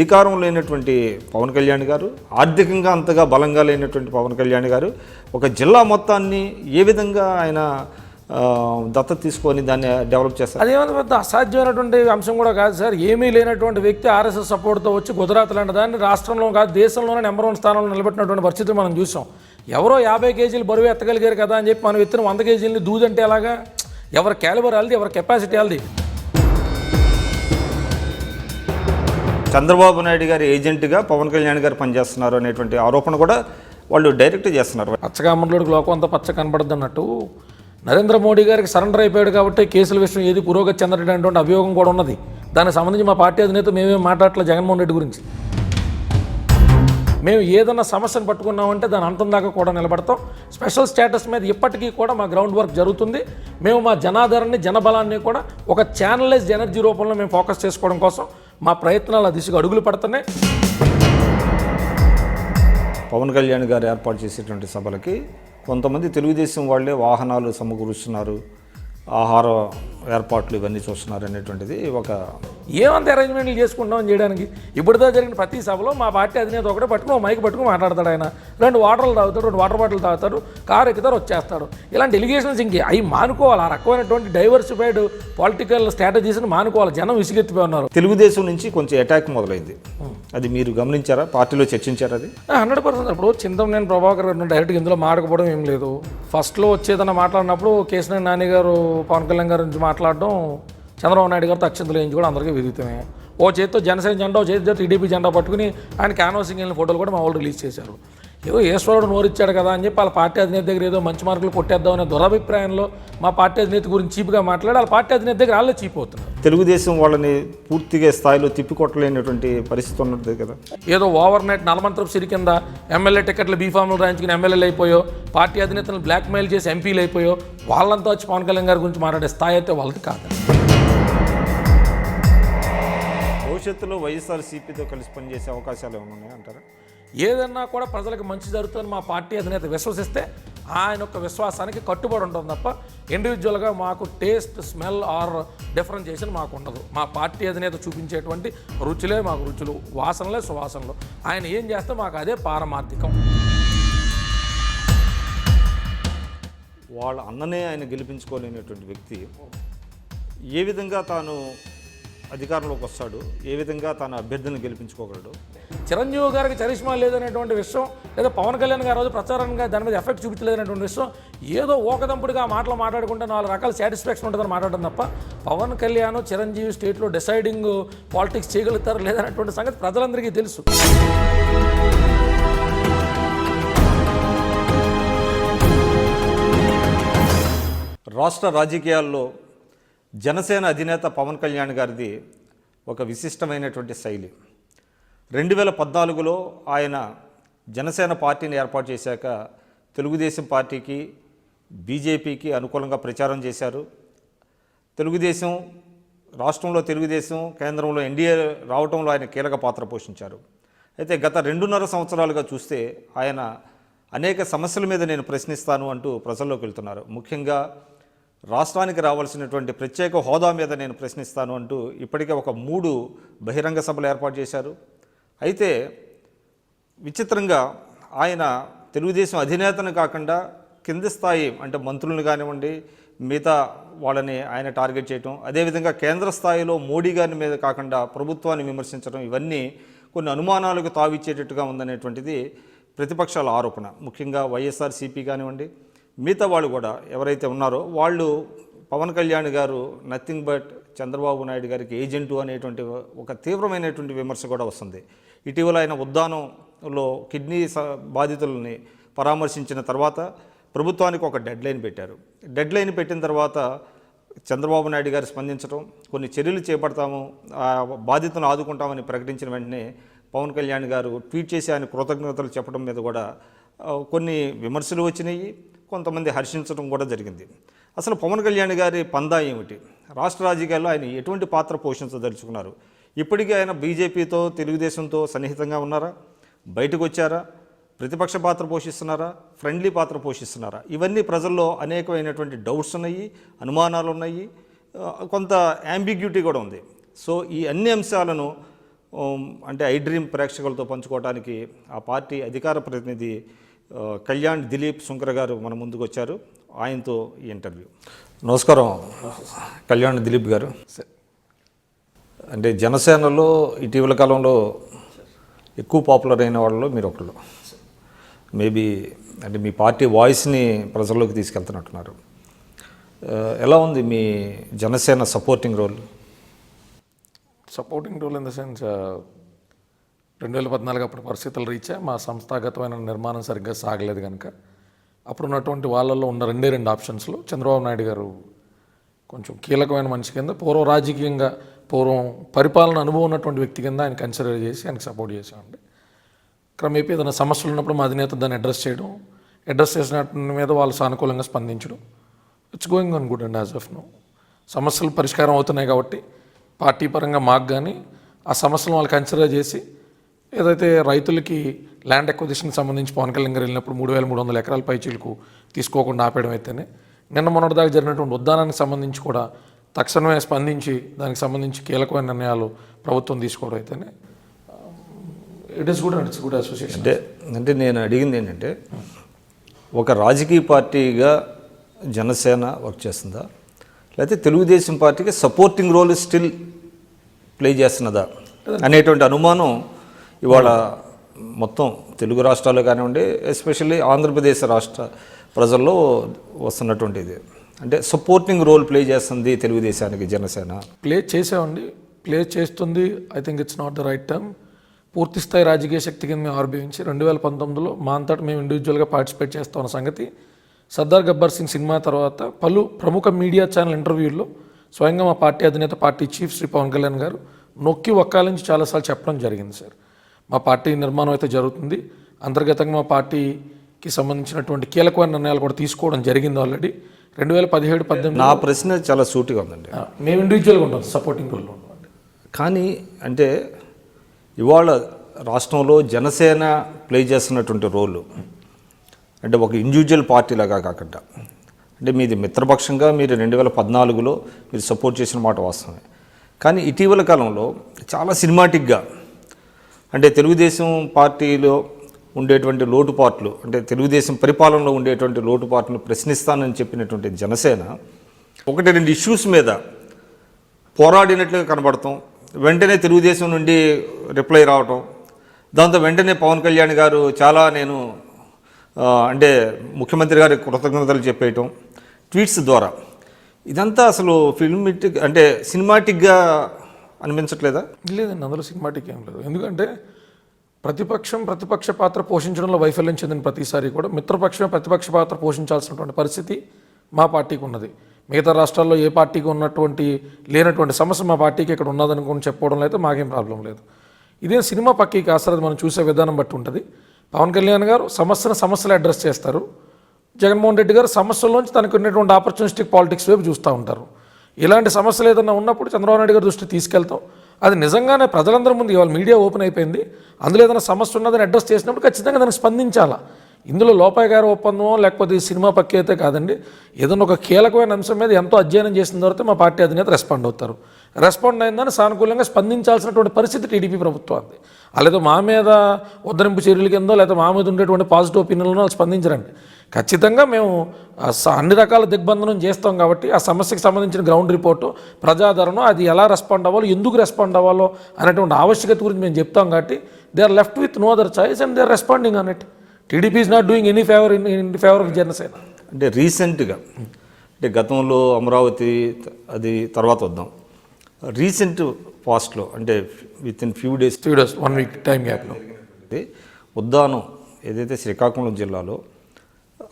అధికారం లేనటువంటి పవన్ కళ్యాణ్ గారు, ఆర్థికంగా అంతగా బలంగా లేనటువంటి పవన్ కళ్యాణ్ గారు ఒక జిల్లా మొత్తాన్ని ఏ విధంగా ఆయన దత్తత తీసుకొని దాన్ని డెవలప్ చేస్తారు? అదేమన్నా పెద్ద అసాధ్యమైనటువంటి అంశం కూడా కాదు సార్. ఏమీ లేనటువంటి వ్యక్తి ఆర్ఎస్ఎస్ సపోర్ట్తో వచ్చి గుజరాత్ లాంటి దాన్ని రాష్ట్రంలో కాదు దేశంలోనే నెంబర్ 1 స్థానంలో నిలబెట్టినటువంటి పరిస్థితి మనం చూసాం. ఎవరో 50 కేజీలు బరువు ఎత్తగలిగారు కదా అని చెప్పి మనం ఎత్తిన 100 కేజీలని దూదంటే ఎలాగా? ఎవరి క్యాలిబర్ వాళ్ళది, ఎవరి కెపాసిటీ వాళ్ళది. చంద్రబాబు నాయుడు గారి ఏజెంట్గా పవన్ కళ్యాణ్ గారు పనిచేస్తున్నారు అనేటువంటి ఆరోపణ కూడా వాళ్ళు డైరెక్ట్ చేస్తున్నారు. పచ్చగా అమ్మలోడికి లోకం అంతా పచ్చ కనబడద్దు అన్నట్టు నరేంద్ర మోడీ గారికి సరెండర్ అయిపోయాడు కాబట్టి కేసుల విషయం ఏది పురోగతి చెందటటువంటి అభియోగం కూడా ఉన్నది. దానికి సంబంధించి మా పార్టీ అధినేత మేమేం మాట్లాడట్లేదు జగన్మోహన్ రెడ్డి గురించి. మేము ఏదన్నా సమస్యను పట్టుకున్నామంటే దాని అంతం దాకా కూడా నిలబడతాం. స్పెషల్ స్టేటస్ మీద ఇప్పటికీ కూడా మా గ్రౌండ్ వర్క్ జరుగుతుంది. మేము మా జనాదరణని జనబలాన్ని కూడా ఒక ఛానలైజ్డ్ ఎనర్జీ రూపంలో మేము ఫోకస్ చేసుకోవడం కోసం మా ప్రయత్నాలు ఆ దిశగా అడుగులు పడుతున్నాయి. పవన్ కళ్యాణ్ గారు ఏర్పాటు చేసేటువంటి సభలకి కొంతమంది తెలుగుదేశం వాళ్ళే వాహనాలు సమకూరుస్తున్నారు, ఆహార ఏర్పాట్లు ఇవన్నీ చూస్తున్నారు అనేటువంటిది ఒక ఏమంత అరేంజ్మెంట్లు చేసుకుంటామని చేయడానికి. ఇప్పుడుదా జరిగిన ప్రతి సభలో మా పార్టీ అధినేత ఒకటే పట్టుకుని మైక్ పట్టుకుని మాట్లాడతాడు. ఆయన 2 వాటర్లు తాగుతాడు, 2 వాటర్ బాటిల్ తాగుతాడు, కారు ఎక్కుతారు, వచ్చేస్తాడు. ఇలాంటి ఎలిగేషన్స్ ఇంకే అవి మానుకోవాలి. ఆ రకమైనటువంటి డైవర్సిఫైడ్ పొలిటికల్ స్ట్రాటజీస్ని మానుకోవాలి. జనం విసిగెత్తిపోయి ఉన్నారు. తెలుగుదేశం నుంచి కొంచెం అటాక్ మొదలైంది, అది మీరు గమనించారా? పార్టీలో చర్చించారా? అది 100%. ఇప్పుడు చింతమనేని ప్రభాకర్ గారు డైరెక్ట్గా ఇందులో మాట్లాడుకోవడం ఏం లేదు. ఫస్ట్లో వచ్చేదన్న మాట్లాడినప్పుడు కేసీఆర్ నాని గారు పవన్ కళ్యాణ్ గారి నుంచి మాట్లాడడం, చంద్రబాబు నాయుడు గారితో అక్షంతలు వేయించి కూడా అందరికీ విదితమే. ఓ చేతితో జనసేన జెండా, ఓ చేతితో టీడీపీ జెండా పట్టుకుని ఆయన క్యాన్వాసింగ్ వెళ్ళిన ఫోటోలు కూడా మా వాళ్ళు రిలీజ్ చేశారు. ఏదో ఈశ్వరుడు నోరిచ్చాడు కదా అని చెప్పి వాళ్ళ పార్టీ అధినేత దగ్గర ఏదో మంచి మార్కులు కొట్టేద్దాం అనే దురభిప్రాయంలో మా పార్టీ అధినేత గురించి చీప్గా మాట్లాడి వాళ్ళ పార్టీ అధినేత దగ్గర వాళ్ళే చీప్ అవుతున్నారు. తెలుగుదేశం వాళ్ళని పూర్తిగా స్థాయిలో తిప్పికొట్టలేనటువంటి పరిస్థితి ఉన్నది కదా. ఏదో ఓవర్ నైట్ నలమంత్రపు సిరి కింద ఎమ్మెల్యే టికెట్లు బీఫామ్లు రాయించుకుని ఎమ్మెల్యేలు అయిపోయో, పార్టీ అధినేతలను బ్లాక్మెయిల్ చేసి ఎంపీలు అయిపోయో, వాళ్ళంతా వచ్చి పవన్ కళ్యాణ్ గారి గురించి మాట్లాడే స్థాయి అయితే వాళ్ళది కాదు. భవిష్యత్తులో వైఎస్ఆర్సీపీతో కలిసి పనిచేసే అవకాశాలు ఏమైనా ఉన్నాయా అంటారా? ఏదన్నా కూడా ప్రజలకు మంచి జరుగుతుందని మా పార్టీ అధినేత విశ్వసిస్తే ఆయన యొక్క విశ్వాసానికి కట్టుబడి ఉంటుంది తప్ప ఇండివిజువల్గా మాకు టేస్ట్, స్మెల్ ఆర్ డిఫరెన్షియేషన్ మాకు ఉండదు. మా పార్టీ అధినేత చూపించేటువంటి రుచులే మాకు రుచులు, వాసనలే సువాసనలు. ఆయన ఏం చేస్తే మాకు అదే పారమార్థికం. వాళ్ళ అన్ననే ఆయన గెలిపించుకోలేనటువంటి వ్యక్తి ఏ విధంగా తాను అధికారంలోకి వస్తాడు, ఏ విధంగా తన అభ్యర్థిని గెలిపించుకోగలడు? చిరంజీవి గారికి చరిష్మా లేదనేటువంటి విషయం, లేదా పవన్ కళ్యాణ్ గారు రోజు ప్రచారంగా దాని మీద ఎఫెక్ట్ చూపించలేదనేటువంటి విషయం, ఏదో ఓకదంపుడిగా మాటలు మాట్లాడుకుంటే 4 రకాల సాటిస్ఫాక్షన్ ఉంటుందని మాట్లాడడం తప్ప పవన్ కళ్యాణ్, చిరంజీవి స్టేట్లో డిసైడింగ్ పాలిటిక్స్ చేయగలుగుతారు లేదనేటువంటి సంగతి ప్రజలందరికీ తెలుసు. రాష్ట్ర రాజకీయాల్లో జనసేన అధినేత పవన్ కళ్యాణ్ గారిది ఒక విశిష్టమైనటువంటి శైలి. 2014లో ఆయన జనసేన పార్టీని ఏర్పాటు చేశాక తెలుగుదేశం పార్టీకి, బీజేపీకి అనుకూలంగా ప్రచారం చేశారు. తెలుగుదేశం రాష్ట్రంలో, తెలుగుదేశం కేంద్రంలో ఎన్డీఏ రావడంలో ఆయన కీలక పాత్ర పోషించారు. అయితే గత 2.5 సంవత్సరాలుగా చూస్తే ఆయన అనేక సమస్యల మీద నేను ప్రశ్నిస్తాను అంటూ ప్రజల్లోకి వెళ్తున్నారు. ముఖ్యంగా రాష్ట్రానికి రావాల్సినటువంటి ప్రత్యేక హోదా మీద నేను ప్రశ్నిస్తాను అంటూ ఇప్పటికే ఒక 3 బహిరంగ సభలు ఏర్పాటు చేశారు. అయితే విచిత్రంగా ఆయన తెలుగుదేశం అధినేతను కాకుండా కింది స్థాయి అంటే మంత్రులను కానివ్వండి, మిగతా వాళ్ళని ఆయన టార్గెట్ చేయటం, అదేవిధంగా కేంద్ర స్థాయిలో మోడీ గారి మీద కాకుండా ప్రభుత్వాన్ని విమర్శించడం, ఇవన్నీ కొన్ని అనుమానాలకు తావిచ్చేటట్టుగా ఉందనేటువంటిది ప్రతిపక్షాల ఆరోపణ. ముఖ్యంగా వైఎస్ఆర్సీపీ కానివ్వండి, మిగతా వాళ్ళు కూడా ఎవరైతే ఉన్నారో వాళ్ళు పవన్ కళ్యాణ్ గారు నథింగ్ బట్ చంద్రబాబు నాయుడు గారికి ఏజెంటు అనేటువంటి ఒక తీవ్రమైనటువంటి విమర్శ కూడా వస్తుంది. ఇటీవల ఆయన ఉద్దానంలో కిడ్నీ బాధితులని పరామర్శించిన తర్వాత ప్రభుత్వానికి ఒక డెడ్లైన్ పెట్టారు. డెడ్లైన్ పెట్టిన తర్వాత చంద్రబాబు నాయుడు గారు స్పందించడం, కొన్ని చర్యలు చేపడతాము, బాధితులను ఆదుకుంటామని ప్రకటించిన వెంటనే పవన్ కళ్యాణ్ గారు ట్వీట్ చేసి ఆయన కృతజ్ఞతలు చెప్పడం మీద కూడా కొన్ని విమర్శలు వచ్చినాయి, కొంతమంది హర్షించడం కూడా జరిగింది. అసలు పవన్ కళ్యాణ్ గారి పందా ఏమిటి? రాష్ట్ర రాజకీయాల్లో ఆయన ఎటువంటి పాత్ర పోషించదలుచుకున్నారు? ఇప్పటికీ ఆయన బీజేపీతో, తెలుగుదేశంతో సన్నిహితంగా ఉన్నారా? బయటకు వచ్చారా? ప్రతిపక్ష పాత్ర పోషిస్తున్నారా? ఫ్రెండ్లీ పాత్ర పోషిస్తున్నారా? ఇవన్నీ ప్రజల్లో అనేకమైనటువంటి డౌట్స్ ఉన్నాయి, అనుమానాలు ఉన్నాయి, కొంత యాంబిగ్యూటీ కూడా ఉంది. సో ఈ అన్ని అంశాలను అంటే ఐ డ్రీమ్ ప్రేక్షకులతో పంచుకోవడానికి ఆ పార్టీ అధికార ప్రతినిధి కళ్యాణ్ దిలీప్ శుంకర్ గారు మన ముందుకు వచ్చారు. ఆయనతో ఈ ఇంటర్వ్యూ. నమస్కారం కళ్యాణ్ దిలీప్ గారు. అంటే జనసేనలో ఇటీవల కాలంలో ఎక్కువ పాపులర్ అయిన వాళ్ళలో మీరు ఒకళ్ళు. మేబీ అంటే మీ పార్టీ వాయిస్ని ప్రజల్లోకి తీసుకెళ్తున్నట్టున్నారు. ఎలా ఉంది మీ Janasena supporting role? Supporting role in the sense 2014 అప్పుడు పరిస్థితులు రీచా మా సంస్థాగతమైన నిర్మాణం సరిగ్గా సాగలేదు కనుక అప్పుడు ఉన్నటువంటి వాళ్ళల్లో ఉన్న రెండు ఆప్షన్స్లో చంద్రబాబు నాయుడు గారు కొంచెం కీలకమైన మనిషి కింద రాజకీయంగా పరిపాలన అనుభవం ఉన్నటువంటి వ్యక్తి కింద ఆయన కన్సిడర్ చేసి ఆయనకు సపోర్ట్ చేసామండి. క్రమేపీ ఏదైనా సమస్యలు ఉన్నప్పుడు మా అధినేత దాన్ని అడ్రస్ చేసిన మీద వాళ్ళు సానుకూలంగా స్పందించడం, it's going on good and as of now. సమస్యలు పరిష్కారం అవుతున్నాయి కాబట్టి పార్టీ పరంగా మాకు కానీ ఆ సమస్యలను వాళ్ళు కన్సిడర్ చేసి ఏదైతే రైతులకి ల్యాండ్ ఎక్విజిషన్కి సంబంధించి పవన్ కళ్యాణ్ గారు వెళ్ళినప్పుడు 3,300 ఎకరాల పైచీలకు తీసుకోకుండా ఆపేయడం అయితేనే, నిన్న మొన్నటిదాకా జరిగినటువంటి ఉద్యానానికి సంబంధించి కూడా తక్షణమే స్పందించి దానికి సంబంధించి కీలకమైన నిర్ణయాలు ప్రభుత్వం తీసుకోవడం అయితేనే it is good and it's good association. అంటే నేను అడిగింది ఏంటంటే, ఒక రాజకీయ పార్టీగా జనసేన వర్క్ చేస్తుందా, లేకపోతే తెలుగుదేశం పార్టీకి సపోర్టింగ్ రోల్ స్టిల్ ప్లే చేస్తున్నదా అనేటువంటి అనుమానం ఇవాళ మొత్తం తెలుగు రాష్ట్రాల్లో కానివ్వండి, ఎస్పెషల్లీ ఆంధ్రప్రదేశ్ రాష్ట్ర ప్రజల్లో వస్తున్నటువంటిది. అంటే సపోర్టింగ్ రోల్ ప్లే చేస్తుంది తెలుగుదేశానికి జనసేన. ప్లే చేస్తుంది. I think it's not the right term. పూర్తి స్థాయి రాజకీయ శక్తి కింద మేము ఆవిర్భవించి 2019లో మా అంతటా మేము ఇండివిజువల్గా పార్టిసిపేట్ చేస్తామన్న సంగతి సర్దార్ గబ్బర్ సింగ్ సినిమా తర్వాత పలు ప్రముఖ మీడియా ఛానల్ ఇంటర్వ్యూల్లో స్వయంగా మా పార్టీ అధినేత, పార్టీ చీఫ్ శ్రీ పవన్ కళ్యాణ్ గారు నొక్కి ఒక్కాలించి చాలాసార్లు చెప్పడం జరిగింది. సార్, మా పార్టీ నిర్మాణం అయితే జరుగుతుంది, అంతర్గతంగా మా పార్టీకి సంబంధించినటువంటి కీలకమైన నిర్ణయాలు కూడా తీసుకోవడం జరిగింది ఆల్రెడీ. 2017-18 నా ప్రశ్న చాలా సూటిగా ఉందండి. మేము ఇండివిజువల్గా ఉంటాం, సపోర్టింగ్ రోల్లో ఉంటాం. కానీ అంటే ఇవాళ రాష్ట్రంలో జనసేన ప్లే చేస్తున్నటువంటి రోలు అంటే ఒక ఇండివిజువల్ పార్టీలాగా కాకుండా, అంటే మీది మిత్రపక్షంగా మీరు 2014లో మీరు సపోర్ట్ చేసిన మాట వాస్తవమే. కానీ ఇటీవల కాలంలో చాలా సినిమాటిక్గా అంటే తెలుగుదేశం పార్టీలో ఉండేటువంటి లోటుపాట్లు, అంటే తెలుగుదేశం పరిపాలనలో ఉండేటువంటి లోటుపాట్లను ప్రశ్నిస్తానని చెప్పినటువంటి జనసేన 1-2 ఇష్యూస్ మీద పోరాడినట్లుగా కనబడతాం. వెంటనే తెలుగుదేశం నుండి రిప్లై రావటం, దాంతో వెంటనే పవన్ కళ్యాణ్ గారు నేను అంటే ముఖ్యమంత్రి గారికి కృతజ్ఞతలు చెప్పేయటం ట్వీట్స్ ద్వారా. ఇదంతా అసలు ఫిల్మిటిక్ అంటే సినిమాటిక్గా అనిపించట్లేదా? లేదండి, అందులో సినిమాటిక్ ఏం లేదు. ఎందుకంటే ప్రతిపక్ష పాత్ర పోషించడంలో వైఫల్యం చెందిన ప్రతిసారి కూడా మిత్రపక్షమే ప్రతిపక్ష పాత్ర పోషించాల్సినటువంటి పరిస్థితి మా పార్టీకి ఉన్నది. మిగతా రాష్ట్రాల్లో ఏ పార్టీకి లేనటువంటి సమస్య మా పార్టీకి ఇక్కడ ఉన్నదనుకుని చెప్పుకోవడంలో అయితే మాకేం ప్రాబ్లం లేదు. ఇదే సినిమా పక్కకి కాస్త మనం చూసే విధానం బట్టి ఉంటుంది. పవన్ కళ్యాణ్ గారు సమస్యలు అడ్రస్ చేస్తారు, జగన్మోహన్ రెడ్డి గారు సమస్యల్లోంచి తనకు ఉన్నటువంటి ఆపర్చునిస్టిక్ పాలిటిక్స్ వైపు చూస్తూ ఉంటారు. ఇలాంటి సమస్యలు ఏదైనా ఉన్నప్పుడు చంద్రబాబు నాయుడు గారి దృష్టికి తీసుకెళ్తాం. అది నిజంగానే ప్రజలందరి ముందు ఇవాళ మీడియా ఓపెన్ అయిపోయింది, అందులో ఏదైనా సమస్య ఉన్నదని అడ్రస్ చేసినప్పుడు ఖచ్చితంగా దానికి స్పందించాలా. ఇందులో లోపాయి గారి ఒప్పందమో లేకపోతే సినిమా పక్క అయితే కాదండి. ఏదైనా ఒక కీలకమైన అంశం మీద ఎంతో అధ్యయనం చేసిన తర్వాత మా పార్టీ అధినేత రెస్పాండ్ అవుతారు. రెస్పాండ్ అయిందని సానుకూలంగా స్పందించాల్సినటువంటి పరిస్థితి టీడీపీ ప్రభుత్వాన్ని. అలాగే మా మీద ఉద్ధరింపు చర్యల కిందో లేకపోతే మా మీద ఉండేటువంటి పాజిటివ్ ఒపీనియన్లను వాళ్ళు స్పందించరండి. ఖచ్చితంగా మేము అన్ని రకాల దిగ్బంధనం చేస్తాం కాబట్టి ఆ సమస్యకు సంబంధించిన గ్రౌండ్ రిపోర్టు, ప్రజాదరణ, అది ఎలా రెస్పాండ్ అవ్వాలో, ఎందుకు రెస్పాండ్ అవ్వాలో అనేటువంటి ఆవశ్యకత గురించి మేము చెప్తాం కాబట్టి they are left with no other choice and they are responding on it. TDP is not doing any favour in favour of Janasena. అంటే రీసెంట్గా అంటే గతంలో అమరావతి అది తర్వాత వద్దాం, రీసెంట్ పాస్ట్లో అంటే with in few days 1 week time గ్యాప్లో ఉద్దానం ఏదైతే శ్రీకాకుళం జిల్లాలో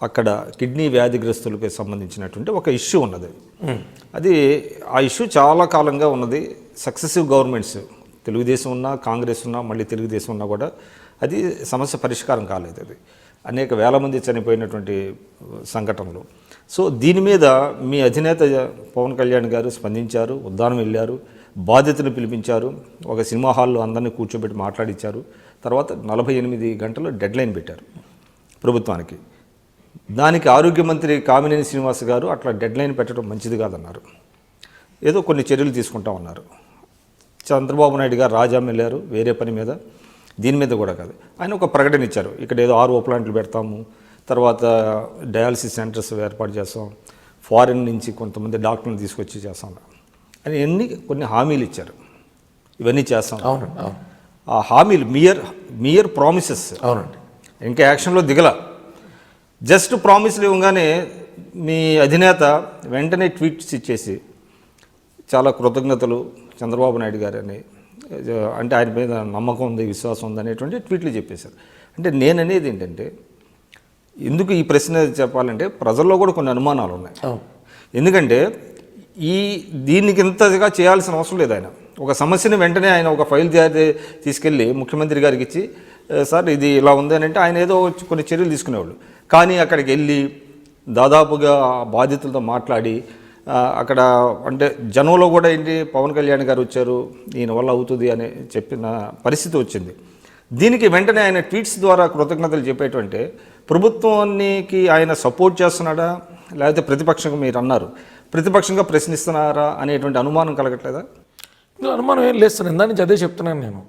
అక్కడ కిడ్నీ వ్యాధిగ్రస్తులకు సంబంధించినటువంటి ఒక ఇష్యూ ఉన్నది. అది ఆ ఇష్యూ చాలా కాలంగా ఉన్నది. సక్సెసివ్ గవర్నమెంట్స్ తెలుగుదేశం ఉన్నా, కాంగ్రెస్ ఉన్నా, మళ్ళీ తెలుగుదేశం ఉన్నా కూడా అది సమస్య పరిష్కారం కాలేదు. అది అనేక వేల మంది చనిపోయినటువంటి సంఘటనలు. సో దీని మీద మీ అధినేత పవన్ కళ్యాణ్ గారు స్పందించారు, ఉద్దానం వెళ్ళారు, బాధితులు పిలిపించారు, ఒక సినిమా హాల్లో అందరినీ కూర్చోబెట్టి మాట్లాడించారు. తర్వాత 48 గంటలు డెడ్ లైన్ పెట్టారు ప్రభుత్వానికి. దానికి ఆరోగ్య మంత్రి కామినేని శ్రీనివాస్ గారు అట్లా డెడ్ లైన్ పెట్టడం మంచిది కాదన్నారు. ఏదో కొన్ని చర్యలు తీసుకుంటామన్నారు. చంద్రబాబు నాయుడు గారు రాజాం వెళ్ళారు వేరే పని మీద, దీని మీద కూడా కాదు. ఆయన ఒక ప్రకటన ఇచ్చారు, ఇక్కడ ఏదో RO ప్లాంట్లు పెడతాము, తర్వాత డయాలసిస్ సెంటర్స్ ఏర్పాటు చేస్తాం, ఫారిన్ నుంచి కొంతమంది డాక్టర్ని తీసుకొచ్చి చేస్తాం అని కొన్ని హామీలు ఇచ్చారు. ఇవన్నీ చేస్తాం. అవునండి, అవును. ఆ హామీలు మియర్ ప్రామిసెస్. అవునండి. ఇంకా యాక్షన్లో దిగల. జస్ట్ ప్రామిస్లు ఇవ్వగానే మీ అధినేత వెంటనే ట్వీట్స్ ఇచ్చేసి చాలా కృతజ్ఞతలు చంద్రబాబు నాయుడు గారు అని, అంటే ఆయన మీద నమ్మకం ఉంది, విశ్వాసం ఉంది అనేటువంటి ట్వీట్లు చెప్పేశారు. అంటే నేను అనేది ఏంటంటే, ఎందుకు ఈ ప్రశ్న చెప్పాలంటే ప్రజల్లో కూడా కొన్ని అనుమానాలు ఉన్నాయి. ఎందుకంటే దీనికి ఇంతగా చేయాల్సిన అవసరం లేదు. ఆయన ఒక సమస్యని వెంటనే ఆయన ఒక ఫైల్ తీసుకెళ్ళి ముఖ్యమంత్రి గారికి ఇచ్చి, సార్ ఇది ఇలా ఉంది అని అంటే ఆయన ఏదో కొన్ని చర్యలు తీసుకునేవాళ్ళు. కానీ అక్కడికి వెళ్ళి దాదాపుగా బాధితులతో మాట్లాడి అక్కడ అంటే జనంలో కూడా ఏంటి పవన్ కళ్యాణ్ గారు వచ్చారు, ఈయన వల్ల అవుతుంది అని చెప్పిన పరిస్థితి వచ్చింది. దీనికి వెంటనే ఆయన ట్వీట్స్ ద్వారా కృతజ్ఞతలు చెప్పేటువంటి ప్రభుత్వానికి ఆయన సపోర్ట్ చేస్తున్నాడా, లేకపోతే ప్రతిపక్షంగా మీరు అన్నారు ప్రతిపక్షంగా ప్రశ్నిస్తున్నారా అనేటువంటి అనుమానం కలగట్లేదా? ఇందులో అనుమానం ఏం లేదు సార్. ఇందా నుంచి అదే చెప్తున్నాను నేను.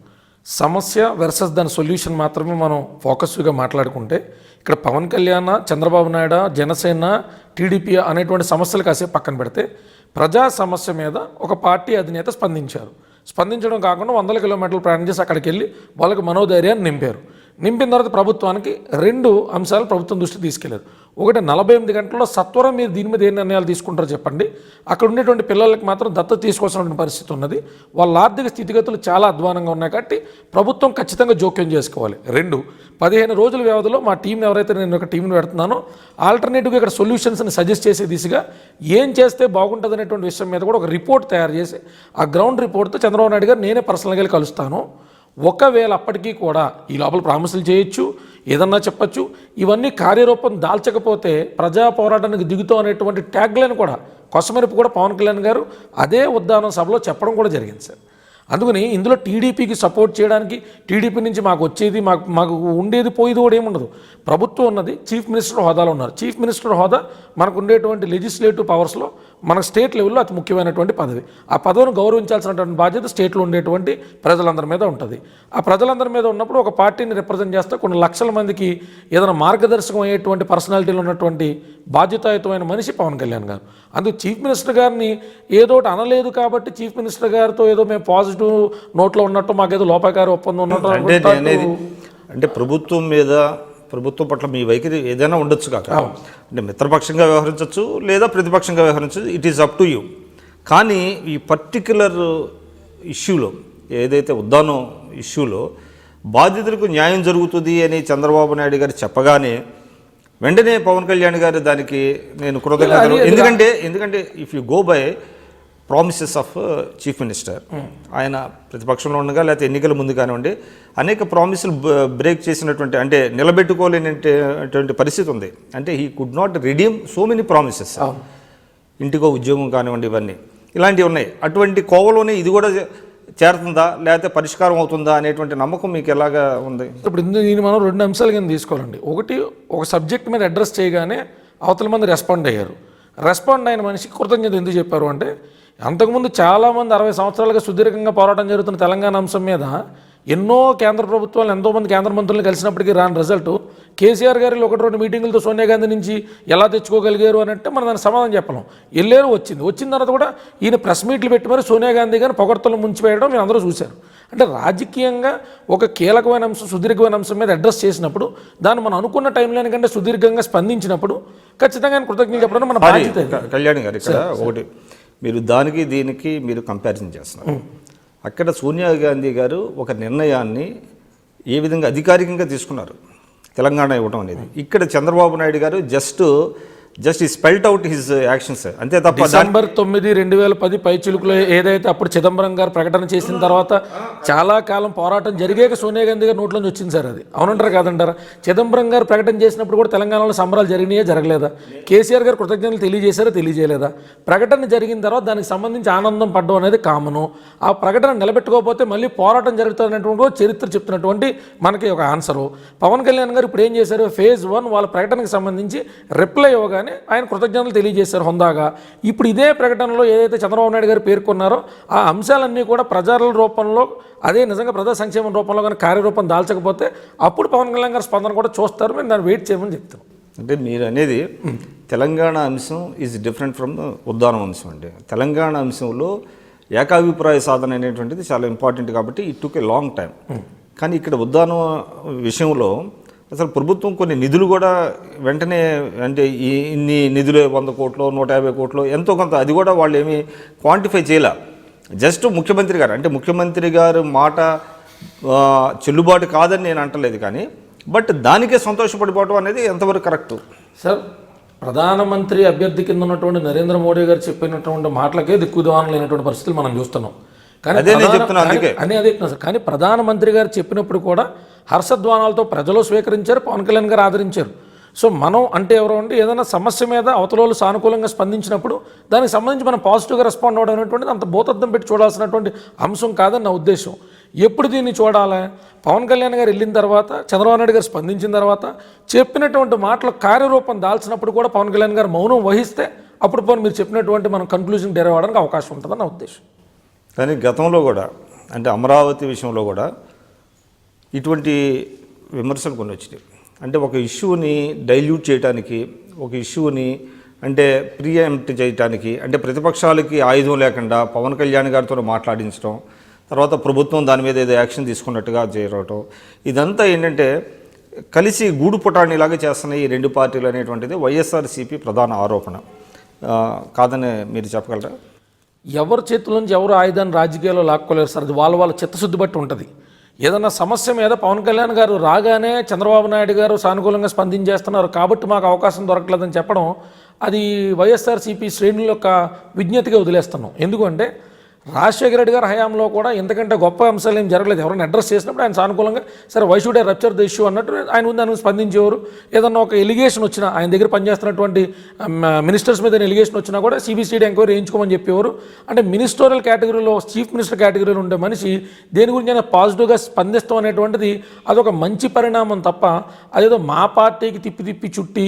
సమస్య వర్సెస్ దాని సొల్యూషన్ మాత్రమే మనం ఫోకస్గా మాట్లాడుకుంటే ఇక్కడ పవన్ కళ్యాణ్, చంద్రబాబు నాయుడు, జనసేన, టీడీపీ అనేటువంటి సమస్యలు కాసేపు పక్కన పెడితే ప్రజా సమస్య మీద ఒక పార్టీ అధినేత స్పందించడం కాకుండా 100 కిలోమీటర్లు ప్రయాణం చేసి అక్కడికి వెళ్ళి వాళ్ళకి మనోధైర్యాన్ని నింపిన తర్వాత ప్రభుత్వానికి 2 అంశాలు ప్రభుత్వం దృష్టికి తీసుకెళ్లారు. ఒకటి 48 గంటల్లో సత్వరం మీరు దీని మీద ఏ నిర్ణయాలు తీసుకుంటారో చెప్పండి. అక్కడ ఉండేటువంటి పిల్లలకి మాత్రం దత్తత తీసుకోవాల్సిన పరిస్థితి ఉన్నది. వాళ్ళ ఆర్థిక స్థితిగతులు చాలా అధ్వానంగా ఉన్నాయి కాబట్టి ప్రభుత్వం ఖచ్చితంగా జోక్యం చేసుకోవాలి. 2, 15 రోజుల వ్యవధిలో మా టీంని ఎవరైతే నేను ఒక టీంని పెడుతున్నానో ఆల్టర్నేటివ్గా ఇక్కడ సొల్యూషన్స్ని సజెస్ట్ చేసే దిశగా ఏం చేస్తే బాగుంటుంది అనేటువంటి విషయం మీద కూడా ఒక రిపోర్ట్ తయారు చేసి ఆ గ్రౌండ్ రిపోర్ట్తో చంద్రబాబు నాయుడు గారు నేనే పర్సనల్గా వెళ్ళి కలుస్తాను. ఒకవేళ అప్పటికీ కూడా ఈ లోపల ప్రామిసులు చేయొచ్చు, ఏదన్నా చెప్పచ్చు, ఇవన్నీ కార్యరూపం దాల్చకపోతే ప్రజా పోరాటానికి దిగుతాం అనేటువంటి ట్యాగ్లైన్ కూడా కొసమెరుపు కూడా పవన్ కళ్యాణ్ గారు అదే ఉద్దానం సభలో చెప్పడం కూడా జరిగింది సార్. అందుకని ఇందులో టీడీపీకి సపోర్ట్ చేయడానికి టీడీపీ నుంచి మాకు వచ్చేది మాకు ఉండేది పోయేది కూడా ఏముండదు. ప్రభుత్వం ఉన్నది చీఫ్ మినిస్టర్ హోదాలో ఉన్నారు. చీఫ్ మినిస్టర్ హోదా మనకు ఉండేటువంటి లెజిస్లేటివ్ పవర్స్లో మనకు స్టేట్ లెవెల్లో అతి ముఖ్యమైనటువంటి పదవి. ఆ పదవిని గౌరవించాల్సినటువంటి బాధ్యత స్టేట్లో ఉండేటువంటి ప్రజలందరి మీద ఉంటుంది. ఆ ప్రజలందరి మీద ఉన్నప్పుడు ఒక పార్టీని రిప్రజెంట్ చేస్తే కొన్ని లక్షల మందికి ఏదైనా మార్గదర్శకం అయ్యేటువంటి పర్సనాలిటీలు ఉన్నటువంటి బాధ్యతాయుతమైన మనిషి పవన్ కళ్యాణ్ గారు. అందుకు చీఫ్ మినిస్టర్ గారిని ఏదో ఒకటి అనలేదు కాబట్టి చీఫ్ మినిస్టర్ గారితో ఏదో మేము పాజిటివ్ నోట్లో ఉన్నట్టు మాకేదో లోపాకారి ఒప్పందం ఉన్నట్టు అంటే ప్రభుత్వం పట్ల మీ వైఖరి ఏదైనా ఉండొచ్చు కాక, అంటే మిత్రపక్షంగా వ్యవహరించవచ్చు లేదా ప్రతిపక్షంగా వ్యవహరించవచ్చు, it is up to you. కానీ ఈ పర్టిక్యులర్ ఇష్యూలో ఏదైతే ఉద్దానం ఇష్యూలో బాధితులకు న్యాయం జరుగుతుంది అని చంద్రబాబు నాయుడు గారు చెప్పగానే వెంటనే పవన్ కళ్యాణ్ గారు దానికి నేను కృతజ్ఞతలు, ఎందుకంటే if you go by promises of chief minister, ఆయన ప్రతిపక్షంలో ఉండగా లేకపోతే ఎన్నికల ముందు కానివ్వండి అనేక ప్రామిసులు బ్రేక్ చేసినటువంటి, అంటే నిలబెట్టుకోలేనటువంటి పరిస్థితి ఉంది. అంటే he could not redeem so many promises. ఇంటికో ఉద్యోగం కానివ్వండి, ఇవన్నీ ఇలాంటివి ఉన్నాయి. అటువంటి కోవలోనే ఇది కూడా చేరుతుందా లేకపోతే పరిష్కారం అవుతుందా అనేటువంటి నమ్మకం మీకు ఎలాగా ఉంది? ఇప్పుడు దీన్ని మనం 2 అంశాలు కింద తీసుకోవాలండి. ఒకటి, ఒక సబ్జెక్ట్ మీద అడ్రస్ చేయగానే అవతల మంది రెస్పాండ్ అయ్యారు. రెస్పాండ్ అయిన మనిషికి కృతజ్ఞత ఎందుకు చెప్పారు అంటే, అంతకుముందు చాలామంది 60 సంవత్సరాలుగా సుదీర్ఘంగా పోరాటం జరుగుతున్న తెలంగాణ అంశం మీద ఎన్నో కేంద్ర ప్రభుత్వాలు ఎంతోమంది కేంద్ర మంత్రులను కలిసినప్పటికీ రాని రిజల్ట్ కేసీఆర్ గారిలో 1-2 మీటింగులతో సోనియా గాంధీ నుంచి ఎలా తెచ్చుకోగలిగారు అని అంటే మనం దానికి సమాధానం చెప్పలేం. వెళ్ళారు, వచ్చిన తర్వాత కూడా ఈయన ప్రెస్ మీట్లు పెట్టి మరి సోనియా గాంధీ గారిని పొగడ్తలు ముంచివేయడం మీరు అందరూ చూశారు. అంటే రాజకీయంగా ఒక కీలకమైన అంశం, సుదీర్ఘమైన అంశం మీద అడ్రస్ చేసినప్పుడు దాన్ని మనం అనుకున్న టైంలో కంటే సుదీర్ఘంగా స్పందించినప్పుడు ఖచ్చితంగా కృతజ్ఞతలు చెప్పడం మన బాధ్యత. కళ్యాణ్ గారు, ఇక్కడ ఒకటి మీరు దీనికి మీరు కంపారిజన్ చేస్తున్నారు. అక్కడ సోనియా గాంధీ గారు ఒక నిర్ణయాన్ని ఏ విధంగా అధికారికంగా తీసుకున్నారు తెలంగాణ ఇవ్వడం అనేది. ఇక్కడ చంద్రబాబు నాయుడు గారు జస్ట్ ఈ స్పెల్ట్ అవుట్ హిజ్ యాక్షన్స్ అంతే తప్ప. డిసెంబర్ 9, 2010 పైచిలుకులో ఏదైతే అప్పుడు చిదంబరం గారు ప్రకటన చేసిన తర్వాత చాలా కాలం పోరాటం జరిగాక సోనియా గాంధీ గారు నోట్లోంచి వచ్చింది సార్. అది అవునంటారా కాదంటారా? చిదంబరం గారు ప్రకటన చేసినప్పుడు కూడా తెలంగాణలో సంబరాలు జరిగినాయా, జరగలేదా? కేసీఆర్ గారు కృతజ్ఞతలు తెలియజేయలేదా? ప్రకటన జరిగిన తర్వాత దానికి సంబంధించి ఆనందం పడ్డం అనేది కామను. ఆ ప్రకటన నిలబెట్టుకోకపోతే మళ్ళీ పోరాటం జరుగుతున్నటువంటి చరిత్ర చెప్తున్నటువంటి మనకి ఒక ఆన్సరు. పవన్ కళ్యాణ్ గారు ఇప్పుడు ఏం చేశారు, ఫేజ్ 1 వాళ్ళ ప్రకటనకు సంబంధించి రిప్లై ఇవ్వగా అయిపోగానే ఆయన కృతజ్ఞతలు తెలియజేశారు హుందాగా. ఇప్పుడు ఇదే ప్రకటనలో ఏదైతే చంద్రబాబు నాయుడు గారు పేర్కొన్నారో ఆ అంశాలన్నీ కూడా ప్రజల రూపంలో, అదే నిజంగా ప్రజా సంక్షేమం రూపంలో కానీ కార్యరూపం దాల్చకపోతే అప్పుడు పవన్ కళ్యాణ్ గారి స్పందన కూడా చూస్తారు. మేము దాన్ని వెయిట్ చేయమని చెప్తాం. అంటే మీరు అనేది తెలంగాణ అంశం ఈజ్ డిఫరెంట్ ఫ్రమ్ ఉద్దానం అంశం అండి. తెలంగాణ అంశంలో ఏకాభిప్రాయ సాధన అనేటువంటిది చాలా ఇంపార్టెంట్ కాబట్టి it took a long time. కానీ ఇక్కడ ఉద్దానం విషయంలో అసలు ప్రభుత్వం కొన్ని నిధులు కూడా వెంటనే, అంటే ఇన్ని నిధులు 100 కోట్లు 150 కోట్లు ఎంతో కొంత, అది కూడా వాళ్ళు ఏమీ క్వాంటిఫై చేయలే. జస్ట్ ముఖ్యమంత్రి గారు, అంటే ముఖ్యమంత్రి గారు మాట చెల్లుబాటు కాదని నేను అంటలేదు, కానీ బట్ దానికే సంతోషపడిపోవడం అనేది ఎంతవరకు కరెక్ట్? సార్, ప్రధానమంత్రి అభ్యర్థి కింద ఉన్నటువంటి నరేంద్ర మోడీ గారు చెప్పినటువంటి మాటలకే దిక్కుదోహం లేనటువంటి పరిస్థితులు మనం చూస్తున్నాం. కానీ అదే నేను చెప్తున్నా, అందుకే సార్. కానీ ప్రధానమంత్రి గారు చెప్పినప్పుడు కూడా హర్షధ్వానాలతో ప్రజలు స్వీకరించారు, పవన్ కళ్యాణ్ గారు ఆదరించారు. సో మనం అంటే ఎవరో అంటే ఏదైనా సమస్య మీద అవతల సానుకూలంగా స్పందించినప్పుడు దానికి సంబంధించి మనం పాజిటివ్గా రెస్పాండ్ అవ్వడం అనేటువంటిది అంత భూతద్దం పెట్టి చూడాల్సినటువంటి అంశం కాదని నా ఉద్దేశం. ఎప్పుడు దీన్ని చూడాలి? పవన్ కళ్యాణ్ గారు వెళ్ళిన తర్వాత, చంద్రబాబు నాయుడు గారు స్పందించిన తర్వాత, చెప్పినటువంటి మాటలు కార్యరూపం దాల్చినప్పుడు కూడా పవన్ కళ్యాణ్ గారు మౌనం వహిస్తే అప్పుడు పోనీ మీరు చెప్పినటువంటి మనం కన్క్లూజన్ డెరైవ్ అవ్వడానికి అవకాశం ఉంటుందని నా ఉద్దేశం. కానీ గతంలో కూడా, అంటే అమరావతి విషయంలో కూడా ఇటువంటి విమర్శలు కొన్ని వచ్చినాయి. అంటే ఒక ఇష్యూని డైల్యూట్ చేయడానికి, ఒక ఇష్యూని అంటే ప్రీఎంప్ట్ చేయడానికి, అంటే ప్రతిపక్షాలకి ఆయుధం లేకుండా పవన్ కళ్యాణ్ గారితో మాట్లాడించడం, తర్వాత ప్రభుత్వం దాని మీద ఏదో యాక్షన్ తీసుకున్నట్టుగా చేయడం, ఇదంతా ఏంటంటే కలిసి గూడు పుటాణిలాగా చేస్తున్నాయి ఈ రెండు పార్టీలు అనేటువంటిది వైఎస్ఆర్సీపీ ప్రధాన ఆరోపణ. కాదని మీరు చెప్పగలరా? ఎవరి చేతుల్లోంచి ఎవరు ఆయుధాన్ని రాజకీయాల్లో లాక్కోలేరు సార్. అది వాళ్ళ చిత్తశుద్ధి బట్టి ఉంటుంది. ఏదన్నా సమస్య మీద పవన్ కళ్యాణ్ గారు రాగానే చంద్రబాబు నాయుడు గారు సానుకూలంగా స్పందించేస్తున్నారు కాబట్టి మాకు అవకాశం దొరకలేదని చెప్పడం, అది వైఎస్ఆర్సీపీ శ్రేణుల యొక్క విజ్ఞతగా వదిలేస్తున్నాం. ఎందుకంటే రాజశేఖర రెడ్డి గారి హయాంలో కూడా ఇంతకంటే గొప్ప అంశాలు ఏం జరగలేదు. ఎవరైనా అడ్రస్ చేసినప్పుడు ఆయన సానుకూలంగా సరే why should I rupture the issue అన్నట్టు ఆయన ముందు ఆయన స్పందించేవారు. ఏదన్నా ఒక ఎలిగేషన్ వచ్చినా, ఆయన దగ్గర పనిచేస్తున్నటువంటి మినిస్టర్స్ మీద ఎలిగేషన్ వచ్చినా కూడా సిబిసిడి ఎంక్వైరీ వేయించుకోమని చెప్పేవారు. అంటే మినిస్టోరియల్ కేటగిరీలో, చీఫ్ మినిస్టర్ కేటగిరీలో ఉండే మనిషి దేని గురించి అయినా పాజిటివ్గా స్పందిస్తాం అనేటువంటిది అదొక మంచి పరిణామం తప్ప అదేదో మా పార్టీకి తిప్పి చుట్టి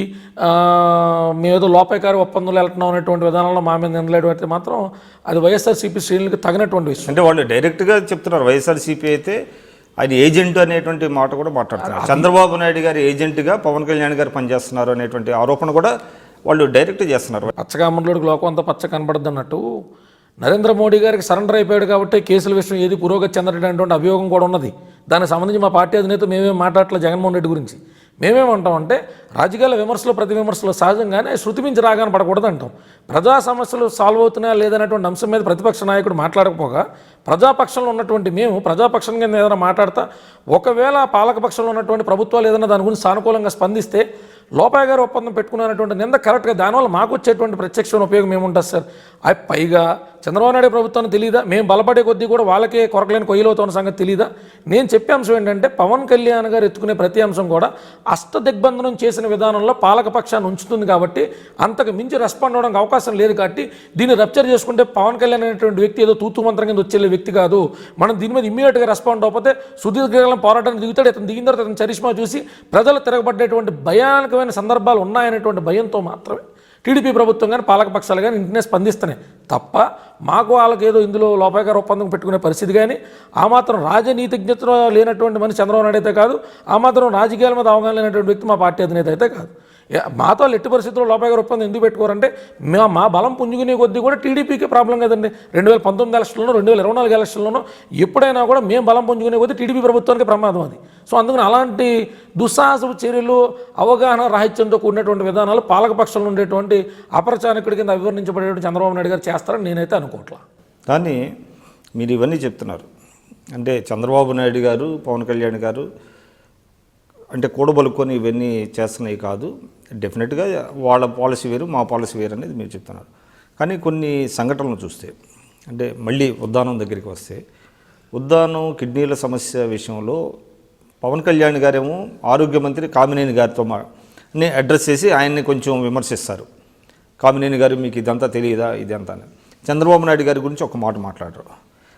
మేమేదో లోపాయకారి ఒప్పందంలో వెళ్తున్నాం అనేటువంటి విధానంలో మా మీద నిలబడేటువంటి మాత్రం అది వైఎస్ఆర్సీపీ శ్రేణులకు తగినటువంటి విషయం. అంటే వాళ్ళు డైరెక్ట్గా చెప్తున్నారు వైఎస్ఆర్సీపీ అయితే ఆయన ఏజెంట్ అనేటువంటి మాట కూడా మాట్లాడుతున్నారు. చంద్రబాబు నాయుడు గారి ఏజెంట్గా పవన్ కళ్యాణ్ గారు పనిచేస్తున్నారు అనేటువంటి ఆరోపణ కూడా వాళ్ళు డైరెక్ట్ చేస్తున్నారు. పచ్చగామర్లోకి లోకం అంతా పచ్చ కనబడద్దు అన్నట్టు నరేంద్ర మోడీ గారికి సరెండర్ అయిపోయాడు కాబట్టి కేసుల విషయం ఏది పురోగతి చెందడం అభియోగం కూడా ఉన్నది. దానికి సంబంధించి మా పార్టీ అధినేత మేమేం మాట్లాడట్లేదు జగన్మోహన్ రెడ్డి గురించి. మేమేమంటామంటే రాజకీయాల విమర్శలు ప్రతి విమర్శలు సహజంగానే శృతి మించి రాగానే పడకూడదు అంటాం. ప్రజా సమస్యలు సాల్వ్ అవుతున్నాయా లేదనేటువంటి అంశం మీద ప్రతిపక్ష నాయకుడు మాట్లాడకపోగా ప్రజాపక్షంలో ఉన్నటువంటి మేము ప్రజాపక్షం కింద ఏదైనా మాట్లాడతా, ఒకవేళ పాలకపక్షంలో ఉన్నటువంటి ప్రభుత్వాలు ఏదైనా దాని గురించి సానుకూలంగా స్పందిస్తే లోపాయ గారు ఒప్పందం పెట్టుకున్నటువంటి నింద కరెక్ట్గా, దానివల్ల మాకు వచ్చేటువంటి ప్రత్యక్షమైన ఉపయోగం ఏముంటుంది సార్? అది పైగా చంద్రబాబు నాయుడు ప్రభుత్వాన్ని తెలియదా? మేము బలపడే కొద్దీ కూడా వాళ్ళకే కొరకలేని కొయ్యలవుతున్న సంగతి తెలియదా? నేను చెప్పే అంశం ఏంటంటే పవన్ కళ్యాణ్ గారు ఎత్తుకునే ప్రతి అంశం కూడా అష్టదిగ్బంధనం చేసిన విధానంలో పాలకపక్షాన్ని ఉంచుతుంది కాబట్టి అంతకు మించి రెస్పాండ్ అవడానికి అవకాశం లేదు. కాబట్టి దీన్ని రప్చర్ చేసుకుంటే పవన్ కళ్యాణ్ అనేటువంటి వ్యక్తి ఏదో తూతు మంత్రం కింద వచ్చే వ్యక్తి కాదు. మనం దీని మీద ఇమ్మీడియట్గా రెస్పాండ్ అవ్వకపోతే సుదీర్ఘకాలం పోరాటానికి దిగుతాడు. ఇతను దిగిన తర్వాత ఇతను చరిష్మా చూసి ప్రజలు తిరగబడ్డేటువంటి భయానకమైన సందర్భాలు ఉన్నాయనేటువంటి భయంతో మాత్రమే టీడీపీ ప్రభుత్వం కానీ పాలకపక్షాలు కానీ ఇంటినే స్పందిస్తున్నాయి తప్ప మాకు వాళ్ళకి ఏదో ఇందులో లోపాయకార ఒప్పందం పెట్టుకునే పరిస్థితి కానీ ఆ మాత్రం రాజనీతిజ్ఞత లేనటువంటి మనిషి చంద్రబాబు నాయుడు అయితే కాదు, ఆ మాత్రం రాజకీయాల మీద అవగాహన లేనటువంటి వ్యక్తి మా పార్టీ అధినేత అయితే కాదు. మాతో ఎట్టి పరిస్థితుల్లో లోపాయకార ఒప్పందం ఎందుకు పెట్టుకోరంటే మా బలం పుంజుకునే కొద్దీ కూడా టీడీపీకి ప్రాబ్లం కదండి. 2019 ఎలక్షన్లోనో 2024 ఎలక్షన్లోనో ఎప్పుడైనా కూడా మేము బలం పుంజుకునే కొద్దీ టీడీపీ ప్రభుత్వానికి ప్రమాదం అది. సో అందుకని అలాంటి దుస్సాహసపు చర్యలు, అవగాహన రాహిత్యంతో కూడినటువంటి విధానాలు పాలకపక్షంలో ఉండేటువంటి అపరచానికుడి కింద అభివర్ణించబడేటువంటి చంద్రబాబు నాయుడు గారు చేస్తారని నేనైతే అనుకోవట్లా. కానీ మీరు ఇవన్నీ చెప్తున్నారు అంటే చంద్రబాబు నాయుడు గారు, పవన్ కళ్యాణ్ గారు అంటే కూడబలుకొని ఇవన్నీ చేస్తున్నాయి కాదు. డెఫినెట్గా వాళ్ళ పాలసీ వేరు, మా పాలసీ వేరు అనేది మీరు చెప్తున్నారు. కానీ కొన్ని సంఘటనలు చూస్తే, అంటే మళ్ళీ ఉద్దానం దగ్గరికి వస్తే, ఉద్దానం కిడ్నీల సమస్య విషయంలో పవన్ కళ్యాణ్ గారేమో ఆరోగ్య మంత్రి కామినేని గారితో అడ్రస్ చేసి ఆయన్ని కొంచెం విమర్శిస్తారు. కామినేని గారు మీకు ఇదంతా తెలియదా ఇదంతా అని. చంద్రబాబు నాయుడు గారి గురించి ఒక మాట మాట్లాడరు.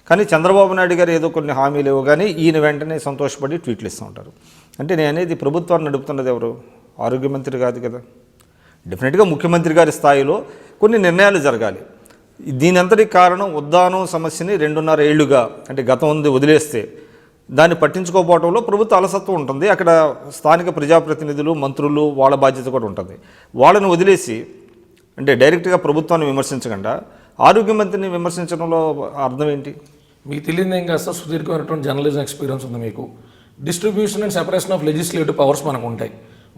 కానీ చంద్రబాబు నాయుడు గారు ఏదో కొన్ని హామీలు ఇవ్వగానే ఈయన వెంటనే సంతోషపడి ట్వీట్లు ఇస్తూ ఉంటారు. అంటే నేను అనేది ప్రభుత్వాన్ని నడుపుతున్నది ఎవరు? ఆరోగ్య మంత్రి కాదు కదా. డెఫినెట్గా ముఖ్యమంత్రి గారి స్థాయిలో కొన్ని నిర్ణయాలు జరగాలి. దీని అంతటికి కారణం ఉద్దానం సమస్యని 2.5 ఏళ్లుగా అంటే గతం ఉంది వదిలేస్తే దాన్ని పట్టించుకోకపోవడంలో ప్రభుత్వ అలసత్వం ఉంటుంది. అక్కడ స్థానిక ప్రజాప్రతినిధులు, మంత్రులు వాళ్ళ బాధ్యత కూడా ఉంటుంది. వాళ్ళని వదిలేసి అంటే డైరెక్ట్గా ప్రభుత్వాన్ని విమర్శించకుండా ఆరోగ్య మంత్రిని విమర్శించడంలో అర్థం ఏంటి? మీకు తెలియదు ఏం కాదు సార్, సుదీర్ఘమైనటువంటి జర్నలిజం ఎక్స్పీరియన్స్ ఉంది మీకు. Distribution and separation of legislative powers మనకు ఉంటాయి.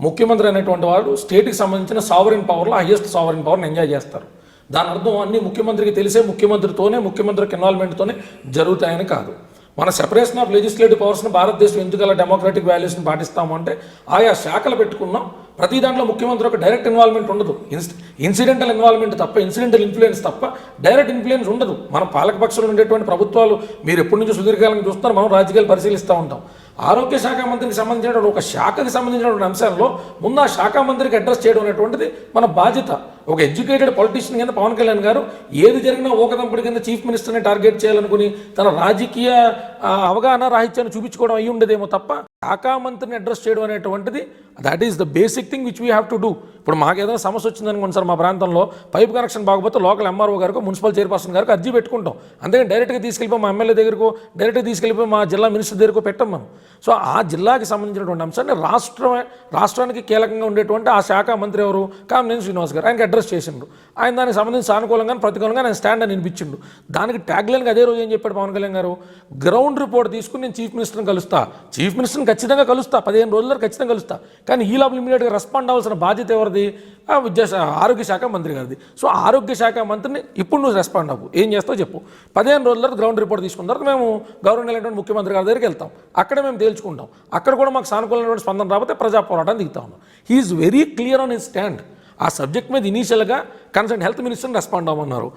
ముఖ్యమంత్రి అనేటువంటి వాడు స్టేట్కి సంబంధించిన సావరిన్ పవర్లో హైయెస్ట్ సావరిన్ పవర్ని ఎంజాయ్ చేస్తారు. దాని అర్థం అన్నీ ముఖ్యమంత్రికి తెలిసే ముఖ్యమంత్రికి ఇన్వాల్వ్మెంట్తోనే జరుగుతాయని కాదు. మన సెపరేషన్ ఆఫ్ లెజిస్లేటివ్ పవర్స్ని భారతదేశం ఎందుకు అలా డెమోక్రాటిక్ వాల్యూస్ని పాటిస్తాము అంటే ఆయా శాఖలు పెట్టుకున్నాం. ప్రతి దాంట్లో ముఖ్యమంత్రి ఒక డైరెక్ట్ ఇన్వాల్వ్మెంట్ ఉండదు. ఇన్సిడెంటల్ ఇన్వాల్వ్మెంట్ తప్ప, ఇన్సిడెంటల్ ఇన్ఫ్లుయెన్స్ తప్ప డైరెక్ట్ ఇన్ఫ్లుయెన్స్ ఉండదు. మన పాలకపక్షంలో ఉండేటువంటి ప్రభుత్వాలు మీరు ఎప్పటి నుంచో సుదీర్ఘకాలంగా చూస్తున్నారు, మనం రాజకీయాలు పరిశీలిస్తూ ఉంటాం. ఆరోగ్య శాఖ మంత్రికి సంబంధించినటువంటి ఒక శాఖకి సంబంధించినటువంటి అంశాల్లో ముందు ఆ శాఖ మంత్రికి అడ్రస్ చేయడం అనేటువంటిది మన బాధ్యత. ఒక ఎడ్యుకేటెడ్ పొలిటీషియన్ కింద పవన్ కళ్యాణ్ గారు ఏది జరిగినా ఓకదంపుడి కింద చీఫ్ మినిస్టర్ని టార్గెట్ చేయాలనుకుని తన రాజకీయ అవగాహన రాహిత్యాన్ని చూపించుకోవడం అయ్యి ఉండదేమో తప్ప శాఖ మంత్రిని అడ్రస్ చేయడం అనేటువంటిది that is the basic thing which we have to do. ఇప్పుడు మాకు ఏదైనా సమస్య వచ్చిందనుకోండి సార్, మా ప్రాంతంలో పైప్ కనెక్షన్ బాగపోతే లోకల్ ఎంఆర్ఓ గారికి, మున్సిపల్ చైర్పర్సన్ గారికి అర్జీ పెట్టుకుంటాం. అంతేగాని డైరెక్ట్గా తీసుకెళ్ళిపోయి మా ఎమ్మెల్యే దగ్గరకు, డైరెక్ట్గా తీసుకెళ్ళిపోయి మా జిల్లా మినిస్టర్ దగ్గరకు పెట్టాం మనం. సో ఆ జిల్లాకి సంబంధించినటువంటి అంశాన్ని రాష్ట్రానికి కీలకంగా ఉండేటువంటి ఆ శాఖ మంత్రి ఎవరు, కామినేని శ్రీనివాస్ గారు, ఆయనకి అడ్రస్ చేసిండు. ఆయన దానికి సంబంధించి సానుకూలంగా ప్రతికూలంగా ఆయన స్టాండ్ అని వినిపించిండు. దానికి ట్యాగ్లైన్గా అదే రోజు ఏం చెప్పాడు పవన్ కళ్యాణ్ గారు, గ్రౌండ్ రిపోర్ట్ తీసుకుని నేను చీఫ్ మినిస్టర్ని కలుస్తా, చీఫ్ మినిస్టర్ని ఖచ్చితంగా కలుస్తా, 15 రోజుల్లో ఖచ్చితంగా కలుస్తా. కానీ ఈ లోపల ఇమీడియట్గా రెస్పాండ్ అవ్వాల్సిన బాధ్యత ఎవరిది? ఆరోగ్య శాఖ మంత్రి గారిది. సో ఆరోగ్య శాఖ మంత్రిని ఇప్పుడు నువ్వు రెస్పాండ్ అవ్వు, ఏం చేస్తావు చెప్పు. 15 రోజుల తర్వాత గ్రౌండ్ రిపోర్ట్ తీసుకున్న తర్వాత మేము గౌరవనీయులైనటువంటి ముఖ్యమంత్రి గారి దగ్గరికి వెళ్తాం, అక్కడ మేము తేల్చుకుంటాం. అక్కడ కూడా మాకు సానుకూలమైనటువంటి స్పందన రాకపోతే ప్రజా పోరాటాన్ని దిగుతా ఉన్నాం. He is very clear on his stand. ఆ సబ్జెక్ట్ మీద ఇనీషియల్గా కన్సర్న్ హెల్త్ మినిస్టర్ని రెస్పాండ్ అవ్వమన్నారు.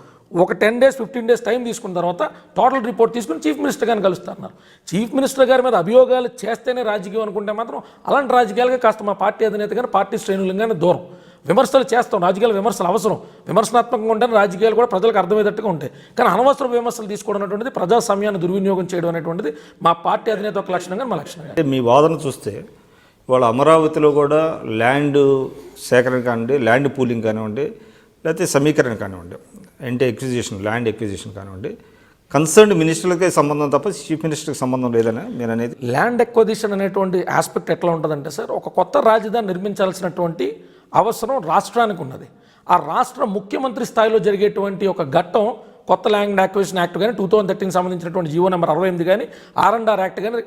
ఒక 10 days 15 days టైం తీసుకున్న తర్వాత టోటల్ రిపోర్ట్ తీసుకుని చీఫ్ మినిస్టర్ గారిని కలుస్తున్నారు. చీఫ్ మినిస్టర్ గారి మీద అభియోగాలు చేస్తేనే రాజకీయం అనుకుంటే మాత్రం అలాంటి రాజకీయాలుగా కాస్త మా పార్టీ అధినేత కానీ పార్టీ శ్రేణులు కానీ దూరం. విమర్శలు చేస్తాం, రాజకీయాల విమర్శలు అవసరం, విమర్శనాత్మకంగా ఉంటే రాజకీయాలు కూడా ప్రజలకు అర్థమయ్యేటట్టుగా ఉంటాయి. కానీ అనవసర విమర్శలు తీసుకోవడం అనేటువంటిది, ప్రజా సమయాన్ని దుర్వినియోగం చేయడం అనేటువంటిది మా పార్టీ అధినేత ఒక లక్షణంగా మా లక్షణంగా. అంటే మీ వాదన చూస్తే ఇవాళ అమరావతిలో కూడా ల్యాండ్ సేకరణ కానివ్వండి, ల్యాండ్ పూలింగ్ కానివ్వండి, లేకపోతే సమీకరణ కానివ్వండి, అంటే ల్యాండ్ ఎక్విజిషన్ కానివ్వండి, కన్సర్న్డ్ మినిస్టర్లకే సంబంధం తప్ప చీఫ్ మినిస్టర్కి సంబంధం లేదని మీరు అనేది. ల్యాండ్ ఎక్విజిషన్ అనేటువంటి ఆస్పెక్ట్ ఎట్లా ఉంటుందంటే సార్, ఒక కొత్త రాజధాని నిర్మించాల్సినటువంటి అవసరం రాష్ట్రానికి ఉన్నది. ఆ రాష్ట్ర ముఖ్యమంత్రి స్థాయిలో జరిగేటువంటి ఒక ఘట్టం కొత్త ల్యాండ్ అక్విజిషన్ యాక్ట్ కానీ 2013 సంబంధించినటువంటి జీవో నెంబర్ 68 కానీ R&R యాక్ట్ కానీ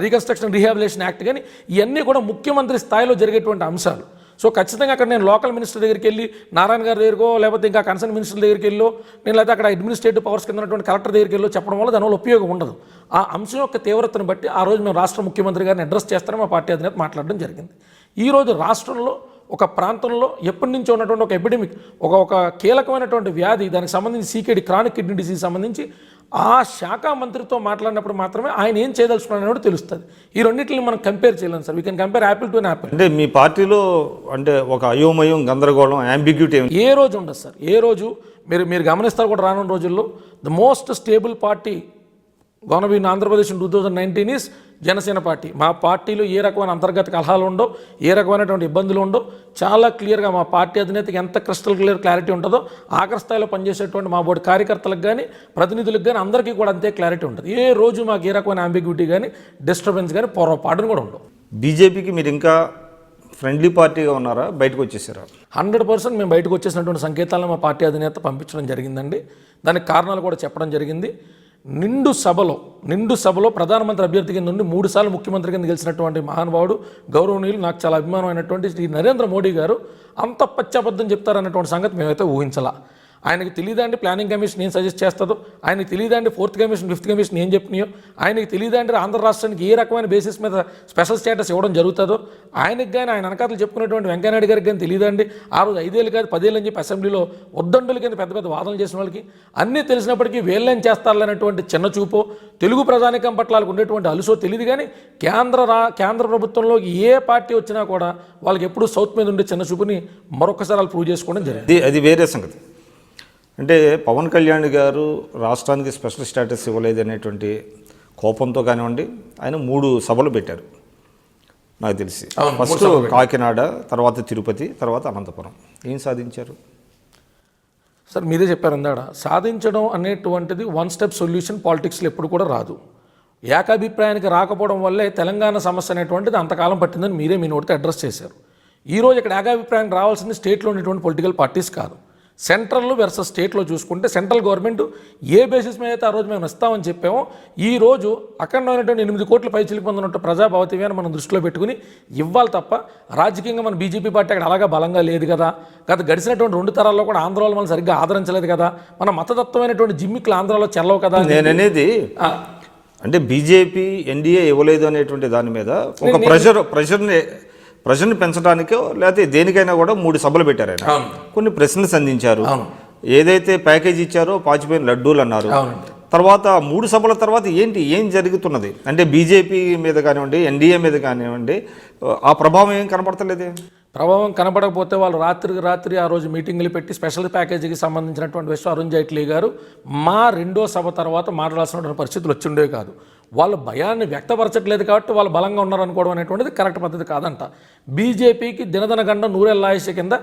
రీకన్స్ట్రక్షన్ రీహాబిలిటేషన్ యాక్ట్ కానీ ఇవన్నీ కూడా ముఖ్యమంత్రి స్థాయిలో జరిగేటువంటి అంశాలు. సో ఖచ్చితంగా అక్కడ నేను లోకల్ మినిస్టర్ దగ్గరికి వెళ్ళి నారాయణ గారి దగ్గరకో లేకపోతే ఇంకా కన్సర్న్ మినిస్టర్ దగ్గరికి వెళ్ళో నేను లేకపోతే అక్కడ అడ్మినిస్ట్రేటివ్ పవర్స్ కింద ఉన్నటువంటి కలెక్టర్ దగ్గరికి వెళ్ళో చెప్పడం వల్ల దానివల్ల ఉపయోగం ఉండదు. ఆ అంశం యొక్క తీవ్రతను బట్టి ఆ రోజు మేము రాష్ట్ర ముఖ్యమంత్రి గారిని అడ్రస్ చేస్తారని మా పార్టీ అధినేత మాట్లాడడం జరిగింది. ఈరోజు రాష్ట్రంలో ఒక ప్రాంతంలో ఎప్పటి నుంచో ఉన్నటువంటి ఒక ఎపిడమిక్, ఒక కీలకమైనటువంటి వ్యాధి, దానికి సంబంధించి CKD క్రానిక్ కిడ్నీ డిసీజ్ సంబంధించి ఆ శాఖ మంత్రితో మాట్లాడినప్పుడు మాత్రమే ఆయన ఏం చేయదలుచుకున్నాడో తెలుస్తుంది. ఈ రెండింటిని మనం కంపేర్ చేయలేం sir. We can compare Apple to an apple. అంటే మీ పార్టీలో అంటే ఒక అయోమయం, గందరగోళం, అంబిగ్యూటీ ఏ రోజు ఉండదు సార్. ఏ రోజు మీరు గమనిస్తారు కూడా రానున్న రోజుల్లో the most stable party gonna be in Andhra Pradesh in 2019 is Janasena party. మా పార్టీలో ఏ రకమైన అంతర్గత కలహాలు ఉండో, ఏ రకమైనటువంటి ఇబ్బందులు ఉండో, చాలా క్లియర్గా మా పార్టీ అధినేతకి ఎంత క్రిస్టల్ క్లారిటీ ఉంటుందో ఆఖరి స్థాయిలో పనిచేసేటువంటి మా బోర్డు కార్యకర్తలకు కానీ ప్రతినిధులకు కానీ అందరికీ కూడా అంతే క్లారిటీ ఉంటుంది. ఏ రోజు మాకు ఏ రకమైన అంబిగ్యూటీ కానీ డిస్టర్బెన్స్ కానీ పొరపాటును కూడా ఉండవు. బీజేపీకి మీరు ఇంకా ఫ్రెండ్లీ పార్టీగా ఉన్నారా, బయటకు వచ్చేసారా? 100% మేము బయటకు వచ్చేసినటువంటి సంకేతాలను మా పార్టీ అధినేత పంపించడం జరిగిందండి. దానికి కారణాలు కూడా చెప్పడం జరిగింది. నిండు సభలో ప్రధానమంత్రి అభ్యర్థి కింద నుండి 3 సార్లు ముఖ్యమంత్రి కింద గెలిచినటువంటి మహానుభావుడు, గౌరవనీయులు, నాకు చాలా అభిమానమైనటువంటి శ్రీ నరేంద్ర మోడీ గారు అంత పచ్చబద్ధం చెప్తారన్నటువంటి సంగతి మేమైతే ఊహించలా. ఆయనకి తెలియదండి ప్లానింగ్ కమిషన్ ఏం సజెస్ట్ చేస్తుందో, ఆయనకి తెలియదండి 4th కమిషన్ 5th కమిషన్ ఏం చెప్పినాయో, ఆయనకి తెలియదండి ఆంధ్ర రాష్ట్రానికి ఏ రకమైన బేసిస్ మీద స్పెషల్ స్టేటస్ ఇవ్వడం జరుగుతుందో, ఆయనకి కానీ ఆయన వెనకాతలు చెప్పుకునేటువంటి వెంకయ్యనాయుడు గారికి కానీ తెలియదండి ఆ రోజు 5 ఏళ్ళు కాదు 10 ఏళ్ళు అని చెప్పి అసెంబ్లీలో ఉద్దండుల కింద పెద్ద పెద్ద వాదనలు చేసిన వాళ్ళకి అన్నీ తెలిసినప్పటికీ వీళ్ళేం చేస్తారనేటువంటి చిన్న చూపో, తెలుగు ప్రజానికం పట్ల వాళ్ళకి ఉండేటువంటి అలుసో తెలియదు. కానీ కేంద్ర ప్రభుత్వంలోకి ఏ పార్టీ వచ్చినా కూడా వాళ్ళకి ఎప్పుడు సౌత్ మీద ఉండే చిన్న చూపుని మరొకసారి వాళ్ళు ప్రూవ్ చేసుకోవడం జరిగింది. అది వేరే సంగతి. అంటే పవన్ కళ్యాణ్ గారు రాష్ట్రానికి స్పెషల్ స్టేటస్ ఇవ్వలేదు అనేటువంటి కోపంతో కానివ్వండి ఆయన 3 సభలు పెట్టారు. నాకు తెలిసి. ఫస్ట్ కాకినాడ, తర్వాత తిరుపతి, తర్వాత అనంతపురం. ఏం సాధించారు సార్? మీరే చెప్పారు ఇందాడ, సాధించడం అనేటువంటిది వన్ స్టెప్ సొల్యూషన్ పాలిటిక్స్లో ఎప్పుడు కూడా రాదు. ఏకాభిప్రాయానికి రాకపోవడం వల్లే తెలంగాణ సమస్య అనేటువంటిది అంతకాలం పట్టిందని మీరే మీ నోటితో అడ్రస్ చేశారు. ఈరోజు ఇక్కడ ఏకాభిప్రాయానికి రావాల్సింది స్టేట్లో ఉన్నటువంటి పొలిటికల్ పార్టీస్ కాదు, సెంట్రల్ వర్సెస్ స్టేట్లో చూసుకుంటే సెంట్రల్ గవర్నమెంట్ ఏ బేసిస్ మీద అయితే ఆ రోజు మేము ఇస్తామని చెప్పామో, ఈ రోజు అఖండమైనటువంటి 8 కోట్ల పైచిలికి పొందినట్టు ప్రజాభవతివ్యాన్ని మనం దృష్టిలో పెట్టుకుని ఇవ్వాలి తప్ప, రాజకీయంగా మన బీజేపీ పార్టీ అక్కడ అలాగా బలంగా లేదు కదా, గడిచినటువంటి 2 తరాల్లో కూడా ఆంధ్రాలో మనం సరిగ్గా ఆదరించలేదు కదా, మన మతతత్వమైనటువంటి జిమ్మిక్లు ఆంధ్రాలో చెల్లవు కదా. నేననేది అంటే బీజేపీ ఎన్డీఏ ఇవ్వలేదు అనేటువంటి దాని మీద ఒక ప్రెషర్ని పెంచడానికో లేకపోతే దేనికైనా కూడా 3 సభలు పెట్టారు ఆయన. కొన్ని ప్రశ్నలు సంధించారు. ఏదైతే ప్యాకేజ్ ఇచ్చారో పాచిపోయిన లడ్డూలు అన్నారు. తర్వాత 3 సభల తర్వాత ఏం జరుగుతున్నది అంటే బీజేపీ మీద కానివ్వండి, ఎన్డీఏ మీద కానివ్వండి, ఆ ప్రభావం ఏం కనపడతలేదు. ప్రభావం కనపడకపోతే వాళ్ళు రాత్రికి రాత్రి ఆ రోజు మీటింగ్లు పెట్టి స్పెషల్ ప్యాకేజీకి సంబంధించినటువంటి విషయం అరుణ్ జైట్లీ గారు మా 2వ సభ తర్వాత మాట్లాడాల్సినటువంటి పరిస్థితులు వచ్చిండే కాదు. వాళ్ళు భయాన్ని వ్యక్తపరచట్లేదు కాబట్టి వాళ్ళు బలంగా ఉన్నారనుకోవడం అనేటువంటిది కరెక్ట్ పద్ధతి కాదంట. బీజేపీకి దినదన గండ నూరెళ్ళాయిష కింద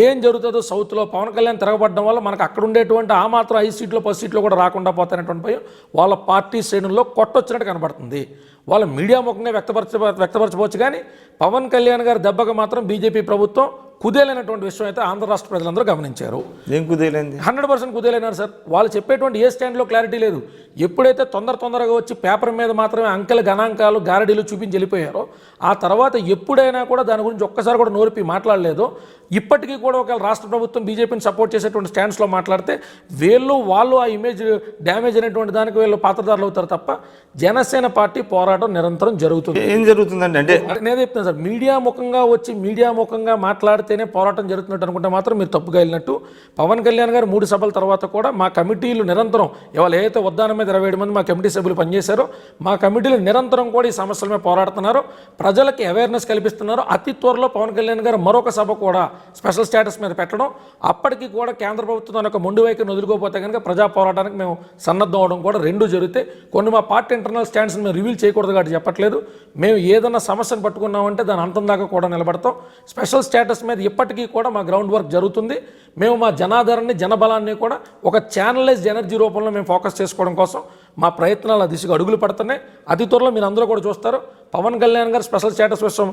ఏం జరుగుతుందో సౌత్లో పవన్ కళ్యాణ్ తిరగబడడం వల్ల మనకు అక్కడ ఉండేటువంటి ఆ మాత్రం 5 సీట్లు 10 సీట్లు కూడా రాకుండా పోతాయనేటువంటి భయం వాళ్ళ పార్టీ శ్రేణుల్లో కొట్టొచ్చినట్టు కనబడుతుంది. వాళ్ళ మీడియా ముఖంగా వ్యక్తపరచవచ్చు కానీ పవన్ కళ్యాణ్ గారి దెబ్బకు మాత్రం బీజేపీ ప్రభుత్వం కుదేలైనటువంటి విషయం అయితే ఆంధ్ర రాష్ట్ర ప్రజలందరూ గమనించారు. ఏం కుదేలైంది? 100% కుదేలైనారు సార్. వాళ్ళు చెప్పేటువంటి ఏ స్టాండ్లో క్లారిటీ లేదు. ఎప్పుడైతే తొందరగా వచ్చి పేపర్ మీద మాత్రమే అంకెలు గణాంకాలు గారడీలు చూపించి వెళ్ళిపోయారో, ఆ తర్వాత ఎప్పుడైనా కూడా దాని గురించి ఒక్కసారి కూడా నోరిపి మాట్లాడలేదు. ఇప్పటికీ కూడా ఒకవేళ రాష్ట్ర ప్రభుత్వం బీజేపీని సపోర్ట్ చేసేటువంటి స్టాండ్స్లో మాట్లాడితే వాళ్ళు ఆ ఇమేజ్ డ్యామేజ్ అనేటువంటి దానికి వీళ్ళు పాత్రదారులు అవుతారు తప్ప జనసేన పార్టీ పోరాటం నిరంతరం జరుగుతుంది. ఏం జరుగుతుందండి అంటే నేను చెప్తాను సార్, మీడియా ముఖంగా మాట్లాడితేనే పోరాటం జరుగుతున్నట్టు అనుకుంటే మాత్రం మీరు తప్పుగా వెళ్ళినట్టు. పవన్ కళ్యాణ్ గారు 3 సభల తర్వాత కూడా మా కమిటీలు నిరంతరం ఇవాళ ఏదైతే ఉద్దానం మీద 27 మంది మా కమిటీ సభ్యులు పనిచేశారో, మా కమిటీలు నిరంతరం కూడా ఈ సమస్యల మీద పోరాడుతున్నారు, ప్రజలకి అవేర్నెస్ కల్పిస్తున్నారు. అతి త్వరలో పవన్ కళ్యాణ్ గారు మరొక సభ కూడా స్పెషల్ స్టేటస్ మీద పెట్టడం, అప్పటికి కూడా కేంద్ర ప్రభుత్వం దాని యొక్క మొండి వైఖరిని వదులుకోకపోతే కనుక ప్రజా పోరాటానికి మేము సన్నద్ధం అవడం కూడా 2 జరిగితే. కొన్ని మా పార్టీ ఇంటర్నల్ స్టాండ్స్ని మేము రివీల్ చేయకూడదు కాబట్టి చెప్పట్లేదు. మేము ఏదన్నా సమస్యను పట్టుకున్నామంటే దాని అంతం దాకా కూడా నిలబడతాం. స్పెషల్ స్టేటస్ మీద ఇప్పటికీ కూడా మా గ్రౌండ్ వర్క్ జరుగుతుంది. మేము మా జనాదరణని జనబలాన్ని కూడా ఒక ఛానలైజ్డ్ ఎనర్జీ రూపంలో మేము ఫోకస్ చేసుకోవడం కోసం మా ప్రయత్నాలు ఆ దిశగా అడుగులు పడుతున్నాయి. అతి త్వరలో మీరు అందరూ కూడా చూస్తారు. పవన్ కళ్యాణ్ గారు స్పెషల్ స్టేటస్ విషయం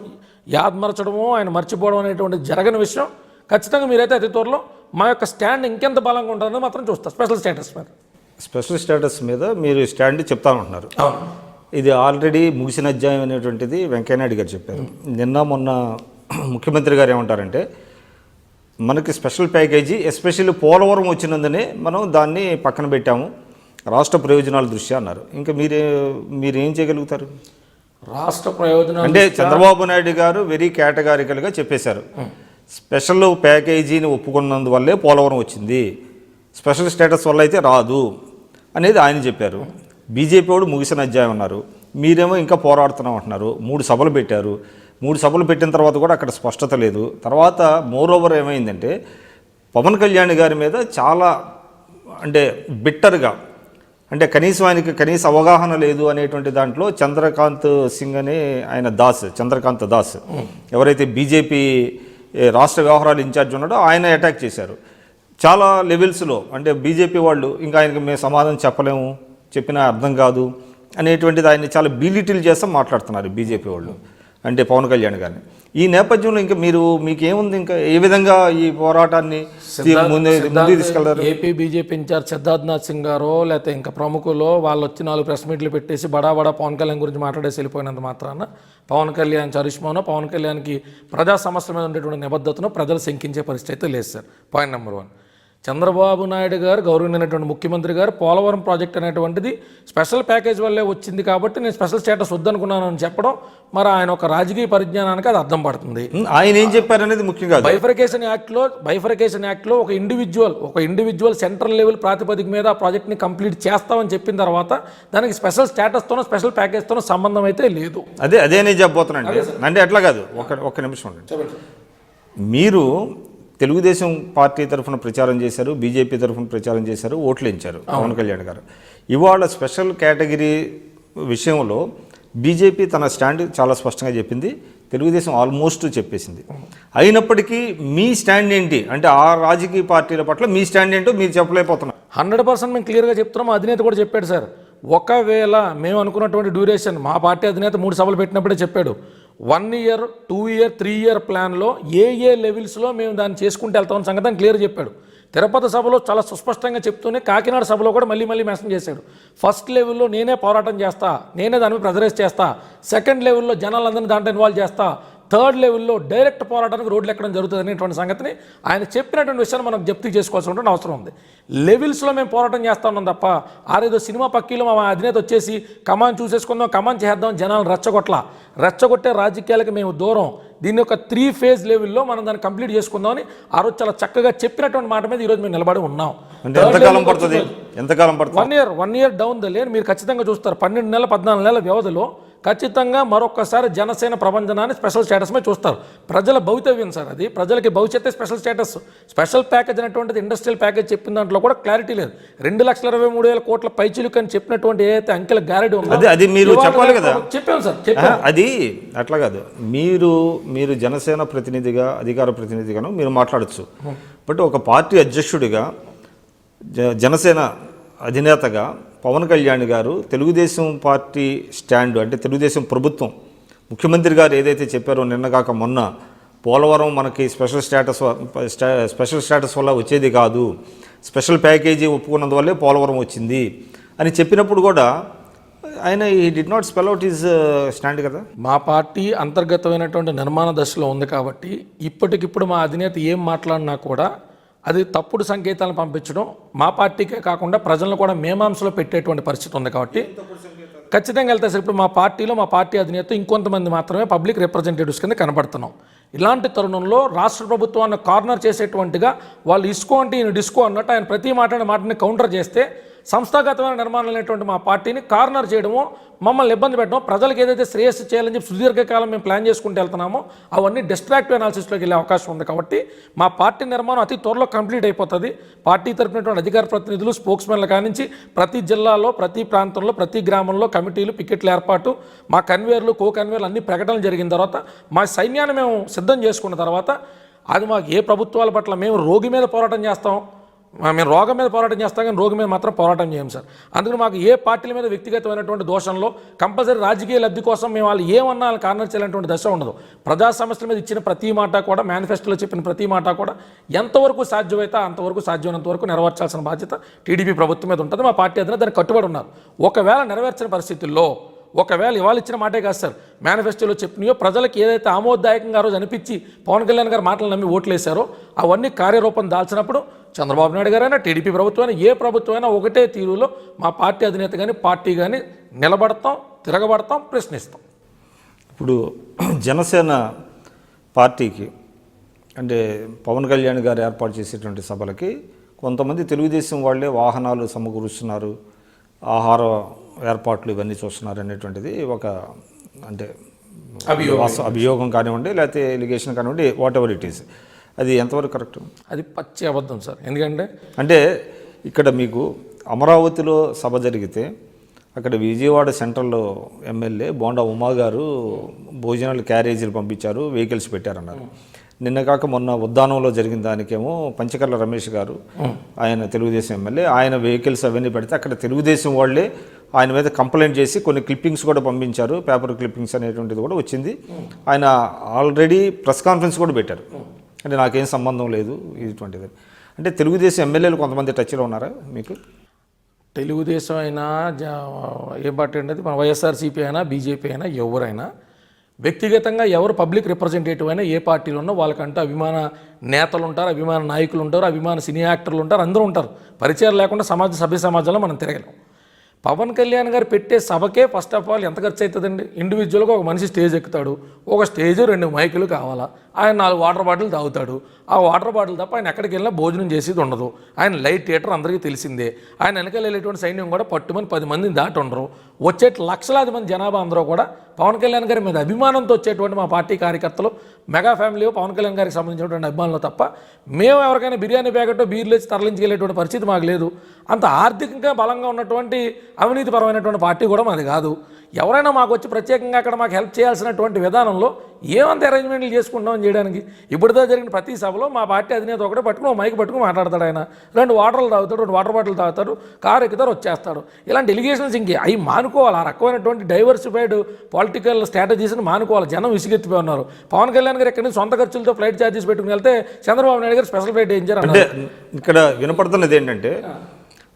యాద్మరచడమో ఆయన మర్చిపోవడం అనేటువంటి జరగని విషయం. ఖచ్చితంగా మీరైతే అతి త్వరలో మా యొక్క స్టాండ్ ఇంకెంత బలంగా ఉంటుందని మాత్రం చూస్తారు. స్పెషల్ స్టేటస్ మీద మీరు స్టాండ్ చెప్తానంటున్నారు. ఇది ఆల్రెడీ ముగిసిన అధ్యాయం అనేటువంటిది వెంకయ్యనాయుడు గారు చెప్పారు. నిన్న మొన్న ముఖ్యమంత్రి గారు ఏమంటారంటే, మనకి స్పెషల్ ప్యాకేజీ ఎస్పెషల్లీ పోలవరం వచ్చినందునే మనం దాన్ని పక్కన పెట్టాము రాష్ట్ర ప్రయోజనాల దృష్ట్యా అన్నారు. ఇంకా మీరేం చేయగలుగుతారు? రాష్ట్ర ప్రయోజనాలు అంటే చంద్రబాబు నాయుడు గారు వెరీ కేటగారికల్గా చెప్పేశారు, స్పెషల్ ప్యాకేజీని ఒప్పుకున్నందువల్లే పోలవరం వచ్చింది, స్పెషల్ స్టేటస్ వల్ల అయితే రాదు అనేది ఆయన చెప్పారు. బీజేపీ వాడు ముగిసిన అధ్యాయం అన్నారు. మీరేమో ఇంకా పోరాడుతున్నాం అంటున్నారు. 3 సభలు పెట్టారు. 3 సభలు పెట్టిన తర్వాత కూడా అక్కడ స్పష్టత లేదు. తర్వాత మోరోవర్ ఏమైందంటే పవన్ కళ్యాణ్ గారి మీద చాలా అంటే బిట్టర్గా, అంటే కనీసం ఆయనకి కనీస అవగాహన లేదు అనేటువంటి దాంట్లో చంద్రకాంత్ సింగ్ అనే ఆయన చంద్రకాంత్ దాస్ ఎవరైతే బీజేపీ రాష్ట్ర వ్యవహారాలు ఇన్ఛార్జ్ ఉన్నాడో ఆయన అటాక్ చేశారు చాలా లెవెల్స్లో. అంటే బీజేపీ వాళ్ళు ఇంకా ఆయనకి మేము సమాధానం చెప్పలేము, చెప్పినా అర్థం కాదు అనేటువంటిది ఆయన్ని చాలా బీలిటిల్ చేస్తాం మాట్లాడుతున్నారు బీజేపీ వాళ్ళు, అంటే పవన్ కళ్యాణ్ గారిని. ఈ నేపథ్యంలో ఇంకా మీకేముంది, ఇంకా ఏ విధంగా ఈ పోరాటాన్ని ముందు తీసుకెళ్తారు? AP BJP in-charge Siddharthnath Singh గారో లేకపోతే ఇంకా ప్రముఖులు వాళ్ళు వచ్చి 4 ప్రెస్ మీట్లు పెట్టేసి బడా పవన్ కళ్యాణ్ గురించి మాట్లాడేసి వెళ్ళిపోయినంత మాత్రాన పవన్ కళ్యాణ్ చరిష్మానో పవన్ కళ్యాణ్కి ప్రజా సమస్యల మీద ఉండేటువంటి నిబద్ధతను ప్రజలు శంకించే పరిస్థితి అయితే లేదు sir. Point number 1, Chandrababu Naidu గారు గౌరవనీయమైనటువంటి ముఖ్యమంత్రి గారు పోలవరం ప్రాజెక్ట్ అనేటువంటిది స్పెషల్ ప్యాకేజ్ వల్లే వచ్చింది కాబట్టి నేను స్పెషల్ స్టేటస్ వద్దనుకున్నానని చెప్పడం మరి ఆయన ఒక రాజకీయ పరిజ్ఞానానికి అది అర్థం పడుతుంది. ఆయన ఏం చెప్పారనేది ముఖ్యంగా బైఫర్కేషన్ యాక్ట్లో ఒక ఇండివిజువల్ సెంట్రల్ లెవెల్ ప్రాతిపదిక మీద ఆ ప్రాజెక్ట్ని కంప్లీట్ చేస్తామని చెప్పిన తర్వాత దానికి స్పెషల్ స్టేటస్తోనో స్పెషల్ ప్యాకేజ్తోనో సంబంధం అయితే లేదు. అదే నేను చెప్పబోతున్నాను. అంటే ఎట్లా కాదు, ఒక్క నిమిషం ఉండండి. మీరు తెలుగుదేశం పార్టీ తరఫున ప్రచారం చేశారు, బీజేపీ తరఫున ప్రచారం చేశారు, ఓట్లు ఇచ్చారు పవన్ కళ్యాణ్ గారు. ఇవాళ స్పెషల్ కేటగిరీ విషయంలో బీజేపీ తన స్టాండ్ చాలా స్పష్టంగా చెప్పింది. తెలుగుదేశం ఆల్మోస్ట్ చెప్పేసింది. అయినప్పటికీ మీ స్టాండ్ ఏంటి అంటే ఆ రాజకీయ పార్టీల పట్ల మీ స్టాండ్ ఏంటో మీరు చెప్పలేకపోతున్నారు. 100% మేము క్లియర్గా చెప్తున్నాం. అధినేత కూడా చెప్పాడు సార్, ఒకవేళ మేము అనుకున్నటువంటి డ్యూరేషన్ మా పార్టీ అధినేత 3 సభలు పెట్టినప్పుడే చెప్పాడు, 1 ఇయర్ 2 ఇయర్ 3 ఇయర్ ప్లాన్లో ఏ లెవెల్స్లో మేము దాన్ని చేసుకుంటూ వెళ్తామని సంగతి అని క్లియర్ చెప్పాడు. తిరుపతి సభలో చాలా సుస్పష్టంగా చెప్తూనే కాకినాడ సభలో కూడా మళ్ళీ మెన్షన్ చేశాడు. ఫస్ట్ లెవెల్లో నేనే పోరాటం చేస్తా, నేనే దాని మీద ప్రెజరైజ్ చేస్తా, సెకండ్ లెవెల్లో జనాలందరినీ దాంట్లో ఇన్వాల్వ్ చేస్తా, థర్డ్ లెవెల్లో డైరెక్ట్ పోరాటానికి రోడ్లు ఎక్కడం జరుగుతుంది అనేటువంటి సంగతిని ఆయన చెప్పినటువంటి విషయాన్ని మనం జప్తీ చేసుకోవాల్సిన అవసరం ఉంది. లెవెల్స్లో మేము పోరాటం చేస్తా ఉన్నాం తప్ప ఆరేదో సినిమా పక్కీలో మా అధినేత వచ్చేసి కమాన్ చూసేసుకుందాం, కమాన్ చేద్దాం, జనాలను రెచ్చగొట్టే రాజకీయాలకి మేము దూరం, దీన్ని ఒక 3 ఫేజ్ లెవెల్లో మనం దాన్ని కంప్లీట్ చేసుకుందామని ఆ రోజు చాలా చక్కగా చెప్పినటువంటి మాట మీద ఈరోజు మేము నిలబడి ఉన్నాం. ఎంతకాలం పడుతుంది? 1 ఇయర్ డౌన్ ద లేన్ మీరు ఖచ్చితంగా చూస్తారు. 12 నెలల 14 నెలల వ్యవధిలో ఖచ్చితంగా మరొకసారి జనసేన ప్రభంజనాన్ని స్పెషల్ స్టేటస్ మీద చూస్తారు. ప్రజల భవితవ్యం సార్ అది, ప్రజలకి భవిష్యత్తే స్పెషల్ స్టేటస్. స్పెషల్ ప్యాకేజ్ అనేటువంటిది ఇండస్ట్రియల్ ప్యాకేజ్ చెప్పిన దాంట్లో కూడా క్లారిటీ లేదు. 2,23,000 కోట్ల పైచిలుకు అని చెప్పినటువంటి ఏదైతే అంకెల గ్యారెంటీ ఉందో అది మీరు చెప్పాలి కదా. చెప్పాం సార్, చెప్పాం. అది అట్లా కాదు, మీరు జనసేన ప్రతినిధిగా అధికార ప్రతినిధిగాను మీరు మాట్లాడచ్చు. బట్ ఒక పార్టీ అధ్యక్షుడిగా జనసేన అధినేతగా పవన్ కళ్యాణ్ గారు తెలుగుదేశం పార్టీ స్టాండ్ అంటే తెలుగుదేశం ప్రభుత్వం ముఖ్యమంత్రి గారు ఏదైతే చెప్పారో నిన్నగాక మొన్న పోలవరం మనకి స్పెషల్ స్టేటస్ వల్ల వచ్చేది కాదు, స్పెషల్ ప్యాకేజీ ఒప్పుకున్నందువల్లే పోలవరం వచ్చింది అని చెప్పినప్పుడు కూడా ఆయన ఈ did not spell out his stand కదా. మా పార్టీ అంతర్గతమైనటువంటి నిర్మాణ దశలో ఉంది కాబట్టి ఇప్పటికిప్పుడు మా అధినేత ఏం మాట్లాడినా కూడా అది తప్పుడు సంకేతాలను పంపించడం మా పార్టీకే కాకుండా ప్రజలను కూడా మేమాంసలో పెట్టేటువంటి పరిస్థితి ఉంది కాబట్టి ఖచ్చితంగా వెళ్తాయి సార్. ఇప్పుడు మా పార్టీలో మా పార్టీ అధినేత ఇంకొంతమంది మాత్రమే పబ్లిక్ రిప్రజెంటేటివ్స్ కింద కనబడుతున్నాం. ఇలాంటి తరుణంలో రాష్ట్ర ప్రభుత్వాన్ని కార్నర్ చేసేటువంటిగా వాళ్ళు ఇస్కో అంటే ఈయన డిస్కో అన్నట్టు ఆయన ప్రతి మాటని కౌంటర్ చేస్తే సంస్థాగతమైన నిర్మాణాలు అనేటువంటి మా పార్టీని కార్నర్ చేయడమో మమ్మల్ని ఇబ్బంది పెట్టడం, ప్రజలకు ఏదైతే శ్రేయస్సు చేయాలని చెప్పి సుదీర్ఘకాలం మేము ప్లాన్ చేసుకుంటూ వెళ్తున్నామో అవన్నీ డిస్ట్రాక్టివ్ అనాలిసిస్లోకి వెళ్ళే అవకాశం ఉంది. కాబట్టి మా పార్టీ నిర్మాణం అతి త్వరలో కంప్లీట్ అయిపోతుంది. పార్టీ తరపునటువంటి అధికార ప్రతినిధులు, స్పోక్స్మెన్ల కానించి ప్రతి జిల్లాలో, ప్రతి ప్రాంతంలో, ప్రతి గ్రామంలో కమిటీలు, పికెట్ల ఏర్పాటు, మా కన్వేర్లు, కో కన్వేర్లు అన్ని ప్రకటనలు జరిగిన తర్వాత మా సైన్యాన్ని మేము సిద్ధం చేసుకున్న తర్వాత అది మాకు ఏ ప్రభుత్వాల పట్ల మేము రోగి మీద పోరాటం చేస్తాం, మేము రోగం మీద పోరాటం చేస్తాం కానీ రోగి మీద మాత్రం పోరాటం చేయం సార్. అందుకని మాకు ఏ పార్టీల మీద వ్యక్తిగతమైనటువంటి దోషంలో కంపల్సరీ రాజకీయ లబ్ధి కోసం మేము వాళ్ళు ఏమన్నా వాళ్ళని కార్నర్ చేయాలనేటువంటి దశ ఉండదు. ప్రజా సమస్యల మీద ఇచ్చిన ప్రతి మాట కూడా, మేనిఫెస్టోలో చెప్పిన ప్రతి మాట కూడా ఎంతవరకు సాధ్యమైతే అంతవరకు సాధ్యమైనంత వరకు నెరవేర్చాల్సిన బాధ్యత టీడీపీ ప్రభుత్వం మీద ఉంటుంది. మా పార్టీ అధినేత దానికి కట్టుబడి ఉన్నారు. ఒకవేళ నెరవేర్చిన పరిస్థితుల్లో, ఒకవేళ ఇవాళ ఇచ్చిన మాటే కాదు సార్, మేనిఫెస్టోలో చెప్పినయో ప్రజలకు ఏదైతే ఆమోదదాయకంగా రోజు అనిపించి పవన్ కళ్యాణ్ గారు మాటలు నమ్మి ఓట్లేశారో అవన్నీ కార్యరూపం దాల్చినప్పుడు చంద్రబాబు నాయుడు గారైనా, టీడీపీ ప్రభుత్వమైనా, ఏ ప్రభుత్వమైనా ఒకటే తీరులో మా పార్టీ అధినేత కానీ పార్టీ కానీ నిలబడతాం, తిరగబడతాం, ప్రశ్నిస్తాం. ఇప్పుడు జనసేన పార్టీకి అంటే పవన్ కళ్యాణ్ గారు ఏర్పాటు చేసేటువంటి సభలకి కొంతమంది తెలుగుదేశం వాళ్ళే వాహనాలు సమకూరుస్తున్నారు, ఆహార ఏర్పాట్లు ఇవన్నీ చూస్తున్నారు అనేటువంటిది ఒక అంటే అభియోగం కానివ్వండి, లేకపోతే ఎలిగేషన్ కానివ్వండి, వాట్ ఎవర్ ఇట్ ఈస్, అది ఎంతవరకు కరెక్ట్? అది పచ్చి అబద్ధం సార్. ఎందుకంటే ఇక్కడ మీకు అమరావతిలో సభ జరిగితే అక్కడ విజయవాడ సెంట్రల్లో ఎమ్మెల్యే బోండా ఉమా గారు భోజనాలు క్యారేజీలు పంపించారు, వెహికల్స్ పెట్టారన్నారు. నిన్న కాక మొన్న ఉద్దానంలో జరిగిన దానికేమో పంచకర్ల రమేష్ గారు, ఆయన తెలుగుదేశం ఎమ్మెల్యే, ఆయన వెహికల్స్ అవన్నీ పెడితే అక్కడ తెలుగుదేశం వాళ్ళే ఆయన మీద కంప్లైంట్ చేసి కొన్ని క్లిప్పింగ్స్ కూడా పంపించారు, పేపర్ క్లిప్పింగ్స్ అనేటువంటిది కూడా వచ్చింది. ఆయన ఆల్రెడీ ప్రెస్ కాన్ఫరెన్స్ కూడా పెట్టారు, అంటే నాకేం సంబంధం లేదు ఇటువంటిది. అంటే తెలుగుదేశం ఎమ్మెల్యేలు కొంతమంది టచ్లో ఉన్నారా మీకు? తెలుగుదేశం అయినా ఏ పార్టీ అంటే మన వైఎస్ఆర్సీపీ అయినా, బీజేపీ అయినా, ఎవరైనా వ్యక్తిగతంగా ఎవరు పబ్లిక్ రిప్రజెంటేటివ్ అయినా ఏ పార్టీలో ఉన్నా వాళ్ళకంటూ అభిమాన నేతలు ఉంటారు, అభిమాన నాయకులు ఉంటారు, అభిమాన సినీ యాక్టర్లు ఉంటారు, అందరూ ఉంటారు. పరిచయం లేకుండా సభ్య సమాజంలో మనం తిరగలేం. పవన్ కళ్యాణ్ గారు పెట్టే సభకే ఫస్ట్ ఆఫ్ ఆల్ ఎంత ఖర్చు అవుతుందండి? ఇండివిజువల్గా ఒక మనిషి స్టేజ్ ఎక్కుతాడు, ఒక స్టేజ్ 2 మైకులు కావాలా, ఆయన 4 వాటర్ బాటిల్ తాగుతాడు, ఆ వాటర్ బాటిల్ తప్ప ఆయన ఎక్కడికి వెళ్ళినా భోజనం చేసేది ఉండదు. ఆయన లైట్ థియేటర్ అందరికీ తెలిసిందే. ఆయన వెనకాల వెళ్ళేటువంటి సైన్యం కూడా పట్టుమని 10 మందిని దాటి ఉండరు. వచ్చే లక్షలాది మంది జనాభా అందరూ కూడా పవన్ కళ్యాణ్ గారి మీద అభిమానంతో వచ్చేటువంటి మా పార్టీ కార్యకర్తలు, మెగా ఫ్యామిలీ పవన్ కళ్యాణ్ గారికి సంబంధించినటువంటి అభిమానులు తప్ప మేము ఎవరికైనా బిర్యానీ ప్యాకెట్ బీర్లు వేసి తరలించుకెళ్ళేటువంటి పరిస్థితి మాకు లేదు. అంత ఆర్థికంగా బలంగా ఉన్నటువంటి అవినీతిపరమైనటువంటి పార్టీ కూడా మాది కాదు. ఎవరైనా మాకు వచ్చి ప్రత్యేకంగా అక్కడ మాకు హెల్ప్ చేయాల్సినటువంటి విధానంలో ఏమంత అరేంజ్మెంట్లు చేసుకుంటామని చేయడానికి ఇప్పుడుదా జరిగిన ప్రతి సభలో మా పార్టీ అధినేత ఒకటే పట్టుకుని మైక్ పట్టుకుని మాట్లాడతాడు. ఆయన 2 వాటర్లు తాగుతాడు, 2 వాటర్ బాటిల్ తాగుతారు, కారు ఎక్కుతారు, వచ్చేస్తాడు. ఇలాంటి ఎలిగేషన్స్ ఇంకే అవి మానుకోవాలి. ఆ రకమైనటువంటి డైవర్సిఫైడ్ పొలిటికల్ స్ట్రాటజీస్ని మానుకోవాలి. జనం విసిగెత్తిపోయి ఉన్నారు. పవన్ కళ్యాణ్ గారు ఎక్కడి నుంచి సొంత ఖర్చులతో ఫ్లైట్ ఛార్జెస్ పెట్టుకుని వెళ్తే చంద్రబాబు నాయుడు గారు స్పెషల్ ఫ్లైట్ వేయించారు. అంటే ఇక్కడ వినపడుతున్నది ఏంటంటే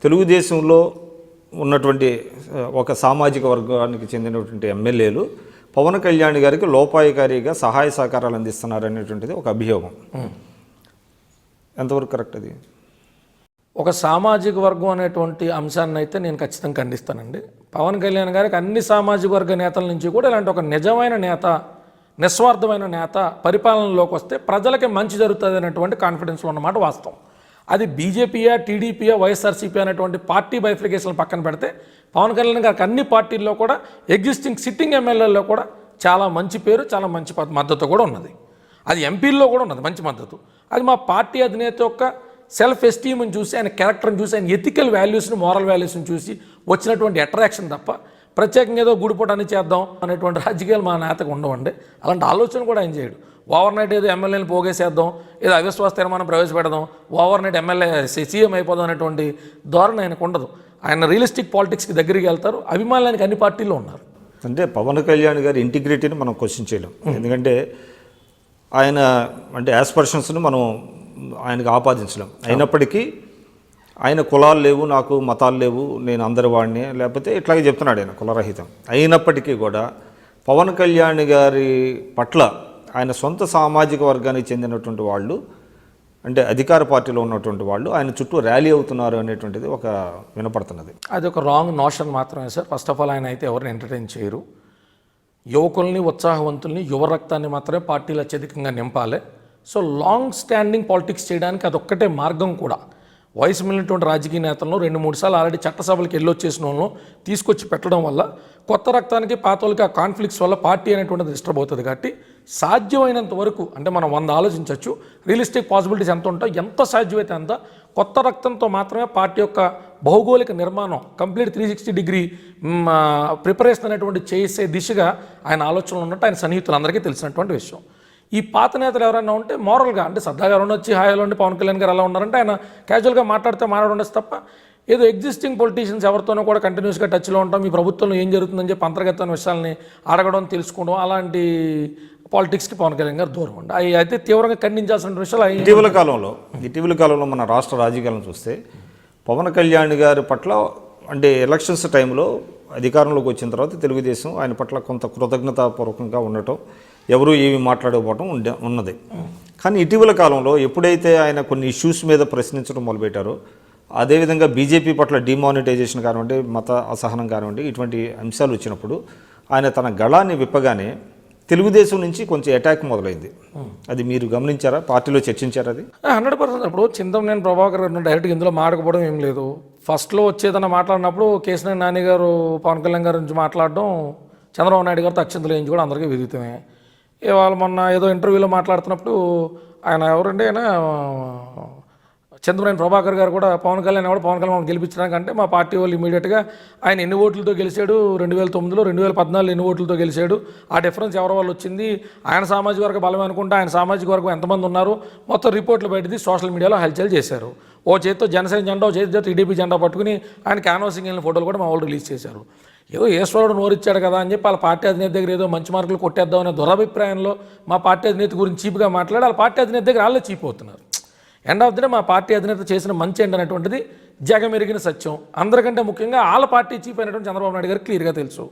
తెలుగుదేశంలో ఉన్నటువంటి ఒక సామాజిక వర్గానికి చెందినటువంటి ఎమ్మెల్యేలు పవన్ కళ్యాణ్ గారికి లోపాయికారిగా సహాయ సహకారాలు అందిస్తున్నారు అనేటువంటిది ఒక అభియోగం. ఎంతవరకు కరెక్ట్ అది? ఒక సామాజిక వర్గం అనేటువంటి అంశాన్ని అయితే నేను ఖచ్చితంగా ఖండిస్తానండి. పవన్ కళ్యాణ్ గారికి అన్ని సామాజిక వర్గ నేతల నుంచి కూడా ఇలాంటి ఒక నిజమైన నేత, నిస్వార్థమైన నేత పరిపాలనలోకి వస్తే ప్రజలకి మంచి జరుగుతుంది అనేటువంటి కాన్ఫిడెన్స్లో ఉన్నమాట వాస్తవం. అది బీజేపీయా, టీడీపీయా, వైఎస్ఆర్సీపీ అనేటువంటి పార్టీ బైఫ్లికేషన్ పక్కన పెడితే పవన్ కళ్యాణ్ గారికి అన్ని పార్టీల్లో కూడా ఎగ్జిస్టింగ్ సిట్టింగ్ ఎమ్మెల్యేల్లో కూడా చాలా మంచి పేరు, చాలా మంచి మద్దతు కూడా ఉన్నది. అది ఎంపీల్లో కూడా ఉన్నది మంచి మద్దతు. అది మా పార్టీ అధినేత యొక్క సెల్ఫ్ ఎస్టీమ్ని చూసి, ఆయన క్యారెక్టర్ని చూసి, ఆయన ఎథికల్ వాల్యూస్ని, మోరల్ వాల్యూస్ని చూసి వచ్చినటువంటి అట్రాక్షన్ తప్ప ప్రత్యేకంగా ఏదో గుడిపోటాన్ని చేద్దాం అనేటువంటి రాజకీయాలు మా నేతకు ఉండవండి. అలాంటి ఆలోచన కూడా ఆయన చేయడు. ఓవర్ నైట్ ఏదో ఎమ్మెల్యేని పోగేసేద్దాం, ఏదో అవిశ్వాస తీర్మానం ప్రవేశపెడదాం, ఓవర్ నైట్ ఎమ్మెల్యే సీఎం అయిపోదాం అనేటువంటి ధోరణి ఆయనకు ఉండదు. ఆయన రియలిస్టిక్ పాలిటిక్స్కి దగ్గరికి వెళ్తారు. అభిమానులకి అన్ని పార్టీల్లో ఉన్నారు. అంటే పవన్ కళ్యాణ్ గారి ఇంటిగ్రిటీని మనం క్వశ్చన్ చేయలేం. ఎందుకంటే ఆయన అంటే యాస్పర్షన్స్ని మనం ఆయనకు ఆపాదించలేం. అయినప్పటికీ ఆయన కులాలు లేవు, నాకు మతాలు లేవు, నేను అందరి వాడిని, లేకపోతే ఇట్లాగే చెప్తున్నాడు ఆయన కులరహితం. అయినప్పటికీ కూడా పవన్ కళ్యాణ్ గారి పట్ల ఆయన సొంత సామాజిక వర్గానికి చెందినటువంటి వాళ్ళు, అంటే అధికార పార్టీలో ఉన్నటువంటి వాళ్ళు ఆయన చుట్టూ ర్యాలీ అవుతున్నారు అనేటువంటిది ఒక వినపడుతున్నది. అది ఒక రాంగ్ నోషన్ మాత్రమే సార్. ఫస్ట్ ఆఫ్ ఆల్ ఆయన అయితే ఎవరిని ఎంటర్టైన్ చేయరు. యువకుల్ని, ఉత్సాహవంతుల్ని, యువ రక్తాన్ని మాత్రమే పార్టీలు అత్యధికంగా నింపాలి. సో లాంగ్ స్టాండింగ్ పాలిటిక్స్ చేయడానికి అదొక్కటే మార్గం కూడా. వయసు మిగిలినటువంటి రాజకీయ నేతలను 2-3 సార్లు ఆల్రెడీ చట్టసభలకు వెళ్ళొచ్చేసిన వాళ్ళను తీసుకొచ్చి పెట్టడం వల్ల కొత్త రక్తానికి, పాత వాళ్ళకి ఆ కాన్ఫ్లిక్ట్స్ వల్ల పార్టీ అనేటువంటిది డిస్టర్బ్ అవుతుంది. కాబట్టి సాధ్యమైనంత వరకు, అంటే మనం 100 ఆలోచించవచ్చు, రియలిస్టిక్ పాసిబిలిటీస్ ఎంత ఉంటాయో, ఎంత సాధ్యమైతే అంత కొత్త రక్తంతో మాత్రమే పార్టీ యొక్క భౌగోళిక నిర్మాణం కంప్లీట్ 360 డిగ్రీ ప్రిపరేషన్ అనేటువంటి చేసే దిశగా ఆయన ఆలోచనలు ఉన్నట్టు ఆయన సన్నిహితులందరికీ తెలిసినటువంటి విషయం. ఈ పాత నేతలు ఎవరైనా ఉంటే మోరల్గా, అంటే సరదా గారు వచ్చి హాయిలో ఉండి పవన్ కళ్యాణ్ గారు అలా ఉన్నారంటే ఆయన క్యాజువల్గా మాట్లాడితే మాట్లాడుండొచ్చు తప్ప ఏదో ఎగ్జిస్టింగ్ పొలిటీషియన్స్ ఎవరితోనో కూడా కంటిన్యూస్గా టచ్లో ఉంటాం, ఈ ప్రభుత్వంలో ఏం జరుగుతుందని చెప్పి అంతర్గతమైన విషయాలని అడగడం, తెలుసుకోవడం, అలాంటి పాలిటిక్స్కి పవన్ కళ్యాణ్ గారు దూరం ఉండి అవి అయితే తీవ్రంగా ఖండించాల్సిన విషయాలు. ఇటీవల కాలంలో మన రాష్ట్ర రాజకీయాలను చూస్తే పవన్ కళ్యాణ్ గారి పట్ల, అంటే ఎలక్షన్స్ టైంలో అధికారంలోకి వచ్చిన తర్వాత తెలుగుదేశం ఆయన పట్ల కొంత కృతజ్ఞతాపూర్వకంగా ఉండటం, ఎవరూ ఏమి మాట్లాడకపోవడం ఉన్నది. కానీ ఇటీవల కాలంలో ఎప్పుడైతే ఆయన కొన్ని ఇష్యూస్ మీద ప్రశ్నించడం మొదలుపెట్టారో, అదేవిధంగా బీజేపీ పట్ల డిమానిటైజేషన్ కానివ్వండి, మత అసహనం కానివ్వండి, ఇటువంటి అంశాలు వచ్చినప్పుడు ఆయన తన గళాన్ని విప్పగానే తెలుగుదేశం నుంచి కొంచెం అటాక్ మొదలైంది. అది మీరు గమనించారా? పార్టీలో చర్చించారా? అది 100%. ఇప్పుడు చింతమనేని ప్రభాకర్ గారు డైరెక్ట్గా ఇందులో మాట్లాడకపోవడం ఏం లేదు. ఫస్ట్లో వచ్చేదన్న మాట్లాడినప్పుడు కేసీఆర్ నాని గారు పవన్ కళ్యాణ్ గారి నుంచి మాట్లాడడం, చంద్రబాబు నాయుడు గారితో అక్షంతలు వేయించి కూడా అందరికీ విదితమే. ఇవాళ మొన్న ఏదో ఇంటర్వ్యూలో మాట్లాడుతున్నప్పుడు ఆయన ఎవరండి, ఆయన చింతమనేని ప్రభాకర్ గారు కూడా పవన్ కళ్యాణ్ గెలిపించడానికి అంటే మా పార్టీ వాళ్ళు ఇమీడియట్గా ఆయన ఎన్ని ఓట్లతో గెలిచాడు, 2009లో, 2014 ఎన్ని ఓట్లతో గెలిచాడు, ఆ డిఫరెన్స్ ఎవరి వల్ల వచ్చింది, ఆయన సామాజిక వర్గ బలం అనుకుంటే ఆయన సామాజిక వర్గం ఎంతమంది ఉన్నారు, మొత్తం రిపోర్ట్లు బయటది సోషల్ మీడియాలో హల్చల్ చేశారు. ఓ చేతితో జనసేన జెండా, ఓ చేతితో టీడీపీ జెండా పట్టుకుని ఆయన క్యాన్వాసింగ్ వెళ్ళిన ఫోటోలు కూడా మా వాళ్ళు రిలీజ్ చేశారు. ఏదో ఈశ్వరుడు నోరిచ్చాడు కదా అని చెప్పి వాళ్ళ పార్టీ అధినేత దగ్గర ఏదో మంచి మార్కులు కొట్టేద్దాం అనే దురభిప్రాయంలో మా పార్టీ అధినేత గురించి చీప్గా మాట్లాడి వాళ్ళ పార్టీ అధినేత దగ్గర వాళ్ళే చీప్ అవుతున్నారు. ఎండ్ ఆఫ్ ది డే మా పార్టీ అధినేత చేసిన మంచి ఏంటనేటువంటిది జగమెరిగిన సత్యం. అందరికంటే ముఖ్యంగా వాళ్ళ పార్టీ చీఫ్ అయినటువంటి చంద్రబాబు నాయుడు గారికి క్లియర్గా తెలుసు.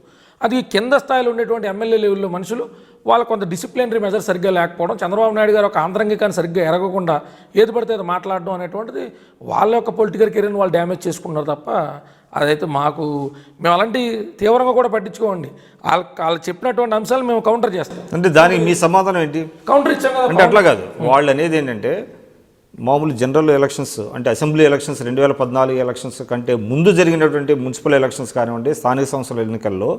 అది కింద స్థాయిలో ఉండేటువంటి ఎమ్మెల్యే లెవెల్లో మనుషులు వాళ్ళ కొంత డిసిప్లినరీ మెజర్ సరిగ్గా లేకపోవడం, చంద్రబాబు నాయుడు గారు ఒక ఆంతరంగికాన్ని సరిగ్గా ఎరగకుండా ఏది పడితే అది మాట్లాడడం అనేటువంటిది వాళ్ళ యొక్క పొలిటికల్ కెరీర్ని వాళ్ళు డ్యామేజ్ చేసుకున్నారు తప్ప అదైతే మాకు, మేము అలాంటి తీవ్రంగా కూడా పట్టించుకోండి. వాళ్ళు చెప్పినటువంటి అంశాలు మేము కౌంటర్ చేస్తాం. అంటే దానికి మీ సమాధానం ఏంటి? కౌంటర్ ఇచ్చాం కదా. అంటే అట్లా కాదు, వాళ్ళు అనేది ఏంటంటే మామూలు జనరల్ ఎలక్షన్స్, అంటే అసెంబ్లీ ఎలక్షన్స్ 2014 ఎలక్షన్స్ కంటే ముందు జరిగినటువంటి మున్సిపల్ ఎలక్షన్స్ కానివ్వండి, స్థానిక సంస్థల ఎన్నికల్లో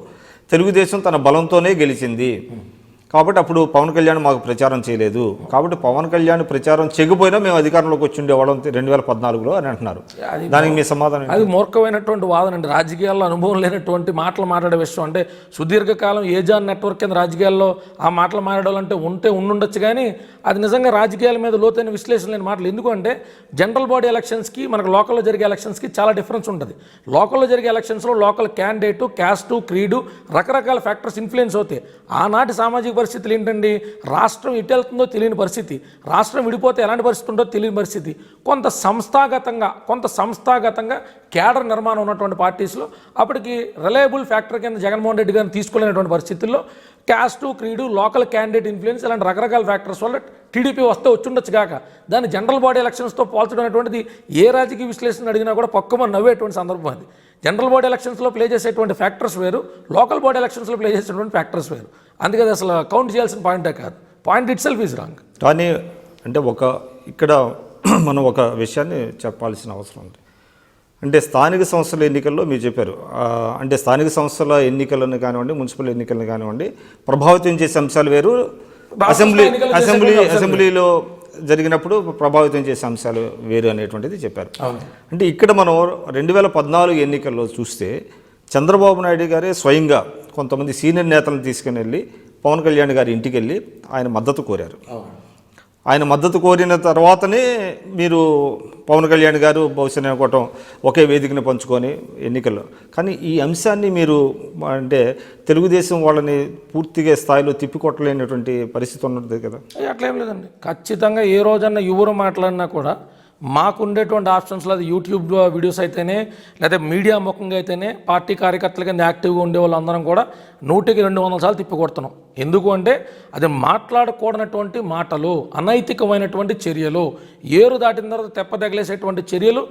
తెలుగుదేశం తన బలంతోనే గెలిచింది. కాబట్టి అప్పుడు పవన్ కళ్యాణ్ మాకు ప్రచారం చేయలేదు, కాబట్టి పవన్ కళ్యాణ్ ప్రచారం చేయకపోయినా మేము అధికారంలోకి వచ్చి ఉండేవాళ్ళం 2014లో అని అంటున్నారు. దానికి మీ సమాధానం ఏంటి? అది మూర్ఖమైనటువంటి వాదన అండి. రాజకీయాల్లో అనుభవం లేనటువంటి మాటలు మాట్లాడే విషయం. అంటే సుదీర్ఘకాలం ఏజాన్ నెట్వర్క్ కింద రాజకీయాల్లో ఆ మాటలు మాట్లాడాలంటే ఉండుండొచ్చు, కానీ అది నిజంగా రాజకీయాల మీద లోతైన విశ్లేషణ లేని మాటలు. ఎందుకంటే జనరల్ బాడీ ఎలక్షన్స్కి మనకు లోకల్లో జరిగే ఎలక్షన్స్కి చాలా డిఫరెన్స్ ఉంటుంది. లోకల్లో జరిగే ఎలక్షన్స్లో లోకల్ క్యాండిడేటు, క్యాస్టు, క్రీడు, రకరకాల ఫ్యాక్టర్స్ ఇన్ఫ్లుయెన్స్ అవుతాయి. ఆనాటి సామాజిక పరిస్థితులు ఏంటండి, రాష్ట్రం ఇటు వెళ్తుందో తెలియని పరిస్థితి, రాష్ట్రం విడిపోతే ఎలాంటి పరిస్థితి ఉందో తెలియని పరిస్థితి. కొంత సంస్థాగతంగా క్యాడర్ నిర్మాణం ఉన్నటువంటి పార్టీస్లో అప్పటికి రిలయబుల్ ఫ్యాక్టర్ కింద జగన్మోహన్ రెడ్డి గారిని తీసుకోలేనటువంటి పరిస్థితుల్లో క్యాస్టు, క్రీడు, లోకల్ క్యాండిడేట్ ఇన్ఫ్లుయెన్స్ ఇలాంటి రకరకాల ఫ్యాక్టర్స్ వల్ల టీడీపీ వస్తే వచ్చుండొచ్చు కాక దాన్ని జనరల్ బాడీ ఎలక్షన్స్తో పోల్చడం అనేటువంటిది ఏ రాజకీయ విశ్లేషణ అడిగినా కూడా పక్కుమని నవ్వేటువంటి సందర్భం అది. జనరల్ బాడీ ఎలక్షన్స్లో ప్లే చేసేటువంటి ఫ్యాక్టర్స్ వేరు, లోకల్ బాడీ ఎలక్షన్స్లో ప్లే చేసేటువంటి ఫ్యాక్టర్స్ వేరు. అందుకే అది అసలు కౌంట్ చేయాల్సిన పాయింటే కాదు. Point it self is wrong. కానీ అంటే ఇక్కడ మనం ఒక విషయాన్ని చెప్పాల్సిన అవసరం ఉంది. అంటే స్థానిక సంస్థల ఎన్నికల్లో మీరు చెప్పారు, అంటే స్థానిక సంస్థల ఎన్నికలను కానివ్వండి, మున్సిపల్ ఎన్నికలను కానివ్వండి, ప్రభావితం చేసే అంశాలు వేరు, అసెంబ్లీలో జరిగినప్పుడు ప్రభావితం చేసే అంశాలు వేరు అనేటువంటిది చెప్పారు. అంటే ఇక్కడ మనం 2014 ఎన్నికల్లో చూస్తే చంద్రబాబు నాయుడు గారే స్వయంగా కొంతమంది సీనియర్ నేతలను తీసుకుని వెళ్ళి పవన్ కళ్యాణ్ గారి ఇంటికి వెళ్ళి ఆయన మద్దతు కోరారు. ఆయన మద్దతు కోరిన తర్వాతనే మీరు పవన్ కళ్యాణ్ గారు బహుశా అనుకోవటం ఒకే వేదికను పంచుకొని ఎన్నికల్లో. కానీ ఈ అంశాన్ని మీరు అంటే తెలుగుదేశం వాళ్ళని పూర్తిగా స్థాయిలో తిప్పికొట్టలేనటువంటి పరిస్థితి ఉన్నది కదా? అట్లేం లేదండి. ఖచ్చితంగా ఏ రోజన్నా ఎవరు మాట్లాడినా కూడా మాకు ఉండేటువంటి ఆప్షన్స్లో అది యూట్యూబ్ వీడియోస్ అయితేనే లేదా మీడియా ముఖంగా అయితేనే పార్టీ కార్యకర్తల కింద యాక్టివ్గా ఉండే వాళ్ళందరం కూడా 100కి 200 సార్లు తిప్పికొడుతున్నాం. ఎందుకు అంటే అది మాట్లాడకూడనటువంటి మాటలు, అనైతికమైనటువంటి చర్యలు, ఏరు దాటిన తర్వాత తెప్పదగిలేసేటువంటి చర్యలు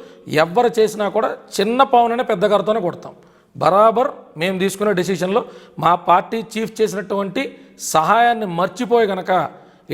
ఎవరు చేసినా కూడా చిన్న పవననే పెద్ద గారితోనే కొడతాం. బరాబర్ మేము తీసుకునే డెసిషన్లో మా పార్టీ చీఫ్ చేసినటువంటి సహాయాన్ని మర్చిపోయి గనక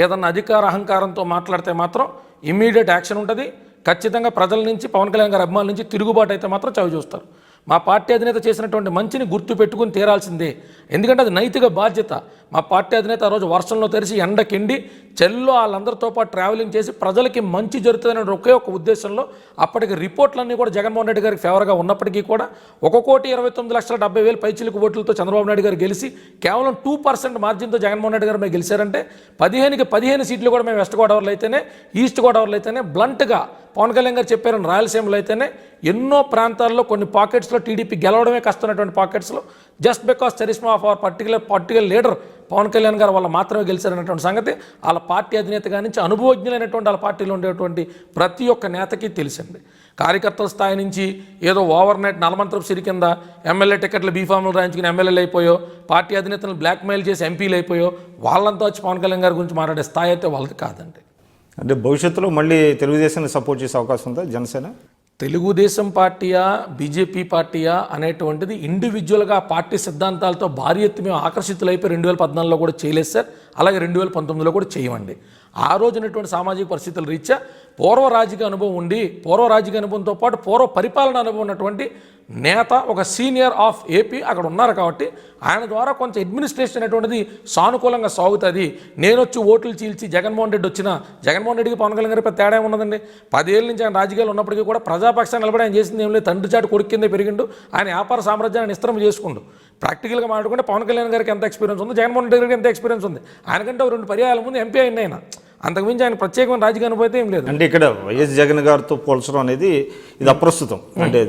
ఏదన్నా అధికార అహంకారంతో మాట్లాడితే మాత్రం ఇమ్మీడియట్ యాక్షన్ ఉంటుంది. ఖచ్చితంగా ప్రజల నుంచి, పవన్ కళ్యాణ్ గారి అభిమానుల నుంచి తిరుగుబాటు అయితే మాత్రం చవి చూస్తారు. మా పార్టీ అధినేత చేసినటువంటి మంచిని గుర్తు పెట్టుకుని తీరాల్సిందే. ఎందుకంటే అది నైతిక బాధ్యత. మా పార్టీ అధినేత ఆ రోజు వర్షంలో తెరిచి ఎండకిండి చెల్లో వాళ్ళందరితో పాటు ట్రావెలింగ్ చేసి ప్రజలకి మంచి జరుగుతుందనే ఒకే ఒక ఉద్దేశంలో అప్పటికి రిపోర్ట్లన్నీ కూడా జగన్మోహన్ రెడ్డి గారికి ఫేవర్గా ఉన్నప్పటికీ కూడా 1,29,70,000 పైచిలకు ఓట్లతో చంద్రబాబు నాయుడు గారు గెలిచి కేవలం 2% మార్జిన్తో జగన్మోహన్ రెడ్డి గారు మేము గెలిచారంటే 15కి 15 సీట్లు కూడా మేము వెస్ట్ గోదావరిలో అయితేనే, ఈస్ట్ గోదావరిలో అయితేనే బ్లంట్గా పవన్ కళ్యాణ్ గారు చెప్పారని రాయలసీమలో అయితేనే ఎన్నో ప్రాంతాల్లో కొన్ని పాకెట్స్లో టీడీపీ గెలవడమే కష్టమైనటువంటి పాకెట్స్లో just because charisma of our particular leader Pawan Kalyan గారు వాళ్ళు మాత్రమే గెలిచారనేటువంటి సంగతి వాళ్ళ పార్టీ అధినేతగా నుంచి అనుభవజ్ఞులైనటువంటి వాళ్ళ పార్టీలో ఉండేటువంటి ప్రతి ఒక్క నేతకి తెలిసింది. కార్యకర్తల స్థాయి నుంచి ఏదో ఓవర్ నైట్ నలమంత్రపు సిరి కింద ఎమ్మెల్యే టికెట్లు బీఫామ్లు రాయించుకుని ఎమ్మెల్యేలు అయిపోయో, పార్టీ అధినేతలను బ్లాక్మెయిల్ చేసి ఎంపీలు అయిపోయో వాళ్ళంతా వచ్చి పవన్ కళ్యాణ్ గారి గురించి మాట్లాడే స్థాయి అయితే వాళ్ళది కాదండి. అంటే భవిష్యత్తులో మళ్ళీ తెలుగుదేశాన్ని సపోర్ట్ చేసే అవకాశం ఉందా జనసేన? తెలుగుదేశం పార్టీయా, బీజేపీ పార్టీయా అనేటువంటిది ఇండివిజువల్గా పార్టీ సిద్ధాంతాలతో భారీ ఎత్తి మేము ఆకర్షితులైపోయి 2014లో కూడా చేయలేదు సార్. అలాగే 2019లో కూడా చేయమండి. ఆ రోజునటువంటి సామాజిక పరిస్థితుల రీత్యా పూర్వ రాజకీయ అనుభవం ఉండి, పూర్వ రాజకీయ అనుభవంతో పాటు పూర్వ పరిపాలన అనుభవం ఉన్నటువంటి నేత, ఒక సీనియర్ ఆఫ్ ఏపీ అక్కడ ఉన్నారు కాబట్టి ఆయన ద్వారా కొంచెం అడ్మినిస్ట్రేషన్ అనేటువంటిది సానుకూలంగా సాగుతుంది. నేను వచ్చి ఓట్లు చీల్చి జగన్మోహన్ రెడ్డి వచ్చినా, జగన్మోహన్ రెడ్డికి పవన్ కళ్యాణ్ గారికి తేడా ఉన్నదండి. 10 ఏళ్ళ నుంచి ఆయన రాజకీయాలు ఉన్నప్పటికీ కూడా ప్రజాపక్షాన్ని నిలబడి ఆయన చేసింది ఏం లేదు. తండ్రి చాటు కొడుకు కిందే పెరిగిండు. ఆయన వ్యాపార సామ్రాజ్యాన్ని విస్తరణ చేసుకుండు. ప్రాక్టికల్గా మాట్లాడుకుంటే పవన్ కళ్యాణ్ గారికి ఎంత ఎక్స్పీరియన్స్ ఉంది, జగన్మోహన్ రెడ్డి గారికి ఎంత ఎక్స్పీరియన్స్ ఉంది. ఆయనకంటే 2 పర్యాయాల ముందు ఎంపీ అయిన ఆయన, అంతకుమించి ఆయన ప్రత్యేకమైన రాజకీయ అనుభవం అయితే ఏం లేదు. అంటే ఇక్కడ వైఎస్ జగన్ గారితో పోల్చడం అనేది ఇది అప్రస్తుతం. అంటే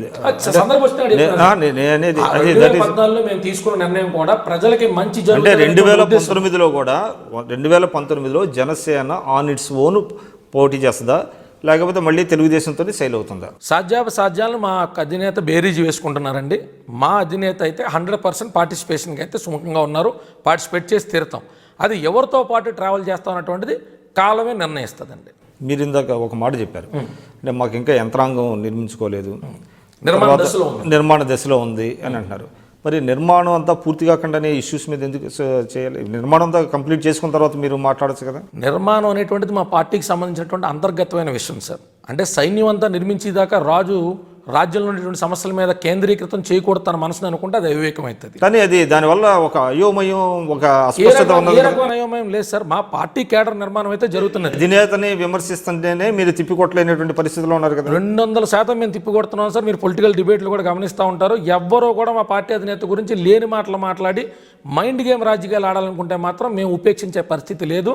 మేము తీసుకున్న నిర్ణయం కూడా ప్రజలకి మంచి. అంటే 2019లో కూడా 2019లో జనసేన ఆన్ ఇట్స్ ఓన్ పోటీ చేస్తుందా, లేకపోతే మళ్ళీ తెలుగుదేశంతో సైల్ అవుతుందా? సాధ్యాలను మా అధినేత బేరీజు వేసుకుంటున్నారండి. మా అధినేత అయితే 100% పార్టిసిపేషన్కి అయితే సుముఖంగా ఉన్నారు. పార్టిసిపేట్ చేసి తీరుతాం. అది ఎవరితో పాటు ట్రావెల్ చేస్తాం అన్నటువంటిది కాలమే నిర్ణయిస్తుందండి. మీరు ఇందాక ఒక మాట చెప్పారు, అంటే మాకు ఇంకా యంత్రాంగం నిర్మించుకోలేదు, నిర్మాణ దశలో ఉంది అని అంటున్నారు. మరి నిర్మాణం అంతా పూర్తి కాకుండానే ఇష్యూస్ మీద ఎందుకు చేయాలి? నిర్మాణం అంతా కంప్లీట్ చేసుకున్న తర్వాత మీరు మాట్లాడచ్చు కదా. నిర్మాణం అనేటువంటిది మా పార్టీకి సంబంధించినటువంటి అంతర్గతమైన విషయం సార్. అంటే సైన్యం అంతా నిర్మించేదాకా రాజు రాజ్యంలో ఉన్నటువంటి సమస్యల మీద కేంద్రీకృతం చేయకూడదు తన మనసుని అనుకుంటే అది అవివేకం అవుతుంది. కానీ అది దానివల్ల ఒక అయోమయం, ఒక అస్పష్టత ఉన్నది. ఏ రకమైన అయోమయం లేదు సార్. మా పార్టీ కేడర్ నిర్మాణం అయితే జరుగుతున్నది. అధినేతని విమర్శిస్తుంటేనే మీరు తిప్పికొట్టలేనటువంటి పరిస్థితిలో ఉన్నారు కదా. 200% మేము తిప్పికొడుతున్నాం సార్. మీరు పొలిటికల్ డిబేట్లు కూడా గమనిస్తూ ఉంటారు. ఎవ్వరూ కూడా మా పార్టీ అధినేత గురించి లేని మాటలు మాట్లాడి మైండ్ గేమ్ రాజకీయాలు ఆడాలనుకుంటే మాత్రం మేము ఉపేక్షించే పరిస్థితి లేదు.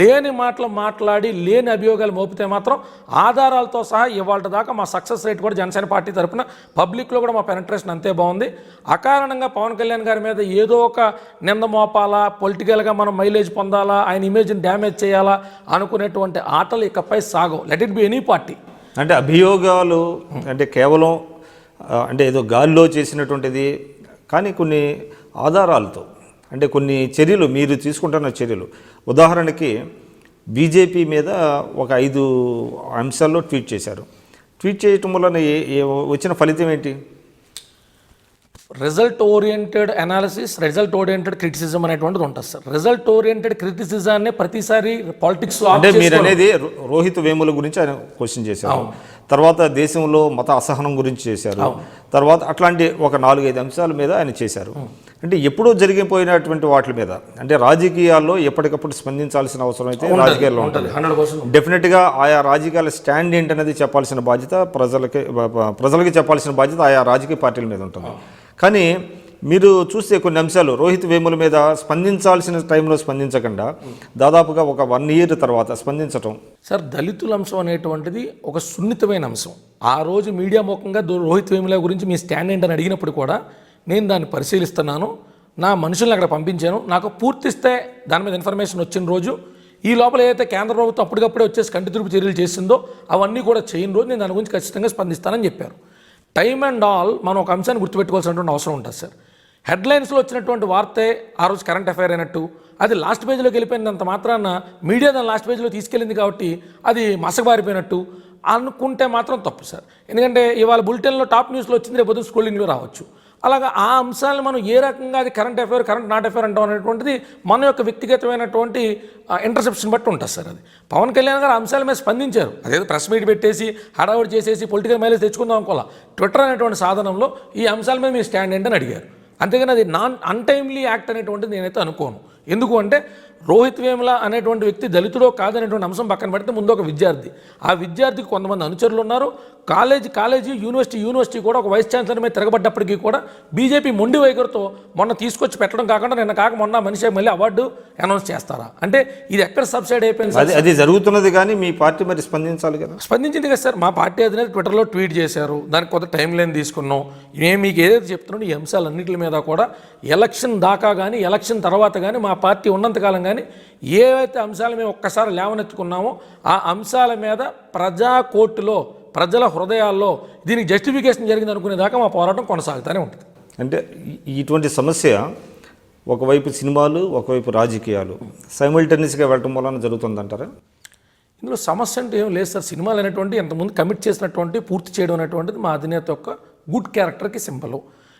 లేని మాటలు మాట్లాడి లేని అభియోగాలు మోపితే మాత్రం ఆధారాలతో సహా ఇవాళ దాకా మా సక్సెస్ రేట్ కూడా జనసేన పార్టీ తరఫున పబ్లిక్లో కూడా మా పెనట్రేషన్ అంతే బాగుంది. అకారణంగా పవన్ కళ్యాణ్ గారి మీద ఏదో ఒక నింద మోపాలా, పొలిటికల్గా మనం మైలేజ్ పొందాలా, ఆయన ఇమేజ్ని డ్యామేజ్ చేయాలా అనుకునేటువంటి ఆటలు ఇకపై సాగవు. Let it be any party. అంటే అభియోగాలు అంటే కేవలం అంటే ఏదో గాల్లో చేసినటువంటిది కానీ కొన్ని ఆధారాలతో, అంటే కొన్ని చర్యలు మీరు తీసుకుంటున్న చర్యలు, ఉదాహరణకి బీజేపీ మీద ఒక 5 అంశాల్లో ట్వీట్ చేశారు. ట్వీట్ చేయటం వలన వచ్చిన ఫలితం ఏంటి? Result oriented analysis, result oriented criticism అనేటువంటిది ఉంటుంది సార్. రిజల్ట్ ఓరియంటెడ్ క్రిటిసిజాన్ని ప్రతిసారి పాలిటిక్స్ అంటే మీరు అనేది రోహిత్ వేముల గురించి ఆయన క్వశ్చన్ చేశారు, తర్వాత దేశంలో మత అసహనం గురించి చేశారు, తర్వాత అట్లాంటి ఒక 4-5 అంశాల మీద ఆయన చేశారు. అంటే ఎప్పుడో జరిగిపోయినటువంటి వాటి మీద అంటే రాజకీయాల్లో ఎప్పటికప్పుడు స్పందించాల్సిన అవసరం అయితే రాజకీయాల్లో ఉంటుంది. 100% డెఫినెట్గా ఆయా రాజకీయాల స్టాండ్ ఏంటనేది చెప్పాల్సిన బాధ్యత ప్రజలకి చెప్పాల్సిన బాధ్యత ఆయా రాజకీయ పార్టీల మీద ఉంటుంది. కానీ మీరు చూస్తే కొన్ని అంశాలు రోహిత్ వేముల మీద స్పందించాల్సిన టైంలో స్పందించకుండా దాదాపుగా ఒక 1 year తర్వాత స్పందించటం. సార్, దళితుల అంశం అనేటువంటిది ఒక సున్నితమైన అంశం. ఆ రోజు మీడియా ముఖంగా రోహిత్ వేముల గురించి మీ స్టాండ్ ఏంటని అడిగినప్పుడు కూడా నేను దాన్ని పరిశీలిస్తున్నాను, నా మనుషుల్ని అక్కడ పంపించాను, నాకు పూర్తిస్తే దాని మీద ఇన్ఫర్మేషన్ వచ్చిన రోజు, ఈ లోపల ఏదైతే కేంద్ర ప్రభుత్వం అప్పటికప్పుడే వచ్చేసి కంటి తుడుపు చర్యలు చేసిందో అవన్నీ కూడా చేయని రోజు నేను దాని గురించి ఖచ్చితంగా స్పందిస్తానని చెప్పారు. టైమ్ అండ్ ఆల్ మనం ఒక అంశాన్ని గుర్తుపెట్టుకోవాల్సినటువంటి అవసరం ఉంటుంది సార్. హెడ్లైన్స్లో వచ్చినటువంటి వార్తే ఆ రోజు కరెంట్ అఫైర్ అయినట్టు, అది లాస్ట్ పేజీలోకి వెళ్ళిపోయినంత మాత్రాన మీడియా దాన్ని లాస్ట్ పేజీలో తీసుకెళ్ళింది కాబట్టి అది మసకబారిపోయినట్టు అనుకుంటే మాత్రం తప్పు సార్. ఎందుకంటే ఇవాళ బులెటిన్లో టాప్ న్యూస్లో వచ్చింది, రేపు పొద్దున్న స్క్రోలింగ్లో రావచ్చు. అలాగా ఆ అంశాలను మనం ఏ రకంగా అది current affair, current not affair అంటాం అనేటువంటిది మన యొక్క వ్యక్తిగతమైనటువంటి ఇంటర్సెప్షన్ బట్టి ఉంటుంది సార్. అది పవన్ కళ్యాణ్ గారు అంశాల మీద స్పందించారు. అదేదో ప్రెస్ మీట్ పెట్టేసి హడావుడి చేసేసి పొలిటికల్ మైలేజ్ తెచ్చుకుందాం అనుకోవాలా. ట్విట్టర్ అనేటువంటి సాధనంలో ఈ అంశాల మీద మీ స్టాండ్ ఏంటని అడిగారు. అంతేగాని అది అన్టైమ్లీ యాక్ట్ అనేటువంటిది నేనైతే అనుకోను. ఎందుకు అంటే రోహిత్ వేముల అనేటువంటి వ్యక్తి దళితుడో కాదనేటువంటి అంశం పక్కన పెడితే ముందు ఒక విద్యార్థి, ఆ విద్యార్థికి కొంతమంది అనుచరులు ఉన్నారు. కాలేజీ యూనివర్సిటీ కూడా ఒక వైస్ ఛాన్సలర్ మీద తిరగబడ్డప్పటికీ కూడా బీజేపీ మొండి వైఖరితో మొన్న తీసుకొచ్చి పెట్టడం కాకుండా నిన్న కాక మొన్న మనిషి మళ్ళీ అవార్డు అనౌన్స్ చేస్తారా అంటే ఇది ఎక్కడ సబ్సైడ్ అయిపోయింది? అది జరుగుతున్నది కానీ మీ పార్టీ మరి స్పందించాలి కదా. స్పందించింది కదా సార్. మా పార్టీ అధినేత ట్విట్టర్లో ట్వీట్ చేశారు, దానికి కొంత టైం లైన్ తీసుకున్నాం. నేను మీకు ఏదైతే చెప్తున్నానో ఈ అంశాలన్నింటి మీద కూడా ఎలక్షన్ దాకా కానీ ఎలక్షన్ తర్వాత కానీ మా పార్టీ ఉన్నంతకాలం కానీ ఏవైతే అంశాలు మేము ఒక్కసారి లేవనెత్తుకున్నామో ఆ అంశాల మీద ప్రజా కోర్టులో ప్రజల హృదయాల్లో దీనికి జస్టిఫికేషన్ జరిగింది అనుకునేదాకా మా పోరాటం కొనసాగుతూనే ఉంటుంది. అంటే ఇటువంటి సమస్య ఒకవైపు సినిమాలు, ఒకవైపు రాజకీయాలు సైమల్టేనియస్గా వెళ్ళటం వలన జరుగుతుందంటారా? ఇందులో సమస్య అంటే ఏం లేదు సార్. సినిమాలు అనేటువంటి ఎంతమంది కమిట్ చేసినటువంటి పూర్తి చేయడం అనేటువంటిది మా అధినేత యొక్క గుడ్ క్యారెక్టర్కి సింబల్.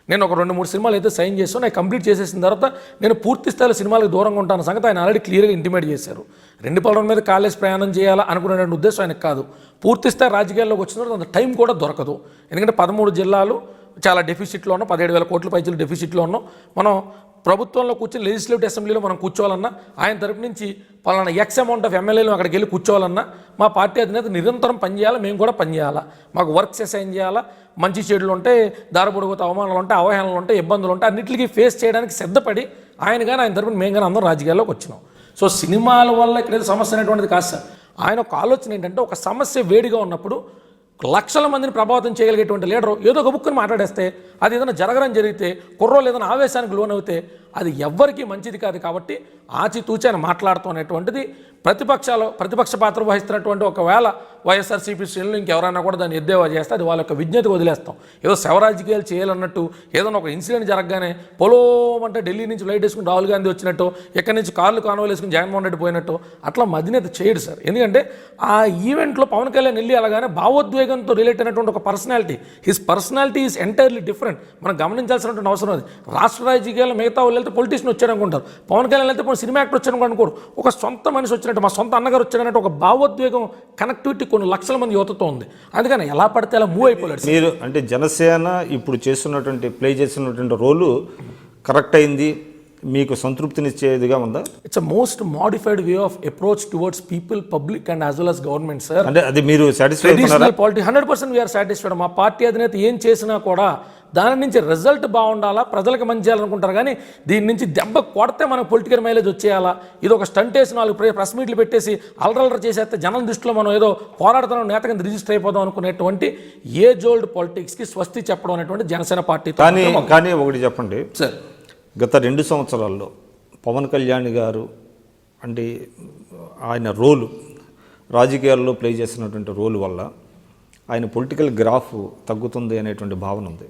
నేను ఒక 2-3 సినిమాలు అయితే సైన్ చేస్తాను, నేను కంప్లీట్ చేసేసిన తర్వాత నేను పూర్తి స్థాయిలో సినిమాలకు దూరంగా ఉంటాను సంగతి ఆయన ఆల్రెడీ క్లియర్గా ఇంటిమేట్ చేశారు. 2 పడవల మీద కాలేజ్ ప్రయాణం చేయాలా అనుకునేటువంటి ఉద్దేశం ఆయనకు కాదు. పూర్తి స్థాయి రాజకీయాల్లోకి వచ్చిన తర్వాత అంత టైం కూడా దొరకదు. ఎందుకంటే 13 జిల్లాలు చాలా డెఫిసిట్లో ఉన్నాం, 17,000 కోట్ల పైసలు డెఫిసిట్లో ఉన్నాం. మనం ప్రభుత్వంలో కూర్చొని లెజిస్లేటివ్ అసెంబ్లీలో మనం కూర్చోవాలన్నా, ఆయన తరపు నుంచి పలానా ఎక్స్ అమౌంట్ ఆఫ్ ఎమ్మెల్యేలు అక్కడికి వెళ్ళి కూర్చోవాలన్నా మా పార్టీ అధినేత నిరంతరం పనిచేయాలా, మేము కూడా పనిచేయాలా. మాకు వర్క్స్ అసైన్ చేయాలా, మంచి చెడులు ఉంటే, దారిపొడుగుత అవమానాలు ఉంటాయి, అవహేళనలు ఉంటాయి, ఇబ్బందులు ఉంటాయి, అన్నింటికి ఫేస్ చేయడానికి సిద్ధపడి ఆయన కానీ ఆయన తరపున మేము కానీ అందరం రాజకీయాల్లోకి వచ్చినాం. సో సినిమాల వల్ల ఇక్కడ సమస్య అనేటువంటిది కాదు సార్. ఆయన ఒక ఆలోచన ఏంటంటే ఒక సమస్య వేడిగా ఉన్నప్పుడు లక్షల మందిని ప్రభావితం చేయగలిగేటువంటి లీడరు ఏదో ఒక బుక్ని మాట్లాడేస్తే, అది ఏదైనా జరగడం జరిగితే, కుర్రోలు ఏదైనా ఆవేశానికి లోనవుతే అది ఎవ్వరికీ మంచిది కాదు. కాబట్టి ఆచితూచి ఆయన మాట్లాడటం అనేటువంటిది ప్రతిపక్ష పాత్ర వహిస్తున్నటువంటి ఒకవేళ వైఎస్ఆర్సీపీ శ్రేణులు ఇంకెవరైనా కూడా దాన్ని ఎద్దేవా చేస్తే అది వాళ్ళ యొక్క విజ్ఞతకు వదిలేస్తాం. ఏదో శవరాజకీయాలు చేయాలన్నట్టు ఏదైనా ఒక ఇన్సిడెంట్ జరగగానే పొలోమంటే ఢిల్లీ నుంచి ఫ్లైట్ వేసుకుని రాహుల్ గాంధీ వచ్చినట్టు, ఎక్కడి నుంచి కార్లు కాన్వాలు వేసుకుని జగన్మోహన్ రెడ్డి పోయినట్టు అట్లా అధినేత చేయడు సార్. ఎందుకంటే ఆ ఈవెంట్లో పవన్ కళ్యాణ్ వెళ్ళి అలాగానే భావోద్వేగంతో రిలేట్ అయినటువంటి ఒక personality, his personality is entirely different. మనం గమనించాల్సినటువంటి అవసరం అది. రాష్ట్ర రాజకీయాల్లో మిగతా వాళ్ళు వెళ్తే పొలిటీషియన్ వచ్చాడు అనుకుంటారు, పవన్ కళ్యాణ్ వెళ్తే సినిమా యాక్టర్ వచ్చాడు అనుకోరు. ఒక సొంత మనిషి వచ్చినట్టు, మా సొంత అన్నగారు వచ్చాడన్నట్టు ఒక భావోద్వేగం, కనెక్టివిటీ కొన్ని లక్షల మంది యువతతో ఉంది. అందుకని ఎలా పడితే అలా మూవ్ అయిపోయాడు. మీరు అంటే జనసేన ఇప్పుడు ప్లే చేస్తున్నటువంటి రోలు కరెక్ట్ అయింది, మీకు సంతృప్తినిచ్చేదిగా ఉందా? It's a most modified way of approach towards people, public and as well as government sir. అంటే అది మీరు సాటిస్ఫై అవుతున్నారా? పాలిటీ 100% వీఆర్ సాటిస్ఫైడ్. మా పార్టీ అధినేత ఏం చేసినా కూడా దాని నుంచి రిజల్ట్ బాగుండాలా, ప్రజలకు మంచి చేయాలనుకుంటారు. కానీ దీని నుంచి దెబ్బ కొడితే మనకు పొలిటికల్ మైలేజ్ వచ్చేయాలా, ఇది ఒక స్టంట్ వేసి 4 ప్రెస్ మీట్లు పెట్టేసి అలరలర చేసేస్తే జనం దృష్టిలో మనం ఏదో పోరాడుతున్నాం, నేత కింద రిజిస్టర్ అయిపోదాం అనుకునేటువంటి ఏజ్ ఓల్డ్ పాలిటిక్స్కి స్వస్తి చెప్పడం అనేటువంటి జనసేన పార్టీ. కానీ ఒకటి చెప్పండి సార్, గత 2 సంవత్సరాల్లో పవన్ కళ్యాణ్ గారు అంటే ఆయన రోలు రాజకీయాల్లో ప్లే చేసినటువంటి రోలు వల్ల ఆయన పొలిటికల్ గ్రాఫ్ తగ్గుతుంది అనేటువంటి భావన ఉంది.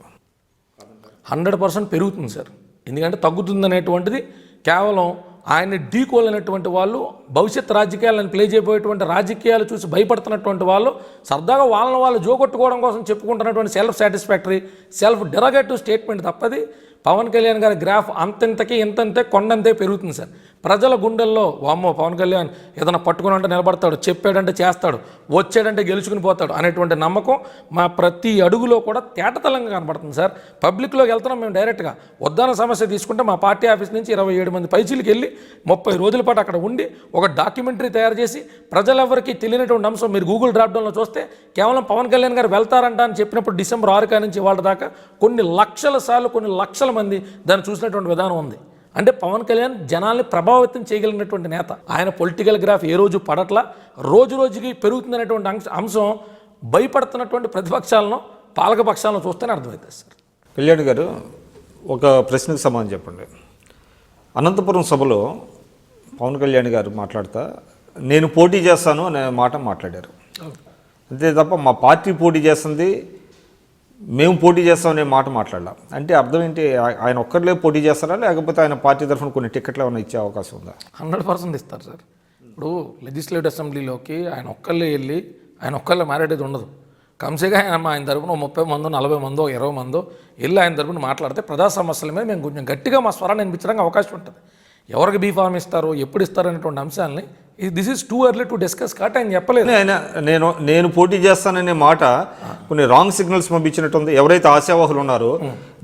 100% పెరుగుతుంది సార్. ఎందుకంటే తగ్గుతుంది అనేటువంటిది కేవలం ఆయన్ని ఢీకోలేనటువంటి వాళ్ళు, భవిష్యత్ రాజకీయాలను ప్లే చేయబోయేటువంటి రాజకీయాలు చూసి భయపడుతున్నటువంటి వాళ్ళు, సరదాగా వాళ్ళని వాళ్ళు జోగొట్టుకోవడం కోసం చెప్పుకుంటున్నటువంటి self satisfactory, self derogatory statement తప్పది. పవన్ కళ్యాణ్ గారి గ్రాఫ్ అంతంతకి ఇంతంతే కొండంతే పెరుగుతుంది సార్. ప్రజల గుండెల్లో వామ్మో పవన్ కళ్యాణ్ ఏదైనా పట్టుకుని నిలబడతాడు, చెప్పాడంటే చేస్తాడు, వచ్చాడంటే గెలుచుకుని పోతాడు అనేటువంటి నమ్మకం మా ప్రతి అడుగులో కూడా తేటతలంగా కనబడుతుంది సార్. పబ్లిక్లోకి వెళ్తున్నాం మేము డైరెక్ట్గా. ఉద్దాన సమస్య తీసుకుంటే మా పార్టీ ఆఫీస్ నుంచి 27 మంది పైచీలకి వెళ్ళి 30 రోజుల పాటు అక్కడ ఉండి ఒక డాక్యుమెంటరీ తయారు చేసి ప్రజలెవరికి తెలియనటువంటి అంశం మీరు గూగుల్ డ్రాప్డౌన్లో చూస్తే కేవలం పవన్ కళ్యాణ్ గారు వెళ్తారంట అని చెప్పినప్పుడు డిసెంబర్ 6 నుంచి వాళ్ళ దాకా కొన్ని లక్షల సార్లు కొన్ని లక్షల మంది దాన్ని చూసినటువంటి విధానం ఉంది. అంటే పవన్ కళ్యాణ్ జనాల్ని ప్రభావితం చేయగలిగినటువంటి నేత. ఆయన పొలిటికల్ గ్రాఫ్ ఏ రోజు పడట్లా, రోజు రోజుకి పెరుగుతుందనేటువంటి అంశం భయపడుతున్నటువంటి ప్రతిపక్షాలను, పాలకపక్షాలను చూస్తేనే అర్థమవుతుంది సార్. కళ్యాణ్ గారు ఒక ప్రశ్నకు సమాధానం చెప్పండి. అనంతపురం సభలో పవన్ కళ్యాణ్ గారు మాట్లాడుతూ నేను పోటీ చేస్తాను అనే మాట మాట్లాడారు. అంతే తప్ప మా పార్టీ పోటీ చేస్తుంది, మేము పోటీ చేస్తామనే మాట మాట్లాడలాం. అంటే అర్థం ఏంటి? ఆయన ఒక్కరిలే పోటీ చేస్తారా, లేకపోతే ఆయన పార్టీ తరఫున కొన్ని టికెట్లు ఏమైనా ఇచ్చే అవకాశం ఉందా? 100% ఇస్తారు సార్. ఇప్పుడు లెజిస్లేటివ్ అసెంబ్లీలోకి ఆయన ఒక్కళ్ళే వెళ్ళి ఆయన ఒక్కళ్ళే మాట్లాడేది ఉండదు. కంసేగా ఆయన తరపున 30 మందో 40 మందో 20 మందో వెళ్ళి ఆయన తరపున మాట్లాడితే ప్రజా సమస్యల మీద మేము కొంచెం గట్టిగా మా స్వరాన్ని వినిపించడానికి అవకాశం ఉంటుంది. ఎవరికి బీఫామ్ ఇస్తారో, ఎప్పుడు ఇస్తారో అనేటువంటి అంశాలని this is too early to discuss కాబట్టి ఆయన చెప్పలేదు. నేను పోటీ చేస్తాననే మాట కొన్ని రాంగ్ సిగ్నల్స్ పంపించినట్టుంది. ఎవరైతే ఆశావాహులు ఉన్నారో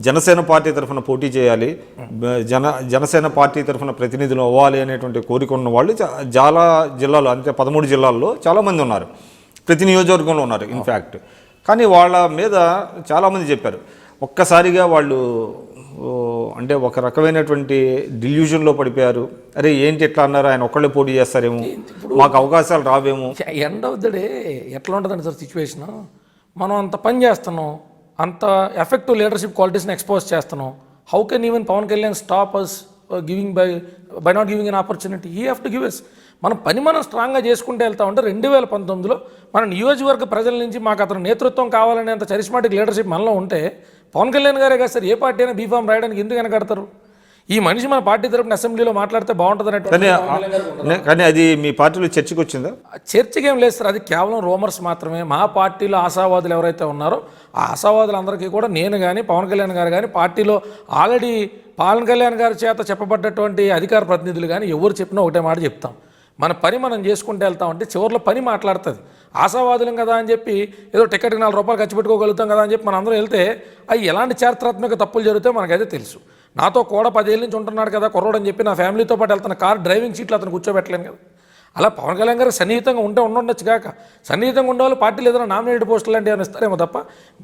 జనసేన పార్టీ తరఫున పోటీ చేయాలి, జనసేన పార్టీ తరఫున ప్రతినిధులు అవ్వాలి అనేటువంటి కోరిక ఉన్న వాళ్ళు చాలా జిల్లాలో, అంటే 13 జిల్లాల్లో చాలామంది ఉన్నారు, ప్రతి నియోజకవర్గంలో ఉన్నారు ఇన్ఫ్యాక్ట్. కానీ వాళ్ళ మీద చాలామంది చెప్పారు, ఒక్కసారిగా వాళ్ళు అంటే ఒక రకమైనటువంటి డిల్యూజన్లో పడిపోయారు. అరే ఏంటి ఎట్లా అన్నారు, ఆయన ఒక్కళ్ళే పోటీ చేస్తారేమో, మాకు అవకాశాలు రావేమో. ఎండ్ ఆఫ్ ద డే ఎట్లా ఉంటుందండి సార్ సిచ్యువేషను, మనం అంత పని చేస్తున్నాం, అంత ఎఫెక్టివ్ లీడర్షిప్ క్వాలిటీస్ని ఎక్స్పోజ్ చేస్తున్నాం. How can even Pawan Kalyan stop us giving by not giving an opportunity? He have to give us. మనం పని మనం స్ట్రాంగ్గా చేసుకుంటూ వెళ్తా ఉంటే 2019లో మన నియోజకవర్గ ప్రజల నుంచి మాకు అతను నేతృత్వం కావాలనేంత చరిస్మాటిక్ లీడర్షిప్ మనలో ఉంటే పవన్ కళ్యాణ్ గారే కాదు సార్ ఏ పార్టీ అయినా బీఫామ్ రాయడానికి ఎందుకు వెనకడతారు? ఈ మనిషి మన పార్టీ తరపున అసెంబ్లీలో మాట్లాడితే బాగుంటుంది. కానీ అది మీ పార్టీలో చర్చకు వచ్చిందా? చర్చకి ఏం లేదు సార్, అది కేవలం రూమర్స్ మాత్రమే. మా పార్టీలో ఆశావాదులు ఎవరైతే ఉన్నారో ఆ ఆశావాదులందరికీ కూడా నేను కానీ పవన్ కళ్యాణ్ గారు కానీ పార్టీలో ఆల్రెడీ పవన్ కళ్యాణ్ గారి చేత చెప్పబడ్డటువంటి అధికార ప్రతినిధులు కానీ ఎవరు చెప్పినా ఒకటే మాట చెప్తాం, మన పని మనం చేసుకుంటూ వెళ్తామంటే చివరిలో పని మాట్లాడుతుంది. ఆశావాదులం కదా అని చెప్పి ఏదో టికెట్కి 4 రూపాయలు ఖర్చు పెట్టుకోగలుగుతాం కదా అని చెప్పి మన అందరం వెళ్తే అవి ఎలాంటి చారిత్రాత్మక తప్పులు జరుగుతాయో మనకైతే తెలుసు. నాతో కూడా 10 ఏళ్ళ నుంచి ఉంటున్నాడు కదా కుర్రోడు అని చెప్పి నా ఫ్యామిలీతో పాటు వెళ్తున్న కార్ డ్రైవింగ్ సీట్లో అతను కూర్చోబెట్టలేను కదా. అలా పవన్ కళ్యాణ్ గారు సన్నిహితంగా ఉండొచ్చు కాక, సన్నిహితంగా ఉండేవాళ్ళు పార్టీలు ఏదైనా నామినేటెడ్ పోస్టులు అంటే ఏమైనా ఇస్తారేమో తప్ప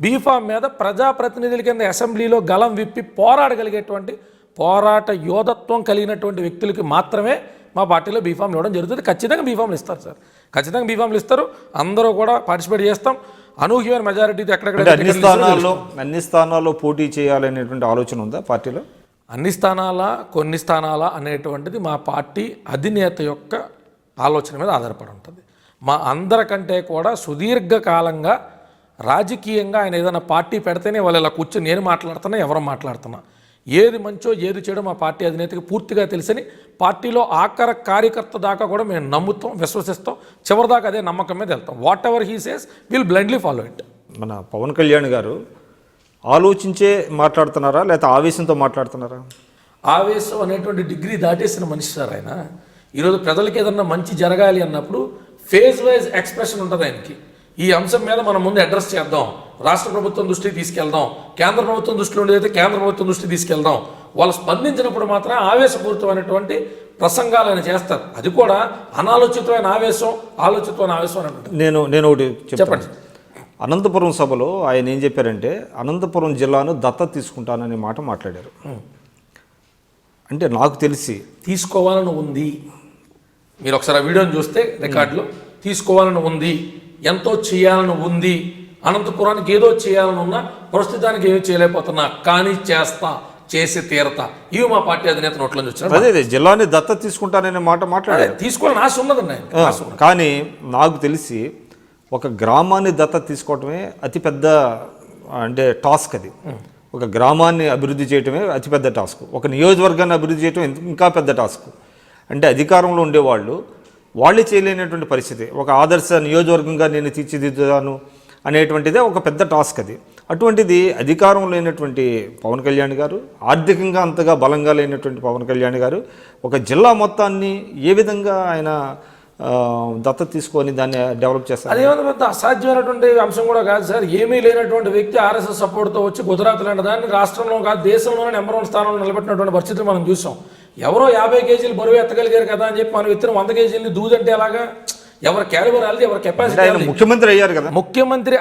బీఫామ్ మీద ప్రజాప్రతినిధుల కింద అసెంబ్లీలో గలం విప్పి పోరాడగలిగేటువంటి పోరాట యోధత్వం కలిగినటువంటి వ్యక్తులకి మాత్రమే మా పార్టీలో బీఫామ్లు ఇవ్వడం జరుగుతుంది. ఖచ్చితంగా బీఫామ్లు ఇస్తారు సార్, ఖచ్చితంగా బీఫామ్లు ఇస్తారు. అందరూ కూడా పార్టిసిపేట్ చేస్తాం. అనూహ్యమైన మెజారిటీతో ఎక్కడెక్కడ అన్ని స్థానాల్లో పోటీ చేయాలనేటువంటి ఆలోచన ఉందా పార్టీలో? అన్ని స్థానాల కొన్ని స్థానాల అనేటువంటిది మా పార్టీ అధినేత యొక్క ఆలోచన మీద ఆధారపడి ఉంటుంది. మా అందరికంటే కూడా సుదీర్ఘకాలంగా రాజకీయంగా ఆయన ఏదైనా పార్టీ పెడితేనే వాళ్ళు ఇలా కూర్చొని నేను మాట్లాడుతున్నా, ఎవరు మాట్లాడుతున్నా, ఏది మంచో ఏది చేయడో మా పార్టీ అధినేతకి పూర్తిగా తెలుసని పార్టీలో ఆఖరి కార్యకర్త దాకా కూడా మేము నమ్ముతాం, విశ్వసిస్తాం, చివరిదాకా అదే నమ్మకం మీద వెళ్తాం. What ever he says will blindly follow it. మన పవన్ కళ్యాణ్ గారు ఆలోచించే మాట్లాడుతున్నారా లేకపోతే ఆవేశంతో మాట్లాడుతున్నారా? ఆవేశం అనేటువంటి డిగ్రీ దాటేసిన మనిషి సార్ ఆయన. ఈరోజు ప్రజలకి ఏదన్నా మంచి జరగాలి అన్నప్పుడు ఫేజ్ వైజ్ ఎక్స్ప్రెషన్ ఉంటుంది ఆయనకి. ఈ అంశం మీద మనం ముందు అడ్రస్ చేద్దాం, రాష్ట్ర ప్రభుత్వం దృష్టికి తీసుకెళ్దాం, కేంద్ర ప్రభుత్వం దృష్టిలో ఉండేదైతే కేంద్ర ప్రభుత్వం దృష్టికి తీసుకెళ్దాం. వాళ్ళు స్పందించినప్పుడు మాత్రం ఆవేశపూరితమైనటువంటి ప్రసంగాలు ఆయన చేస్తారు. అది కూడా అనాలోచితమైన ఆవేశం, ఆలోచితమైన ఆవేశం అని అంటారు. నేను ఒకటి చెప్పండి. అనంతపురం సభలో ఆయన ఏం చెప్పారంటే అనంతపురం జిల్లాను దత్తత తీసుకుంటాననే మాట మాట్లాడారు. అంటే నాకు తెలిసి తీసుకోవాలని ఉంది. మీరు ఒకసారి ఆ వీడియోని చూస్తే రికార్డులో తీసుకోవాలని ఉంది, ఎంతో చేయాలని ఉంది, అనంతపురానికి ఏదో చేయాలని ఉన్నా ప్రస్తుతానికి ఏమీ చేయలేకపోతున్నా, కానీ చేసి తీరతా. ఇవి మా పార్టీ అధినేత నోట్లో నుంచి వచ్చారు. అదే జిల్లాని దత్తత తీసుకుంటాననే మాట మాట్లాడారు. తీసుకోవాలని ఆశ ఉన్నదండి ఆయన. కానీ నాకు తెలిసి ఒక గ్రామాన్ని దత్తత తీసుకోవటమే అతిపెద్ద అంటే టాస్క్. అది ఒక గ్రామాన్ని అభివృద్ధి చేయటమే అతిపెద్ద టాస్క్. ఒక నియోజకవర్గాన్ని అభివృద్ధి చేయటం ఇంకా పెద్ద టాస్క్. అంటే అధికారంలో ఉండేవాళ్ళు వాళ్ళే చేయలేనటువంటి పరిస్థితి. ఒక ఆదర్శ నియోజకవర్గంగా నేను తీర్చిదిద్దుతాను అనేటువంటిదే ఒక పెద్ద టాస్క్ అది. అటువంటిది అధికారం లేనటువంటి పవన్ కళ్యాణ్ గారు, ఆర్థికంగా అంతగా బలంగా లేనటువంటి పవన్ కళ్యాణ్ గారు ఒక జిల్లా మొత్తాన్ని ఏ విధంగా ఆయన దత్తత తీసుకొని దాన్ని డెవలప్ చేస్తారు? అదేమన్నా పెద్ద అసాధ్యమైనటువంటి అంశం కూడా కాదు సార్. ఏమీ లేనటువంటి వ్యక్తి ఆర్ఎస్ఎస్ సపోర్ట్తో వచ్చి గుజరాత్ లాంటి దాన్ని రాష్ట్రంలో కాదు దేశంలోనే నెంబర్ 1 స్థానంలో నిలబెట్టినటువంటి పరిస్థితులు మనం చూసాం. ఎవరో 50 కేజీలు బరువు ఎత్తగలిగారు కదా అని చెప్పి మనం ఇతను 100 కేజీలని దూదంటే ఎలాగా? ఎవరి క్యాలిబర్ అది, ఎవరి కెపాసిటీ. ముఖ్యమంత్రి అయ్యారు కదా, ముఖ్యమంత్రి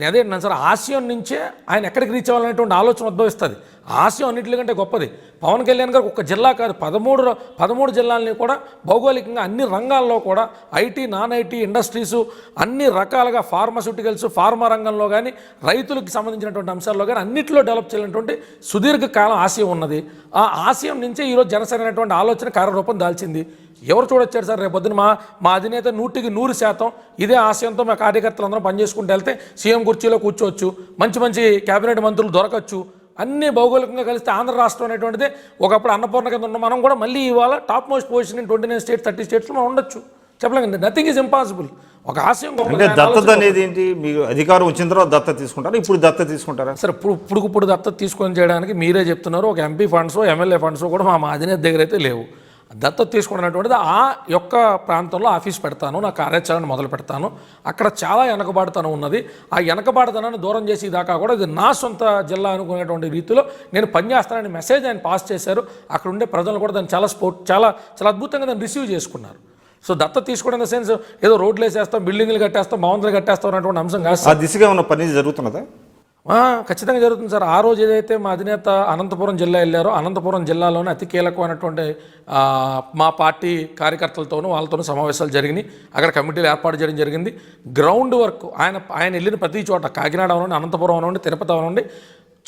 అదే సార్. ఆశయం నుంచే ఆయన ఎక్కడికి రీచ్ అవ్వాలనేటువంటి ఆలోచన ఉద్భవిస్తుంది. ఆశయం అన్నింటికంటే గొప్పది. పవన్ కళ్యాణ్ గారు ఒక జిల్లా కాదు, 13 జిల్లాలని కూడా భౌగోళికంగా అన్ని రంగాల్లో కూడా ఐటీ, నాన్ ఐటీ ఇండస్ట్రీసు అన్ని రకాలుగా ఫార్మాస్యూటికల్స్, ఫార్మా రంగంలో కానీ రైతులకు సంబంధించినటువంటి అంశాల్లో కానీ అన్నింటిలో డెవలప్ చేయాలనేటువంటి సుదీర్ఘకాలం ఆశయం ఉన్నది. ఆ ఆశయం నుంచే ఈరోజు జనసేన అనేటువంటి ఆలోచన కార్యరూపం దాల్చింది. ఎవరు చూడొచ్చారు సార్? రేపు పొద్దున మా అధినేత 100% ఇదే ఆశయంతో మా కార్యకర్తలందరం పనిచేసుకుంటూ వెళ్తే సీఎం కుర్చీలో కూర్చోవచ్చు, మంచి కేబినెట్ మంత్రులు దొరకచ్చు. అన్ని భౌగోళికంగా కలిస్తే ఆంధ్ర రాష్ట్రం అనేటువంటిది ఒకప్పుడు అన్నపూర్ణ కింద ఉన్న మనం కూడా మళ్ళీ ఇవాళ టాప్ మోస్ట్ పొజిషన్ 29 స్టేట్స్ 30 స్టేట్స్లో మనం ఉండొచ్చు. చెప్పలేం, నథింగ్ ఈజ్ ఇంపాసిబుల్. ఒక ఆశయం అంటే దత్తత అనేది ఏంటి? మీరు అధికారం వచ్చిన తర్వాత దత్తత తీసుకుంటారా, ఇప్పుడు దత్తత తీసుకుంటారా? సరే, ఇప్పుడు దత్తత తీసుకొని చేయడానికి మీరే చెప్తున్నారు. ఒక ఎంపీ ఫండ్స్, ఎమ్మెల్యే ఫండ్స్ కూడా మా అధినేత దగ్గర అయితే లేవు. దత్తత తీసుకున్నటువంటిది ఆ యొక్క ప్రాంతంలో ఆఫీస్ పెడతాను, నా కార్యాచరణ మొదలు పెడతాను. అక్కడ చాలా వెనకబాటుతనం ఉన్నది. ఆ వెనకబాటుతనాన్ని దూరం చేసి దాకా కూడా ఇది నా సొంత జిల్లా అనుకునేటువంటి రీతిలో నేను పనిచేస్తానని మెసేజ్ ఆయన పాస్ చేశారు. అక్కడ ఉండే ప్రజలు కూడా దాన్ని చాలా అద్భుతంగా దాన్ని రిసీవ్ చేసుకున్నారు. సో దత్తత తీసుకోవడం సెన్స్ ఏదో రోడ్లు వేసేస్తాం, బిల్డింగ్లు కట్టేస్తాం, భవంతులు కట్టేస్తాం అనేటువంటి అంశం కాదు. ఆ దిశగా ఉన్న పని జరుగుతున్నదా? ఖచ్చితంగా జరుగుతుంది సార్. ఆ రోజు ఏదైతే మా అధినేత అనంతపురం జిల్లా వెళ్ళారో, అనంతపురం జిల్లాలోనే అతి కీలకమైనటువంటి మా పార్టీ కార్యకర్తలతోనూ వాళ్ళతోనూ సమావేశాలు జరిగినాయి. అక్కడ కమిటీలు ఏర్పాటు చేయడం జరిగింది. గ్రౌండ్ వర్క్ ఆయన వెళ్ళిన ప్రతి చోట, కాకినాడ అవనండి, అనంతపురం అవనండి, తిరుపతి అవనండి,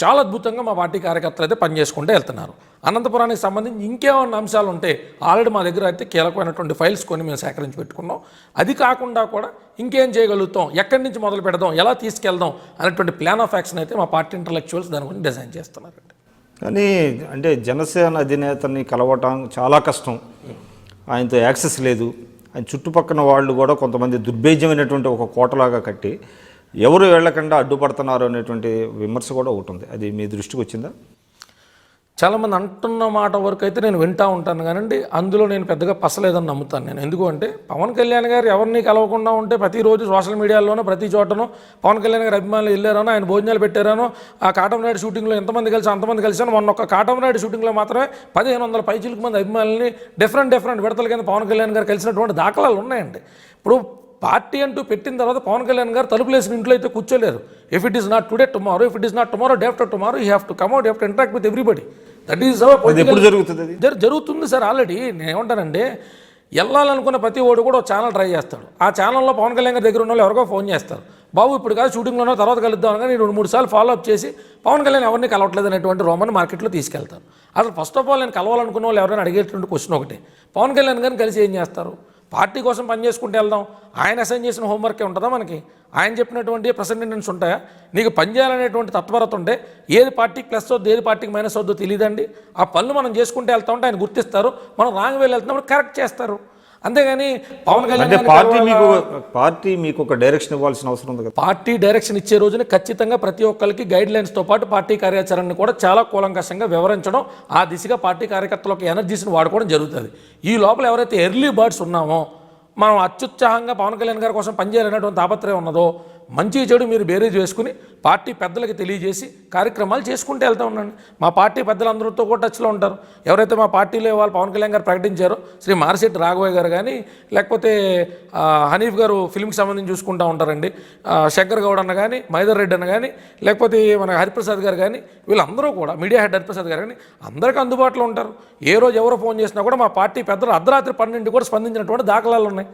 చాలా అద్భుతంగా మా పార్టీ కార్యకర్తలు అయితే పనిచేసుకుంటూ వెళ్తున్నారు. అనంతపురానికి సంబంధించి ఇంకేమన్నా అంశాలు ఉంటే ఆల్రెడీ మా దగ్గర అయితే కీలకమైనటువంటి ఫైల్స్ కొన్ని మేము సేకరించి పెట్టుకున్నాం. అది కాకుండా కూడా ఇంకేం చేయగలుగుతాం, ఎక్కడి నుంచి మొదలు పెడదాం, ఎలా తీసుకెళ్దాం అనేటువంటి ప్లాన్ ఆఫ్ యాక్షన్ అయితే మా పార్టీ ఇంటలెక్చువల్స్ దాని గురించి డిజైన్ చేస్తున్నారండి. కానీ అంటే జనసేన అధినేతని కలవటం చాలా కష్టం. ఆయనతో యాక్సెస్ లేదు. ఆయన చుట్టుపక్కల వాళ్ళు కూడా కొంతమంది దుర్భేద్యమైనటువంటి ఒక కోటలాగా కట్టి ఎవరు వెళ్ళకుండా అడ్డుపడుతున్నారు అనేటువంటి విమర్శ కూడా ఒకటి ఉంది. అది మీ దృష్టికి వచ్చిందా? చాలామంది అంటున్న మాట వరకు అయితే నేను వింటూ ఉంటాను కానండి, అందులో నేను పెద్దగా పసలేదని నమ్ముతాను నేను. ఎందుకంటే పవన్ కళ్యాణ్ గారు ఎవరిని కలవకుండా ఉంటే ప్రతిరోజు సోషల్ మీడియాలోనో ప్రతి చోటనో పవన్ కళ్యాణ్ గారు అభిమానులు వెళ్ళారనో, ఆయన భోజనాలు పెట్టారనో, ఆ కాటం నాయుడు షూటింగ్లో ఎంతమంది కలిసి అంతమంది కలిసాను. మొన్న ఒక కాటం నాయుడు షూటింగ్లో మాత్రమే 1500 పైచిలకు మంది అభిమానులని డిఫరెంట్ విడతల కింద పవన్ కళ్యాణ్ గారు కలిసినటువంటి దాఖలాలు ఉన్నాయండి. ఇప్పుడు పార్టీ అంటూ పెట్టిన తర్వాత పవన్ కళ్యాణ్ గారు తలుపులేసిన ఇంట్లో అయితే కూర్చోలేరు. If it is not today tomorrow, if it is not tomorrow day after tomorrow, you have to come out, you have to interact with everybody. That is జరుగుతుంది సార్. ఆల్రెడీ నేను ఏమంటానంటే, వెళ్ళాలనుకున్న ప్రతి ఓడు కూడా ఒక ఛానల్ ట్రై చేస్తాడు. ఆ ఛానల్లో పవన్ కళ్యాణ్ గారి దగ్గర ఉన్న వాళ్ళు ఎవరికో ఫోన్ చేస్తారు, బాబు ఇప్పుడు కాదు షూటింగ్లోనో తర్వాత కలుద్దాం అనగా నేను 2-3 సార్లు ఫాలోఅప్ చేసి పవన్ కళ్యాణ్ ఎవరిని కలవట్లేదు అనేటువంటి రోమన్ మార్కెట్లో తీసుకెళ్తాను. అసలు ఫస్ట్ ఆఫ్ ఆల్ నేను కలవాలనుకున్న వాళ్ళు ఎవరైనా అడిగేటువంటి క్వశ్చన్ ఒకటే, పవన్ కళ్యాణ్ గారిని కలిసి ఏం చేస్తారు? పార్టీ కోసం పనిచేసుకుంటూ వెళ్దాం. ఆయన అసైన్ చేసిన హోంవర్కే ఉంటుందా మనకి? ఆయన చెప్పినటువంటి ప్రెసెంటెన్స్ ఉంటాయా? నీకు పనిచేయాలనేటువంటి తత్పరత ఉంటే ఏది పార్టీకి ప్లస్ వద్దు, ఏది పార్టీకి మైనస్ వద్దు తెలియదండి. ఆ పనులు మనం చేసుకుంటూ వెళ్తా ఉంటే ఆయన గుర్తిస్తారు. మనం రాంగ్ వేలు వెళ్తున్నప్పుడు కరెక్ట్ చేస్తారు. అంతేగాని పవన్ కళ్యాణ్ అంటే గారిని పార్టీ మీకు ఒక డైరెక్షన్ ఇవ్వాల్సిన అవసరం ఉంది కదా. పార్టీ డైరెక్షన్ ఇచ్చే రోజున ఖచ్చితంగా ప్రతి ఒక్కరికి గైడ్ లైన్స్తో పాటు పార్టీ కార్యాచరణని కూడా చాలా కూలంకషంగా వివరించడం, ఆ దిశగా పార్టీ కార్యకర్తలకు ఎనర్జీస్ని వాడుకోవడం జరుగుతుంది. ఈ లోపల ఎవరైతే ఎర్లీ బర్డ్స్ ఉన్నామో, మనం అత్యుత్సాహంగా పవన్ కళ్యాణ్ గారి కోసం పనిచేయాలనేటువంటి తాపత్రయం ఉన్నదో, మంచి చెడు మీరు బేరీజ్ వేసుకుని పార్టీ పెద్దలకి తెలియజేసి కార్యక్రమాలు చేసుకుంటూ వెళ్తూ ఉండండి. మా పార్టీ పెద్దలందరితో కూడా టచ్లో ఉంటారు. ఎవరైతే మా పార్టీలో వాళ్ళు పవన్ కళ్యాణ్ గారు ప్రకటించారో, శ్రీ మారిశెట్టి రాఘవయ్య గారు కానీ, లేకపోతే హనీఫ్ గారు ఫిల్మ్కి సంబంధించి చూసుకుంటూ ఉంటారండి, శంకర్ గౌడ్ అన్న కానీ, మైదర్ రెడ్డి అన్న కానీ, లేకపోతే మన హరిప్రసాద్ గారు కానీ, వీళ్ళందరూ కూడా మీడియా హెడ్ హరిప్రసాద్ గారు కానీ అందరికీ అందుబాటులో ఉంటారు. ఏ రోజు ఎవరో ఫోన్ చేసినా కూడా మా పార్టీ పెద్దలు అర్ధరాత్రి 12 కూడా స్పందించినటువంటి దాఖలాలు ఉన్నాయి.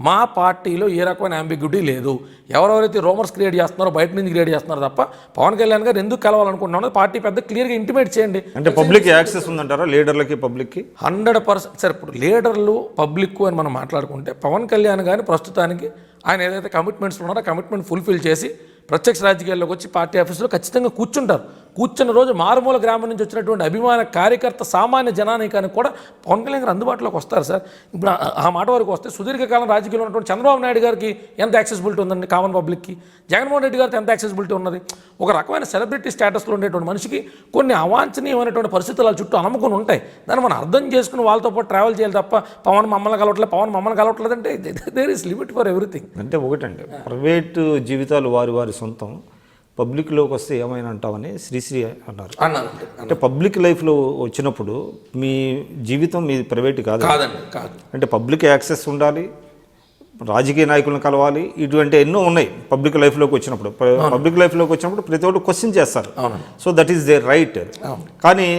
మా పార్టీలో ఏ రకమైన అంబిగ్యూటీ లేదు. ఎవరెవరైతే రూమర్స్ క్రియేట్ చేస్తున్నారో, బయట నుంచి క్రియేట్ చేస్తున్నారో తప్ప పవన్ కళ్యాణ్ గారు ఎందుకు కలవాలనుకుంటున్నామో పార్టీ పెద్ద క్లియర్గా ఇంటిమేట్ చేయండి. అంటే పబ్లిక్ యాక్సెస్ ఉందంటారా లీడర్లకి, పబ్లిక్కి? 100%. సరే, ఇప్పుడు లీడర్లు పబ్లిక్ అని మనం మాట్లాడుకుంటే పవన్ కళ్యాణ్ గారిని ప్రస్తుతానికి ఆయన ఏదైతే కమిట్మెంట్స్ ఉన్నారో కమిట్మెంట్ ఫుల్ఫిల్ చేసి ప్రత్యక్ష రాజకీయాల్లోకి వచ్చి పార్టీ ఆఫీసులో ఖచ్చితంగా కూర్చుంటారు. కూర్చున్న రోజు మారుమూల గ్రామం నుంచి వచ్చినటువంటి అభిమాన కార్యకర్త సామాన్య జనానికానికి కూడా పవన్ కళ్యాణ్ గారు అందుబాటులోకి వస్తారు సార్. ఇప్పుడు ఆ మాట వరకు వస్తే సుదీర్ఘకాలం రాజకీయంలో ఉన్నటువంటి చంద్రబాబు నాయుడు గారికి ఎంత యాక్సెసిబిలిటీ ఉందండి కామన్ పబ్లిక్కి? జగన్మోహన్ రెడ్డి గారికి ఎంత యాక్సెసిబిలిటీ ఉన్నది? ఒక రకమైన సెలబ్రిటీ స్టేటస్లో ఉండేటువంటి మనిషికి కొన్ని అవాంఛనీయమైనటువంటి పరిస్థితుల చుట్టూ అమ్ముకుని ఉంటాయి. దాన్ని మనం అర్థం చేసుకుని వాళ్ళతో పాటు ట్రావెల్ చేయాలి తప్ప పవన్ మమ్మల్ని కలవట్లేదు అంటే there is limit for everything. అంటే ఒకటండి, ప్రైవేటు జీవితాలు వారి సొంతం, పబ్లిక్లోకి వస్తే ఏమైనా అంటామని శ్రీశ్రీ అన్నారు. అంటే పబ్లిక్ లైఫ్లో వచ్చినప్పుడు మీ జీవితం మీ ప్రైవేట్ కాదు. అంటే పబ్లిక్ యాక్సెస్ ఉండాలి, రాజకీయ నాయకులను కలవాలి, ఇటువంటి ఎన్నో ఉన్నాయి పబ్లిక్ లైఫ్లోకి వచ్చినప్పుడు. పబ్లిక్ లైఫ్లోకి వచ్చినప్పుడు ప్రతి ఒక్కరు క్వశ్చన్ చేస్తారు. So that is their right. కానీ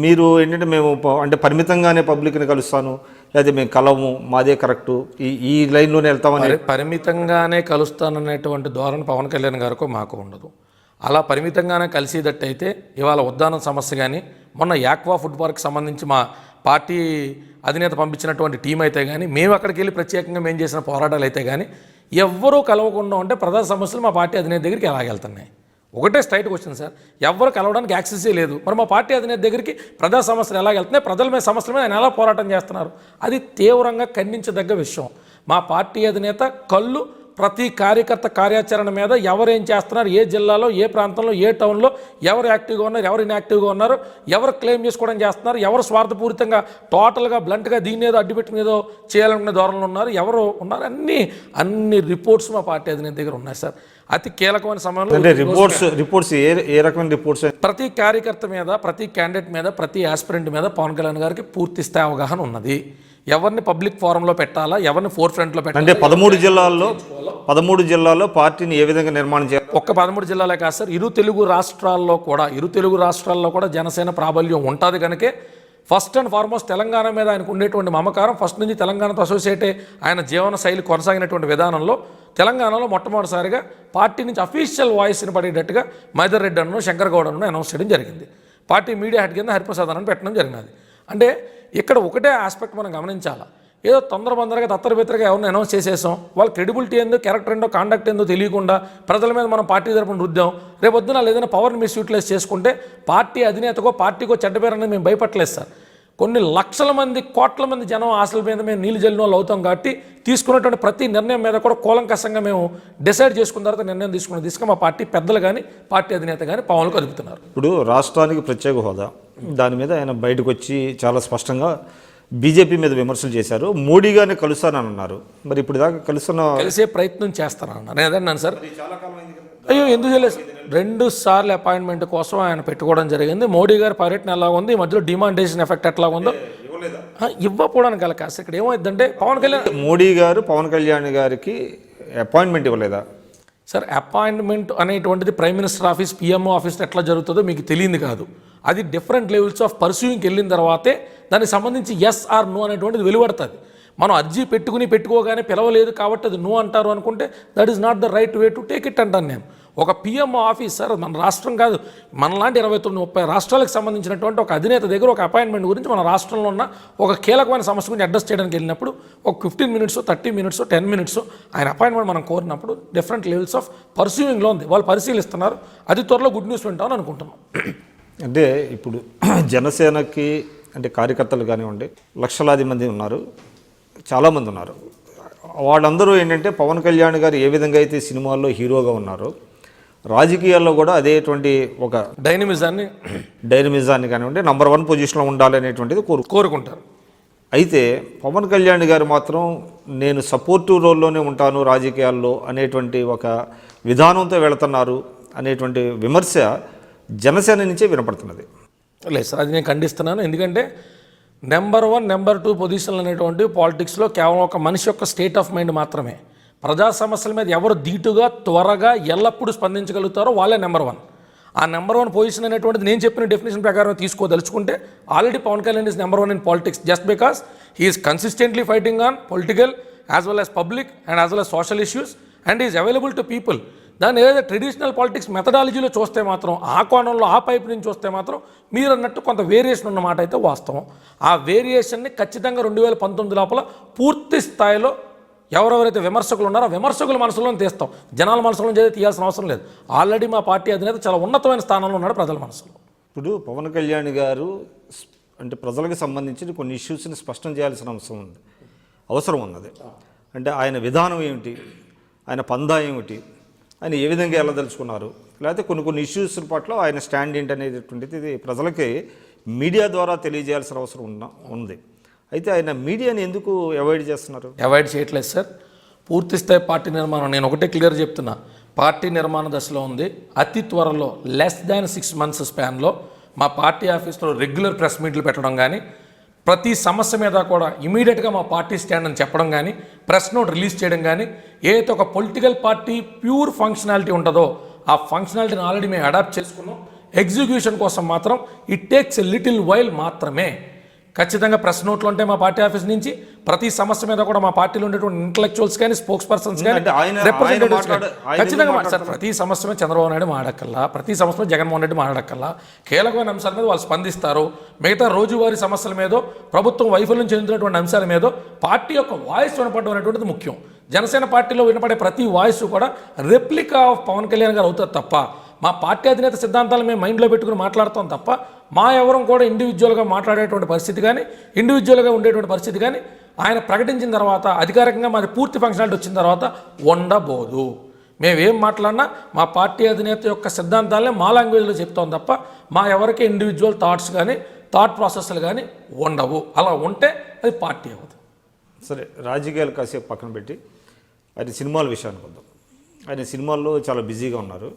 మీరు ఏంటంటే మేము అంటే పరిమితంగానే పబ్లిక్ని కలుస్తాను, లేదా మేము కలవము, మాదే కరెక్టు, ఈ లైన్లోనే వెళ్తామని. పరిమితంగానే కలుస్తాననేటువంటి ధోరణి పవన్ కళ్యాణ్ గారికి మాకు ఉండదు. అలా పరిమితంగానే కలిసేటట్టయితే ఇవాళ ఉద్దానం సమస్య కానీ, మొన్న యాక్వా ఫుడ్ పార్క్ సంబంధించి మా పార్టీ అధినేత పంపించినటువంటి టీం అయితే కానీ, మేము అక్కడికి వెళ్ళి ప్రత్యేకంగా మేము చేసిన పోరాటాలు అయితే కానీ, ఎవ్వరూ కలవకుండా ఉంటే ప్రజా సమస్యలు మా పార్టీ అధినేత దగ్గరికి ఎలాగెళ్తున్నాయి? ఒకటే స్ట్రైట్గా వచ్చింది సార్, ఎవరు కలవడానికి యాక్సెసే లేదు. మరి మా పార్టీ అధినేత దగ్గరికి ప్రజా సమస్యలు ఎలా వెళ్తున్నాయి, ప్రజల మీద సమస్యల మీద ఆయన ఎలా పోరాటం చేస్తున్నారు? అది తీవ్రంగా ఖండించదగ్గ విషయం. మా పార్టీ అధినేత కళ్ళు ప్రతి కార్యకర్త కార్యాచరణ మీద ఎవరేం చేస్తున్నారు, ఏ జిల్లాలో, ఏ ప్రాంతంలో, ఏ టౌన్లో ఎవరు యాక్టివ్గా ఉన్నారు, ఎవరు ఇన్యాక్టివ్గా ఉన్నారు, ఎవరు క్లెయిమ్ చేసుకోవడం చేస్తున్నారు, ఎవరు స్వార్థపూరితంగా టోటల్గా బ్లంట్గా దీన్ని ఏదో అడ్డుపెట్టుకుని ఏదో చేయాలనుకునే ధోరణిలో ఉన్నారు, ఎవరు ఉన్నారు, అన్ని రిపోర్ట్స్ మా పార్టీ అధినేత దగ్గర ఉన్నాయి సార్. అతి కీలకమైన సమయంలో రిపోర్ట్స్ ఏ రకమైన రిపోర్ట్స్? ప్రతి కార్యకర్త మీద, ప్రతి క్యాండిడేట్ మీద, ప్రతి ఆస్పిరెంట్ మీద పవన్ కళ్యాణ్ గారికి పూర్తి స్థాయి అవగాహన ఉన్నది. ఎవరిని పబ్లిక్ ఫోరంలో పెట్టాలా, ఎవరిని ఫోర్ ఫ్రంట్లో పెట్టాలా, అంటే 13 జిల్లాల్లో పార్టీని ఏ విధంగా నిర్మాణం చేయాలి? ఒక్క 13 జిల్లాలే కాదు సార్, ఇరు తెలుగు రాష్ట్రాల్లో కూడా జనసేన ప్రాబల్యం ఉంటుంది. కనుకే ఫస్ట్ అండ్ ఫార్మోస్ట్ తెలంగాణ మీద ఆయనకు ఉండేటువంటి మమకారం, ఫస్ట్ నుంచి తెలంగాణతో అసోసియేట్ ఆయన జీవన శైలి కొనసాగినటువంటి విధానంలో తెలంగాణలో మొట్టమొదటిసారిగా పార్టీ నుంచి అఫీషియల్ వాయిస్ వినపడేటట్టుగా మైదర్ రెడ్డి అన్నను, శంకర్ గౌడ్ అన్నను అనౌన్స్ చేయడం జరిగింది. పార్టీ మీడియా హెడ్ కింద హరిప్రసాద్ అన్నను పెట్టడం జరిగినది. అంటే ఇక్కడ ఒకటే ఆస్పెక్ట్ మనం గమనించాలా, ఏదో తొందరబందరగా తత్తరబెత్తరగా ఎవరిని అనౌన్స్ చేసేసాం, వాళ్ళ క్రెడిబిలిటీ ఏందో, క్యారెక్టర్ ఏందో, కాండక్ట్ ఏందో తెలియకుండా ప్రజల మీద మనం పార్టీ తరపున రుద్దాం. రేపొద్దున ఏదైనా పవర్ని మిస్యూటిలైజ్ చేసుకుంటే పార్టీ అధినేతకో పార్టీకో చెడ్డ పేరని మేము భయపడలేదు సార్. కొన్ని లక్షల మంది, కోట్ల మంది జనం ఆశల మీద మేము నీళ్ళు జల్లిన వాళ్ళు అవుతాం కాబట్టి తీసుకున్నటువంటి ప్రతి నిర్ణయం మీద కూడా కూలంకషంగా మేము డిసైడ్ చేసుకున్న తర్వాత నిర్ణయం తీసుకున్న దిశగా మా పార్టీ పెద్దలు కానీ, పార్టీ అధినేత కానీ పవన్లు కలుపుతున్నారు. ఇప్పుడు రాష్ట్రానికి ప్రత్యేక హోదా, దాని మీద ఆయన బయటకు వచ్చి చాలా స్పష్టంగా బీజేపీ మీద విమర్శలు చేశారు. మోడీ గారిని కలుస్తానని అన్నారు. మరి ఇప్పుడు దాకా కలిసే ప్రయత్నం చేస్తానన్నారు. నేను అదన్నాను సార్, అయ్యో ఎందుకు చేయలేదు? 2 సార్లు అపాయింట్మెంట్ కోసం ఆయన పెట్టుకోవడం జరిగింది. మోడీ గారి పర్యటన ఎలా ఉంది, ఈ మధ్యలో డిమాండేషన్ ఎఫెక్ట్ ఎట్లా ఉందో ఇవ్వకపోవడానికి గల కాస్త ఇక్కడ ఏమైందంటే మోడీ గారు పవన్ కళ్యాణ్ గారికి అపాయింట్మెంట్ ఇవ్వలేదా సార్? అపాయింట్మెంట్ అనేటువంటిది prime minister office, PMO office ఎట్లా జరుగుతుందో మీకు తెలియదు కాదు. అది డిఫరెంట్ లెవెల్స్ ఆఫ్ పర్సూయింగ్కి వెళ్ళిన తర్వాతే దానికి సంబంధించి ఎస్ ఆర్ నో అనేటువంటిది వెలువడుతుంది. మనం అర్జీ పెట్టుకోగానే పిలవలేదు కాబట్టి అది నో అంటారు అనుకుంటే that is not the right way to take it అంటాను నేను. ఒక పిఎంఓ ఆఫీసర్, మన రాష్ట్రం కాదు, మనలాంటి 29-30 రాష్ట్రాలకు సంబంధించినటువంటి ఒక అధినేత దగ్గర ఒక అపాయింట్మెంట్ గురించి మన రాష్ట్రంలో ఉన్న ఒక కీలకమైన సమస్య గురించి అడ్రస్ చేయడానికి వెళ్ళినప్పుడు ఒక 15 మినిట్స్, 30 మినిట్స్, 10 మినిట్స్ ఆయన అపాయింట్మెంట్ మనం కోరినప్పుడు డిఫరెంట్ లెవెల్స్ ఆఫ్ పర్సూయింగ్లో ఉంది. వాళ్ళు పరిశీలిస్తున్నారు. అది త్వరలో గుడ్ న్యూస్ వింటామని అనుకుంటున్నాం. అంటే ఇప్పుడు జనసేనకి అంటే కార్యకర్తలు కానివ్వండి, లక్షలాది మంది ఉన్నారు. చాలామంది ఉన్నారు. వాళ్ళందరూ ఏంటంటే పవన్ కళ్యాణ్ గారు ఏ విధంగా అయితే సినిమాల్లో హీరోగా ఉన్నారో రాజకీయాల్లో కూడా అదేటువంటి ఒక డైనమిజాన్ని కానివ్వండి నంబర్ 1 పొజిషన్లో ఉండాలనేటువంటిది కోరుకుంటారు. అయితే పవన్ కళ్యాణ్ గారు మాత్రం నేను సపోర్టివ్ రోల్లోనే ఉంటాను రాజకీయాల్లో అనేటువంటి ఒక విధానంతో వెళుతున్నారు అనేటువంటి విమర్శ జనసేన నుంచే వినపడుతున్నది. లేదు సార్, అది నేను ఖండిస్తున్నాను. ఎందుకంటే నెంబర్ 1, నెంబర్ 2 పొజిషన్లు అనేటువంటి పాలిటిక్స్లో కేవలం ఒక మనిషి యొక్క స్టేట్ ఆఫ్ మైండ్ మాత్రమే. ప్రజా సమస్యల మీద ఎవరు ధీటుగా త్వరగా ఎల్లప్పుడూ స్పందించగలుగుతారో వాళ్ళే నెంబర్ 1. ఆ నెంబర్ 1 పొజిషన్ అనేటువంటిది నేను చెప్పిన డెఫినేషన్ ప్రకారం తీసుకోదలుచుకుంటే already Pawan Kalyan is number 1 in politics just because he's consistently fighting on political as well as public and as well as social issues and is available to people. దాన్ని ఏదైతే traditional politics మెథడాలజీలో చూస్తే మాత్రం, ఆ కోణంలో ఆ పైపు నుంచి చూస్తే మాత్రం మీరు అన్నట్టు కొంత వేరియేషన్ ఉన్న మాట అయితే వాస్తవం. ఆ వేరియేషన్ని ఖచ్చితంగా 2019 లోపల పూర్తి స్థాయిలో ఎవరెవరైతే విమర్శకులు ఉన్నారో విమర్శకుల మనసులో తీస్తాం. జనాల మనసులో తీయాల్సిన అవసరం లేదు. ఆల్రెడీ మా పార్టీ అధినేత చాలా ఉన్నతమైన స్థానంలో ఉన్నాడు ప్రజల మనసులో. ఇప్పుడు పవన్ కళ్యాణ్ గారు అంటే ప్రజలకు సంబంధించి కొన్ని ఇష్యూస్ని స్పష్టం చేయాల్సిన అవసరం ఉన్నది. అంటే ఆయన విధానం ఏమిటి, ఆయన పందా ఏమిటి, ఆయన ఏ విధంగా వెళ్ళదలుచుకున్నారు, లేకపోతే కొన్ని ఇష్యూస్ పట్ల ఆయన స్టాండ్ ఏంటి అనేటువంటిది ఇది ప్రజలకి మీడియా ద్వారా తెలియజేయాల్సిన అవసరం ఉంది. అయితే ఆయన మీడియాని ఎందుకు అవాయిడ్ చేస్తున్నారు? అవాయిడ్ చేయట్లేదు సార్. పూర్తి స్థాయి పార్టీ నిర్మాణం, నేను ఒకటే క్లియర్ చెప్తున్నా, పార్టీ నిర్మాణ దశలో ఉంది. అతి త్వరలో లెస్ దాన్ 6 months స్పాన్లో మా పార్టీ ఆఫీస్లో రెగ్యులర్ ప్రెస్ మీట్లు పెట్టడం కానీ, ప్రతి సమస్య మీద కూడా ఇమీడియట్గా మా పార్టీ స్టాండ్ అని చెప్పడం కానీ, ప్రెస్ నోట్ రిలీజ్ చేయడం కానీ, ఏదైతే ఒక పొలిటికల్ పార్టీ ప్యూర్ ఫంక్షనాలిటీ ఉంటుందో ఆ ఫంక్షనాలిటీని ఆల్రెడీ మేము అడాప్ట్ చేసుకున్నాం. ఎగ్జిక్యూషన్ కోసం మాత్రం it takes a little while మాత్రమే. ఖచ్చితంగా ప్రెస్ నోట్లు ఉంటాయి మా పార్టీ ఆఫీస్ నుంచి. ప్రతి సమస్య మీద కూడా మా పార్టీలో ఉండేటువంటి ఇంటలెక్చువల్స్ కానీ, స్పోక్స్ పర్సన్స్ కానీ, రిప్రజెంటేటివ్స్ కానీ ఖచ్చితంగా మాట్లాడతారు. ప్రతి సమస్య మీద చంద్రబాబు నాయుడు మాట్లాడక్కల్లా, ప్రతి సమస్య మీద జగన్మోహన్ రెడ్డి మాట్లాడక్కల్లా, కీలకమైన అంశాల మీద వాళ్ళు స్పందిస్తారు. మిగతా రోజువారీ సమస్యల మీదో, ప్రభుత్వం వైఫల్యం చెందుతున్నటువంటి అంశాల మీదో పార్టీ యొక్క వాయిస్ వినపడడం అనేటువంటిది ముఖ్యం. జనసేన పార్టీలో వినపడే ప్రతి వాయిస్ కూడా రెప్లికా ఆఫ్ పవన్ కళ్యాణ్ గారు అవుతారు తప్ప, మా పార్టీ అధినేత సిద్ధాంతాలు మేము మైండ్లో పెట్టుకుని మాట్లాడతాం తప్ప, మా ఎవరం కూడా ఇండివిజువల్గా మాట్లాడేటువంటి పరిస్థితి కానీ, ఇండివిజువల్గా ఉండేటువంటి పరిస్థితి కానీ ఆయన ప్రకటించిన తర్వాత, అధికారికంగా మాది పూర్తి ఫంక్షనాలిటీ వచ్చిన తర్వాత ఉండబోదు. మేమేం మాట్లాడినా మా పార్టీ అధినేత యొక్క సిద్ధాంతాలనే మా లాంగ్వేజ్లో చెప్తాం తప్ప, మా ఎవరికి ఇండివిజువల్ థాట్స్ కానీ, థాట్ ప్రాసెస్లు కానీ ఉండవు. అలా ఉంటే అది పార్టీ అవ్వదు. సరే, రాజకీయాలు కాసేపు పక్కన పెట్టి అది సినిమాల విషయానికి వద్దాం. ఆయన సినిమాల్లో చాలా బిజీగా ఉన్నారు.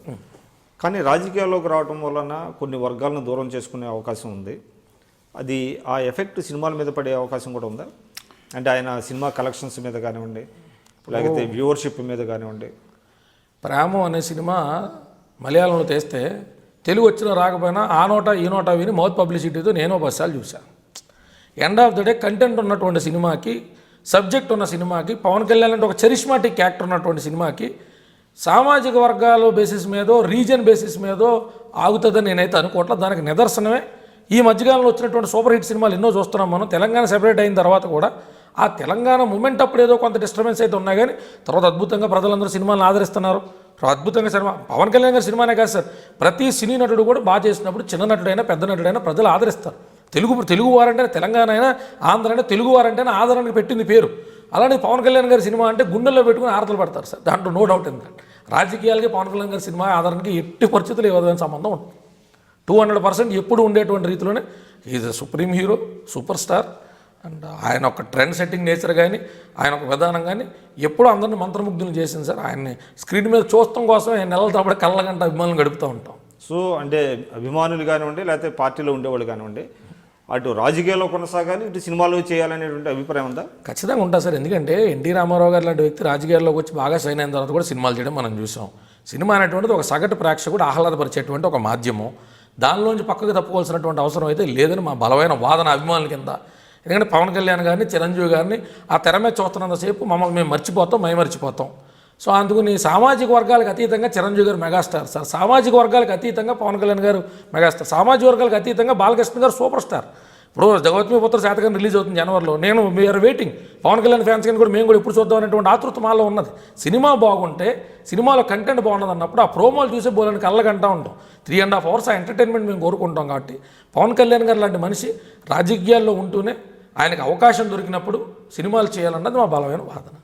కానీ రాజకీయాల్లోకి రావడం వలన కొన్ని వర్గాలను దూరం చేసుకునే అవకాశం ఉంది. అది ఆ ఎఫెక్ట్ సినిమాల మీద పడే అవకాశం కూడా ఉందా? అంటే ఆయన సినిమా కలెక్షన్స్ మీద కానివ్వండి, లేకపోతే వ్యూవర్షిప్ మీద కానివ్వండి. ప్రేమ అనే సినిమా మలయాళంలో తీస్తే తెలుగు వచ్చినా రాకపోయినా ఆ నోట ఈ నోట విని మౌత్ పబ్లిసిటీతో నేను 10 సార్లు చూశాను. End of the day content ఉన్నటువంటి సినిమాకి, సబ్జెక్ట్ ఉన్న సినిమాకి, పవన్ కళ్యాణ్ అంటే ఒక చరిష్మాటిక్ యాక్టర్ ఉన్నటువంటి సినిమాకి సామాజిక వర్గాల బేసిస్ మీదో, రీజన్ బేసిస్ మీదో ఆగుతుందని నేనైతే అనుకోవట్లా. దానికి నిదర్శనమే ఈ మధ్యకాలంలో వచ్చినటువంటి సూపర్ హిట్ సినిమాలు ఎన్నో చూస్తున్నాం మనం. తెలంగాణ సెపరేట్ అయిన తర్వాత కూడా ఆ తెలంగాణ మూమెంట్ అప్పుడు ఏదో కొంత డిస్టర్బెన్స్ అయితే ఉన్నాయి, కానీ తర్వాత అద్భుతంగా ప్రజలందరూ సినిమాలను ఆదరిస్తున్నారు. అద్భుతంగా సినిమా పవన్ కళ్యాణ్ గారి సినిమానే కాదు సార్, ప్రతి సినీ నటుడు కూడా బాగా చేసినప్పుడు చిన్న నటుడైనా పెద్ద నటుడైనా ప్రజలు ఆదరిస్తారు. తెలుగు వారంటేనే, తెలంగాణ అయినా ఆంధ్ర అయినా తెలుగు వారంటేనే ఆదరణకు పెట్టింది పేరు. అలానే పవన్ కళ్యాణ్ గారి సినిమా అంటే గుండెల్లో పెట్టుకుని ఆరతలు పడతారు సార్, దాంట్లో నో డౌట్. ఎందుకంటే రాజకీయాలకి పవన్ కళ్యాణ్ గారి సినిమా ఆదరణకి ఎట్టి పరిస్థితులు ఏ విధమైన సంబంధం ఉంటుంది. 200% ఎప్పుడు ఉండేటువంటి రీతిలోనే is a supreme hero, super star. And ఆయన ఒక ట్రెండ్ సెట్టింగ్ నేచర్ కానీ, ఆయన ఒక విధానం కానీ ఎప్పుడూ అందరినీ మంత్రముగ్ధులు చేసింది సార్. ఆయన్ని స్క్రీన్ మీద చూడటం కోసం నెలల తరబడి కళ్ళగంట అభిమానులు గడుపుతూ ఉంటాం. సో అంటే అభిమానులు కానివ్వండి, లేకపోతే పార్టీలో ఉండేవాళ్ళు కానివ్వండి, అటు రాజకీయాల్లో కొనసాగాలి, ఇటు సినిమాలో చేయాలనేటువంటి అభిప్రాయం ఉందా? ఖచ్చితంగా ఉంటుంది సార్. ఎందుకంటే ఎన్టీ రామారావు గారు లాంటి వ్యక్తి రాజకీయాల్లోకి వచ్చి బాగా సైన్ అయిన తర్వాత కూడా సినిమాలు చేయడం మనం చూసాం. సినిమా అనేటువంటిది ఒక సగటు ప్రేక్షకుడు ఆహ్లాదపరిచేటువంటి ఒక మాధ్యమం. దానిలోంచి పక్కకు తప్పుకోవాల్సినటువంటి అవసరం అయితే లేదని మా బలమైన వాదన అభిమానుల కింద. ఎందుకంటే పవన్ కళ్యాణ్ గారిని, చిరంజీవి గారిని ఆ తెర మీద చూస్తున్నంతసేపు మమ్మల్ని మేము మర్చిపోతాం. సో అందుకని సామాజిక వర్గాలకు అతీతంగా చిరంజీవి గారు మెగాస్టార్ సార్, సామాజిక వర్గాలకు అతీతంగా పవన్ కళ్యాణ్ గారు మెగాస్టార్, సామాజిక వర్గాలకు అతీతంగా బాలకృష్ణ గారు సూపర్ స్టార్. ఇప్పుడు జగవత్మిపుత్ర శాతకం రిలీజ్ అవుతుంది జనవరిలో. నేను we are waiting. Pawan Kalyan fans కానీ కూడా మేము కూడా ఎప్పుడు చూద్దాం అనేటువంటి ఆతృత మాలో ఉన్నది. సినిమా బాగుంటే, సినిమాలో కంటెంట్ బాగున్నది అన్నప్పుడు ఆ ప్రోమోలు చూసే బోలని కళ్ళకంటా ఉంటాం. 3.5 hours ఆ ఎంటర్టైన్మెంట్ మేము కోరుకుంటాం. కాబట్టి పవన్ కళ్యాణ్ గారు లాంటి మనిషి రాజకీయాల్లో ఉంటూనే ఆయనకు అవకాశం దొరికినప్పుడు సినిమాలు చేయాలన్నది మా బలమైన వాదన.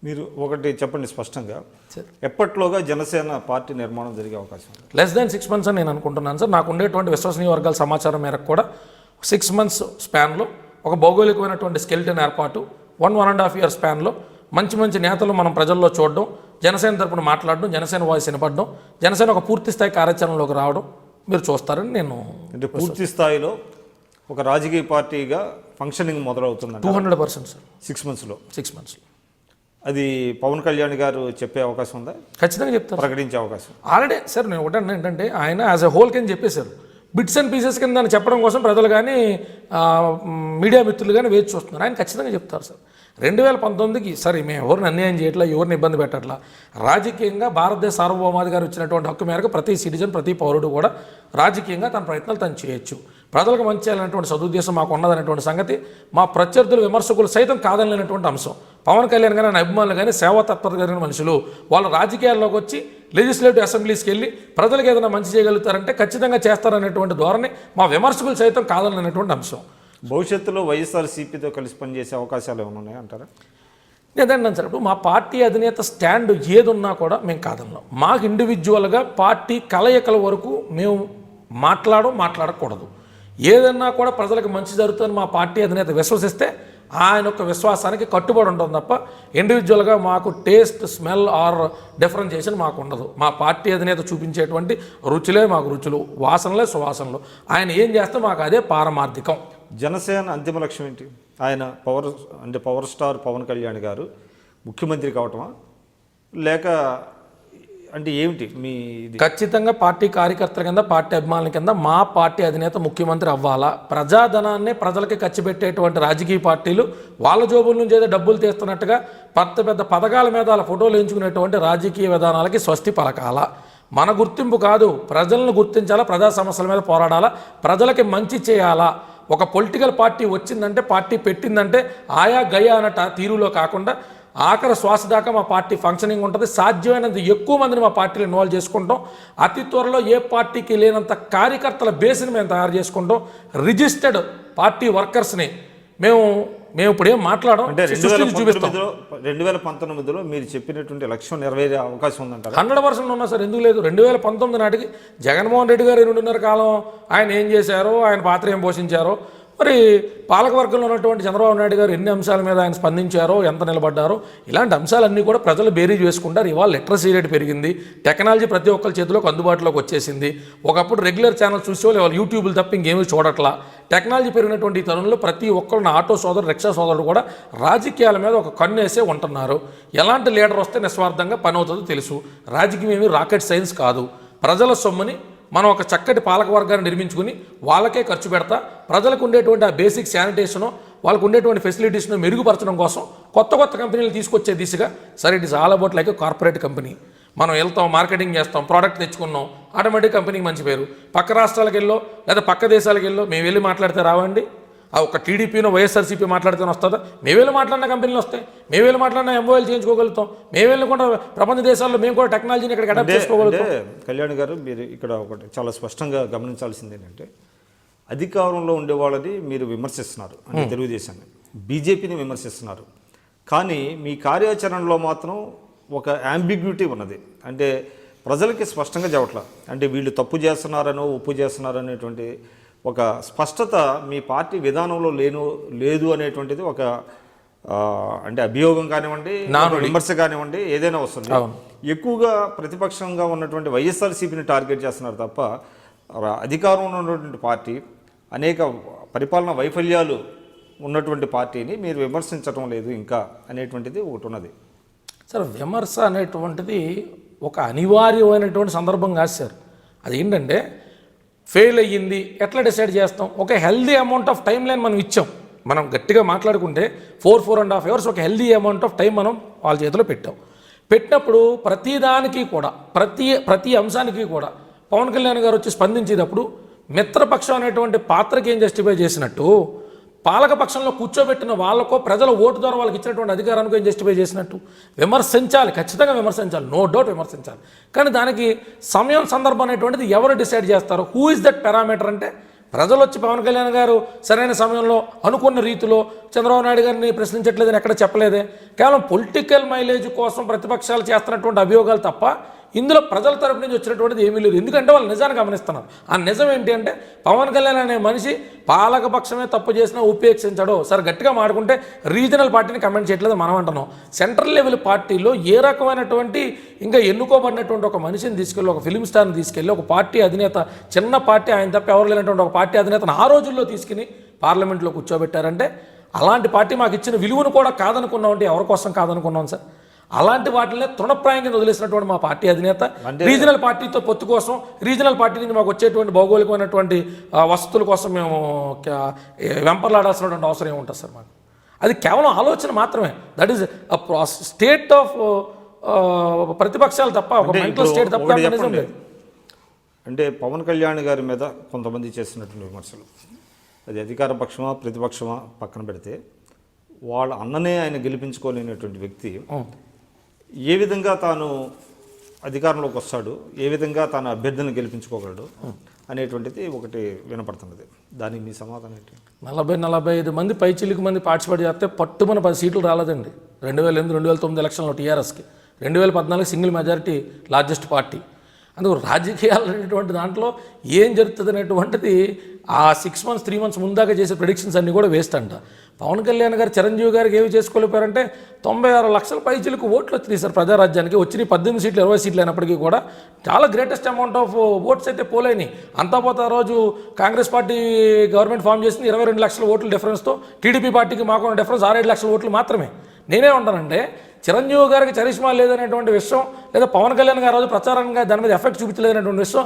మీరు ఒకటి చెప్పండి స్పష్టంగా, సార్ ఎప్పట్లోగా జనసేన పార్టీ నిర్మాణం జరిగే అవకాశం ఉంది? లెస్ దాన్ 6 months అని నేను అనుకుంటున్నాను సార్. నాకు ఉండేటువంటి విశ్వసనీయ వర్గాల సమాచారం మేరకు కూడా 6 months స్పాన్లో ఒక భౌగోళికమైనటువంటి స్కెల్టన్ ఏర్పాటు, 1.5 year స్పాన్లో మంచి మంచి నేతలు మనం ప్రజల్లో చూడడం, జనసేన తరపున మాట్లాడడం, జనసేన వాయిస్ వినపడడం, జనసేన ఒక పూర్తి స్థాయి కార్యాచరణలోకి రావడం మీరు చూస్తారని నేను అంటే పూర్తి స్థాయిలో ఒక రాజకీయ పార్టీగా ఫంక్షనింగ్ మొదలవుతుందండి 200% సార్ 6 monthsలో. 6 months. అది పవన్ కళ్యాణ్ గారు చెప్పే అవకాశం ఉందా, ఖచ్చితంగా చెప్తారు, ప్రకటించే అవకాశం? ఆల్రెడీ సార్ నేను ఒకటి ఏంటంటే ఆయన యాజ్ ఎ హోల్ కింద చెప్పేశారు. బిట్స్ అండ్ పీసెస్ కింద దాన్ని చెప్పడం కోసం ప్రజలు కానీ మీడియా మిత్రులు కానీ వేచి చూస్తున్నారు. ఆయన ఖచ్చితంగా చెప్తారు సార్. 2019కి సరే మేము ఎవరిని అన్యాయం చేయట్లా, ఎవరిని ఇబ్బంది పెట్టట్లా, రాజకీయంగా భారతదేశ సార్వభౌమాధికారి ఇచ్చినటువంటి హక్కు మేరకు ప్రతి సిటిజన్ ప్రతి పౌరుడు కూడా రాజకీయంగా తన ప్రయత్నాలు తను చేయొచ్చు. ప్రజలకు మంచి చేయాలనేటువంటి సదుద్దేశం మాకు ఉన్నదనేటువంటి సంగతి మా ప్రత్యర్థులు విమర్శకులు సైతం కాదనలేనటువంటి అంశం. పవన్ కళ్యాణ్ గారి అభిమానులు కానీ సేవా తత్పరత కలిగిన మనుషులు వాళ్ళు రాజకీయాల్లోకి వచ్చి లెజిస్లేటివ్ అసెంబ్లీస్కి వెళ్ళి ప్రజలకు ఏదైనా మంచి చేయగలుగుతారంటే ఖచ్చితంగా చేస్తారనేటువంటి ధోరణి మా విమర్శకులు సైతం కాదనలేనటువంటి అంశం. భవిష్యత్తులో వైఎస్ఆర్సీపీతో కలిసి పనిచేసే అవకాశాలు ఏమైనా ఉన్నాయా అంటారా? లేదండి సార్, ఇప్పుడు మా పార్టీ అధినేత స్టాండ్ ఏది ఉన్నా కూడా మేము కాదన్నాం. మాకు ఇండివిజువల్గా పార్టీ కలయికల వరకు మేము మాట్లాడకూడదు. ఏదన్నా కూడా ప్రజలకు మంచి జరుగుతుందని మా పార్టీ అధినేత విశ్వసిస్తే ఆయన యొక్క విశ్వాసానికి కట్టుబడి ఉంటుంది తప్ప ఇండివిజువల్గా మాకు టేస్ట్, స్మెల్ ఆర్ డిఫరెన్షియేషన్ మాకు ఉండదు. మా పార్టీ అధినేత చూపించేటువంటి రుచులే మాకు రుచులు, వాసనలే సువాసనలు. ఆయన ఏం చేస్తే మాకు అదే పారమార్థికం. జనసేన అంతిమ లక్ష్యం ఏంటి? ఆయన పవర్ స్టార్ పవన్ కళ్యాణ్ గారు ముఖ్యమంత్రి కావటమా, లేక అంటే ఏమిటి మీ? ఖచ్చితంగా పార్టీ కార్యకర్తల కింద, పార్టీ అభిమానుల కింద మా పార్టీ అధినేత ముఖ్యమంత్రి అవ్వాలా. ప్రజాధనాన్ని ప్రజలకి ఖర్చు పెట్టేటువంటి రాజకీయ పార్టీలు వాళ్ళ జోబుల నుంచి ఏదో డబ్బులు తీస్తున్నట్టుగా పెద్ద పథకాల మీద వాళ్ళ ఫోటోలు ఎంచుకునేటువంటి రాజకీయ విధానాలకి స్వస్తి పలకాల. మన గుర్తింపు కాదు, ప్రజలను గుర్తించాలా, ప్రజా సమస్యల మీద పోరాడాలా, ప్రజలకి మంచి చేయాలా. ఒక పొలిటికల్ పార్టీ వచ్చిందంటే, పార్టీ పెట్టిందంటే ఆయా గయా అన్నట్టు తీరులో కాకుండా ఆఖరి శ్వాస దాకా మా పార్టీ ఫంక్షనింగ్ ఉంటుంది. సాధ్యమైనంత ఎక్కువ మందిని మా పార్టీలో ఇన్వాల్వ్ చేసుకుంటాం. అతి త్వరలో ఏ పార్టీకి లేనంత కార్యకర్తల బేస్ని మేము తయారు చేసుకుంటాం. రిజిస్టర్డ్ పార్టీ వర్కర్స్ని మేము ఇప్పుడు ఏం మాట్లాడడం అంటే 2019లో మీరు చెప్పినటువంటి లక్ష్యం నెరవేరే అవకాశం ఉందంటారు? 100% ఉన్నా సార్, ఎందుకు లేదు. 2019 నాటికి జగన్మోహన్ రెడ్డి గారు 2.5 కాలం ఆయన ఏం చేశారో, ఆయన పాత్ర ఏం పోషించారో, మరి పాలకవర్గంలో ఉన్నటువంటి చంద్రబాబు నాయుడు గారు ఎన్ని అంశాల మీద ఆయన స్పందించారో, ఎంత నిలబడ్డారో, ఇలాంటి అంశాలన్నీ కూడా ప్రజలు బేరీజ్ వేసుకుంటారు. ఇవాళ లిటరసీ రేట్ పెరిగింది, టెక్నాలజీ ప్రతి ఒక్కరి చేతిలోకి అందుబాటులోకి వచ్చేసింది. ఒకప్పుడు రెగ్యులర్ ఛానల్ చూసేవాళ్ళు ఇవాళ యూట్యూబ్లు తప్ప ఇంకేమీ చూడట్లా. టెక్నాలజీ పెరిగినటువంటి తరుణంలో ప్రతి ఒక్కరు నా ఆటో సోదరుడు, రిక్షా సోదరుడు కూడా రాజకీయాల మీద ఒక కన్నేసే ఉంటున్నారు. ఎలాంటి లీడర్ వస్తే నిస్వార్థంగా పని అవుతుందో తెలుసు. రాజకీయం ఏమీ రాకెట్ సైన్స్ కాదు. ప్రజల సొమ్ముని మనం ఒక చక్కటి పాలకవర్గాన్ని నిర్మించుకుని వాళ్ళకే ఖర్చు పెడతా ప్రజలకు ఉండేటువంటి ఆ బేసిక్ శానిటేషను, వాళ్ళకు ఉండేటువంటి ఫెసిలిటీస్ను మెరుగుపరచడం కోసం కొత్త కంపెనీలు తీసుకొచ్చే దిశగా. సరే, it is all about like corporate company. మనం వెళ్తాం, మార్కెటింగ్ చేస్తాం, ప్రోడక్ట్ తెచ్చుకున్నాం, ఆటోమేటిక్ కంపెనీకి మంచి పేరు. పక్క రాష్ట్రాలకు వెళ్ళో లేదా పక్క దేశాలకు వెళ్ళో మేము వెళ్ళి మాట్లాడితే రావండి. ఆ ఒక టీడీపీనో వైఎస్ఆర్సీపీ మాట్లాడితేనే వస్తుందా? మేము వెళ్ళి మాట్లాడిన కంపెనీలు వస్తాయి, మేము వెళ్ళి మాట్లాడిన ఎంఓఎల్ చేయించుకోగలుగుతాం, మేము వెళ్ళి కూడా ప్రపంచ దేశాల్లో మేము కూడా టెక్నాలజీని ఇక్కడ అడాప్ట్ చేసుకోగలుగుతాం. కళ్యాణ్ గారు, మీరు ఇక్కడ ఒకటి చాలా స్పష్టంగా గమనించాల్సింది ఏంటంటే, అధికారంలో ఉండే వాళ్ళని మీరు విమర్శిస్తున్నారు, అంటే తెలుగుదేశాన్ని, బీజేపీని విమర్శిస్తున్నారు. కానీ మీ కార్యాచరణలో మాత్రం ఒక యాంబిగ్యూటీ ఉన్నది. అంటే ప్రజలకి స్పష్టంగా చెప్పట్లా, అంటే వీళ్ళు తప్పు చేస్తున్నారనో ఒప్పు చేస్తున్నారనేటువంటి ఒక స్పష్టత మీ పార్టీ విధానంలో లేదు అనేటువంటిది ఒక అంటే అభియోగం కానివ్వండి, విమర్శ కానివ్వండి, ఏదైనా వస్తుంది. ఎక్కువగా ప్రతిపక్షంగా ఉన్నటువంటి వైఎస్ఆర్సీపీని టార్గెట్ చేస్తున్నారు తప్ప అధికారంలో ఉన్నటువంటి పార్టీ, అనేక పరిపాలన వైఫల్యాలు ఉన్నటువంటి పార్టీని మీరు విమర్శించడం లేదు ఇంకా అనేటువంటిది ఒకటి ఉన్నది. సార్, విమర్శ అనేటువంటిది ఒక అనివార్యమైనటువంటి సందర్భం కాదు సార్. అదేంటంటే ఫెయిల్ అయ్యింది ఎట్లా డిసైడ్ చేస్తాం? ఒక healthy amount of time line మనం ఇచ్చాం. మనం గట్టిగా మాట్లాడుకుంటే 4.5 hours ఒక హెల్దీ అమౌంట్ ఆఫ్ టైం మనం వాళ్ళ చేతిలో పెట్టినప్పుడు ప్రతిదానికి కూడా ప్రతి అంశానికి కూడా పవన్ కళ్యాణ్ గారు వచ్చి స్పందించేటప్పుడు మిత్రపక్షం అనేటువంటి పాత్రకి ఏం జస్టిఫై చేసినట్టు, పాలకపక్షంలో కూర్చోబెట్టిన వాళ్ళకో ప్రజల ఓటు ద్వారా వాళ్ళకి ఇచ్చినటువంటి అధికారానికి ఏం జస్టిఫై చేసినట్టు? విమర్శించాలి, ఖచ్చితంగా విమర్శించాలి, నో డౌట్ విమర్శించాలి. కానీ దానికి సమయం, సందర్భం అనేటువంటిది ఎవరు డిసైడ్ చేస్తారో, హూ ఇస్ దట్ పారామీటర్ అంటే ప్రజలు వచ్చి పవన్ కళ్యాణ్ గారు సరైన సమయంలో అనుకున్న రీతిలో చంద్రబాబు నాయుడు గారిని ప్రశ్నించట్లేదని ఎక్కడ చెప్పలేదే. కేవలం పొలిటికల్ మైలేజ్ కోసం ప్రతిపక్షాలు చేస్తున్నటువంటి అభియోగాలు తప్ప ఇందులో ప్రజల తరపు నుంచి వచ్చినటువంటిది ఏమీ లేదు. ఎందుకంటే వాళ్ళు నిజాన్ని గమనిస్తున్నారు. ఆ నిజం ఏంటి అంటే పవన్ కళ్యాణ్ అనే మనిషి పాలకపక్షమే తప్పు చేసినా ఉపేక్షించడు. సరే గట్టిగా మాడుకుంటే రీజనల్ పార్టీని కమెంట్ చేయట్లేదు మనం అంటున్నాం. సెంట్రల్ లెవెల్ పార్టీలో ఏ రకమైనటువంటి ఇంకా ఎన్నుకోబడినటువంటి ఒక మనిషిని తీసుకెళ్ళి, ఒక ఫిలిం స్టార్ని తీసుకెళ్ళి, ఒక పార్టీ అధినేత, చిన్న పార్టీ ఆయన తప్ప ఎవరు లేనటువంటి ఒక పార్టీ అధినేతను ఆ రోజుల్లో తీసుకుని పార్లమెంట్లో కూర్చోబెట్టారంటే అలాంటి పార్టీ మాకు ఇచ్చిన విలువను కూడా కాదనుకున్నాం. అంటే ఎవరి కోసం కాదనుకున్నాం సార్? అలాంటి వాటిని తృణప్రాయం కింద వదిలేసినటువంటి మా పార్టీ అధినేత రీజనల్ పార్టీతో పొత్తు కోసం, రీజనల్ పార్టీ నుంచి మాకు వచ్చేటువంటి భౌగోళికమైనటువంటి వసతుల కోసం మేము వెంపర్లాడాల్సినటువంటి అవసరం ఏముంటుంది సార్ మాకు? అది కేవలం ఆలోచన మాత్రమే. దట్ ఈస్ స్టేట్ ఆఫ్ ప్రతిపక్షాలు తప్ప ఒక మెంటల్ స్టేట్ తప్ప నిజం లేదు. అంటే పవన్ కళ్యాణ్ గారి మీద కొంతమంది చేస్తున్నటువంటి విమర్శలు, అది అధికార పక్షమా ప్రతిపక్షమా పక్కన పెడితే, వాళ్ళ అన్ననే ఆయన గెలిపించుకోలేనటువంటి వ్యక్తి ఏ విధంగా తాను అధికారంలోకి వస్తాడు, ఏ విధంగా తాను అభ్యర్థిని గెలిపించుకోగలడు అనేటువంటిది ఒకటి వినపడుతున్నది. దానికి మీ సమాధానం ఏంటి? 40-45 మంది పైచిలికి మంది పార్టిసిపేట్ చేస్తే పట్టుమని 10 సీట్లు రాలేదండి. 2008-2009 ఎలక్షన్లో టీఆర్ఎస్కి, 2014 సింగిల్ మెజారిటీ లార్జెస్ట్ పార్టీ. అందుకు రాజకీయాలు అనేటువంటి దాంట్లో ఏం జరుగుతుంది అనేటువంటిది ఆ 6 months 3 months ముందాక చేసే ప్రెడిక్షన్స్ అన్నీ కూడా వేస్ట్ అంట. పవన్ కళ్యాణ్ గారు చిరంజీవి గారికి ఏమి చేసుకోలేపారంటే 96 లక్షల పైచిలకు ఓట్లు వచ్చినాయి సార్ ప్రజారాజ్యానికి. వచ్చినాయి 18 సీట్లు 20 సీట్లు అయినప్పటికీ కూడా చాలా గ్రేటెస్ట్ అమౌంట్ ఆఫ్ ఓట్స్ అయితే పోలేని. అంతా పోతే ఆ రోజు కాంగ్రెస్ పార్టీ గవర్నమెంట్ ఫామ్ చేసింది 22 లక్షల ఓట్ల డిఫరెన్స్తో. టీడీపీ పార్టీకి మాకు డిఫరెన్స్ 6-7 లక్షల ఓట్లు మాత్రమే. నేనే ఉంటానంటే చిరంజీవి గారికి చరిష్మా లేదనేటువంటి విషయం, లేదా పవన్ కళ్యాణ్ గారు రోజు ప్రచారంగా దాని మీద ఎఫెక్ట్ చూపించలేదనేటువంటి విషయం,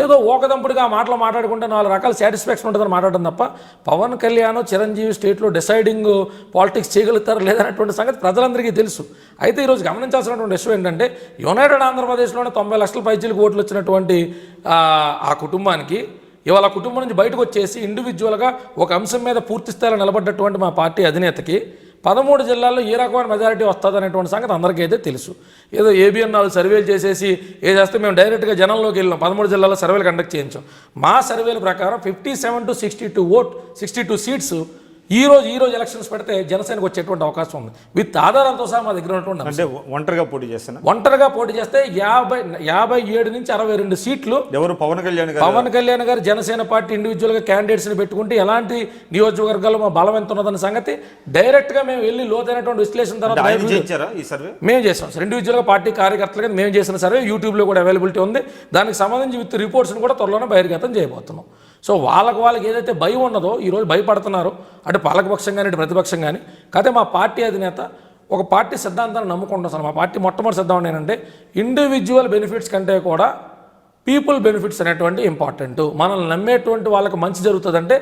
ఏదో ఓకదంపుడిగా మాటలు మాట్లాడుకుంటే 4 రకాల సాటిస్ఫాక్షన్ ఉంటుందని మాట్లాడడం తప్ప పవన్ కళ్యాణ్ చిరంజీవి స్టేట్లో డిసైడింగ్ పాలిటిక్స్ చేయగలుగుతారు లేదనేటువంటి సంగతి ప్రజలందరికీ తెలుసు. అయితే ఈరోజు గమనించాల్సినటువంటి విషయం ఏంటంటే యునైటెడ్ ఆంధ్రప్రదేశ్లోనే 90 లక్షల పైచీలకు ఓట్లు వచ్చినటువంటి ఆ కుటుంబానికి ఇవాళ కుటుంబం నుంచి బయటకు వచ్చేసి ఇండివిజువల్గా ఒక అంశం మీద పూర్తి స్థాయిలో నిలబడ్డటువంటి మా పార్టీ అధినేతకి 13 జిల్లాల్లో ఏ రకమైన మెజారిటీ వస్తుంది అనేటువంటి సంగతి అందరికీ అయితే తెలుసు. ఏదో ఏబిఎన్ 4 సర్వేలు చేసేసి చేస్తే మేము డైరెక్ట్గా జనంలోకి వెళ్ళాం. 13 జిల్లాల్లో సర్వేలు కండక్ట్ చేయించాం. మా సర్వేల ప్రకారం 57 to 62 సీట్స్ ఈ రోజు ఎలక్షన్స్ పెడితే జనసేనకు వచ్చేటువంటి అవకాశం ఉంది. విత్ ఆధారాలతో సహా మా దగ్గర ఉన్నటువంటి. అంటే ఒంటరిగా పోటీ చేస్తాను. ఒంటరిగా పోటీ చేస్తే 57 నుంచి 62 సీట్లు. ఎవరు? పవన్ కళ్యాణ్ గారు జనసేన పార్టీ ఇండివిజువల్గా క్యాండిడేట్స్ని పెట్టుకుంటే ఎలాంటి నియోజకవర్గాల్లో మా బలం ఎంత ఉన్నదన్న సంగతి డైరెక్ట్గా మేము వెళ్ళి లోతైనటువంటి విశ్లేషణ తర్వాత మేము చేసాం సార్. ఇండివిజువల్గా పార్టీ కార్యకర్తలుగా మేము చేసిన సర్వే యూట్యూబ్లో కూడా అవైలబిలిటీ ఉంది. దానికి సంబంధించి విత్ రిపోర్ట్స్ని కూడా త్వరలోనే బహిర్గతం చేయబోతున్నాం. సో వాళ్ళకి ఏదైతే భయం ఉన్నదో ఈరోజు భయపడుతున్నారు, అటు పాలకపక్షం కానీ ఇటు ప్రతిపక్షం కానీ. కాకపోతే మా పార్టీ అధినేత ఒక పార్టీ సిద్ధాంతాన్ని నమ్ముకుంటాం సార్. మా పార్టీ మొట్టమొదటి సిద్ధాంతం ఏంటంటే ఇండివిజువల్ బెనిఫిట్స్ కంటే కూడా పీపుల్ బెనిఫిట్స్ అనేటువంటి ఇంపార్టెంట్. మనల్ని నమ్మేటువంటి వాళ్ళకి మంచి జరుగుతుందంటే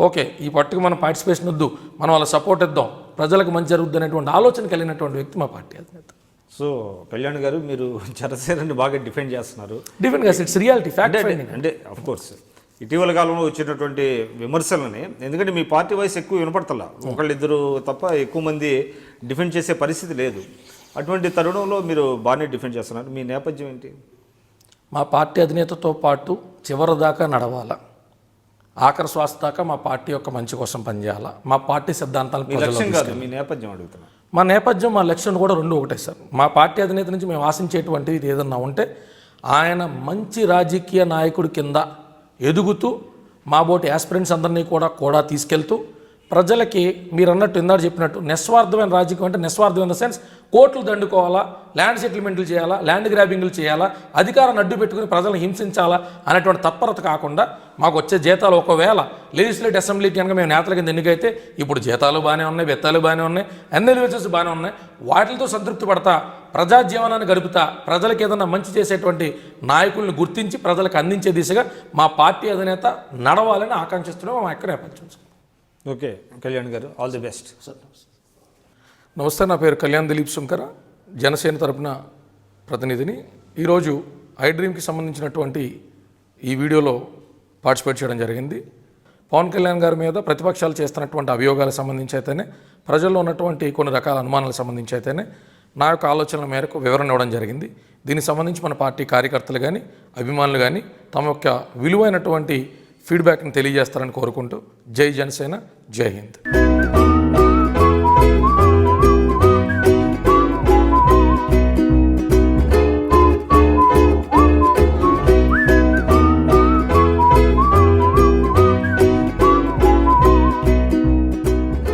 ఓకే, ఈ పట్టుకు మనం పార్టిసిపేషన్ వద్దు, మనం వాళ్ళ సపోర్ట్ ఇద్దాం, ప్రజలకు మంచి జరుగుతుంది అనేటువంటి ఆలోచన కలిగినటువంటి వ్యక్తి మా పార్టీ అధినేత. సో కళ్యాణ్ గారు, మీరు జనసేనని బాగా డిఫెండ్ చేస్తున్నారు. డిఫెండ్ చేసి ఇట్స్ రియాలిటీ ఫ్యాక్ట్ అంటే ఆఫ్ కోర్స్ ఇటీవల కాలంలో వచ్చినటువంటి విమర్శలని, ఎందుకంటే మీ పార్టీ వాయిస్ ఎక్కువ వినపడతలా, ఒకళ్ళిద్దరు తప్ప ఎక్కువ మంది డిఫెండ్ చేసే పరిస్థితి లేదు. అటువంటి తరుణంలో మీరు బాగానే డిఫెండ్ చేస్తున్నారు. మీ నేపథ్యం ఏంటి? మా పార్టీ అధినేతతో పాటు చివరి దాకా నడవాలా, ఆఖరి శ్వాస దాకా మా పార్టీ యొక్క మంచి కోసం పనిచేయాలా, మా పార్టీ సిద్ధాంతాలు. మీ నేపథ్యం అడుగుతున్నా. మా నేపథ్యం, మా లక్ష్యం కూడా రెండు ఒకటే సార్. మా పార్టీ అధినేత నుంచి మేము ఆశించేటువంటిది ఏదన్నా ఉంటే ఆయన మంచి రాజకీయ నాయకుడి కింద ఎదుగుతూ మా బోటి యాస్పిరెంట్స్ అందరినీ కూడా తీసుకెళ్తూ ప్రజలకి మీరు అన్నట్టు ఇందాక చెప్పినట్టు నిస్వార్థమైన రాజకీయం అంటే నిస్వార్థం ఇన్ ద సెన్స్ కోట్లు దండుకోవాలా, ల్యాండ్ సెటిల్మెంట్లు చేయాలా, ల్యాండ్ గ్రాబింగ్లు చేయాలా, అధికారాన్ని అడ్డు పెట్టుకుని ప్రజలను హింసించాలా అనేటువంటి తత్పరత కాకుండా మాకు వచ్చే జీతాలు ఒకవేళ లెజిస్లేటివ్ అసెంబ్లీకి కనుక మేము నేతల కింద ఎన్నికైతే ఇప్పుడు జీతాలు బాగానే ఉన్నాయి, బెత్తాలు బాగానే ఉన్నాయి, ఎన్ఎల్వేసెస్ బాగానే ఉన్నాయి, వాటితో సంతృప్తి పడతా ప్రజా జీవనాన్ని గడుపుతా ప్రజలకు ఏదైనా మంచి చేసేటువంటి నాయకుల్ని గుర్తించి ప్రజలకు అందించే దిశగా మా పార్టీ అధినేత నడవాలని ఆకాంక్షిస్తున్నాం. మా ఎక్కడ నేపథ్యం. ఓకే కళ్యాణ్ గారు, ఆల్ ది బెస్ట్. నమస్తే, నా పేరు కళ్యాణ్ దిలీప్ శంకర్, జనసేన తరపున ప్రతినిధిని. ఈరోజు ఐ డ్రీమ్కి సంబంధించినటువంటి ఈ వీడియోలో పార్టిసిపేట్ చేయడం జరిగింది. పవన్ కళ్యాణ్ గారి మీద ప్రతిపక్షాలు చేస్తున్నటువంటి అభియోగాలకు సంబంధించి అయితేనే, ప్రజల్లో ఉన్నటువంటి కొన్ని రకాల అనుమానాలకు సంబంధించి అయితేనే నా యొక్క ఆలోచనల మేరకు వివరణ ఇవ్వడం జరిగింది. దీనికి సంబంధించి మన పార్టీ కార్యకర్తలు కానీ అభిమానులు కానీ తమ యొక్క విలువైనటువంటి ఫీడ్బ్యాక్ని తెలియజేస్తారని కోరుకుంటూ జై జనసేన, జై హింద్.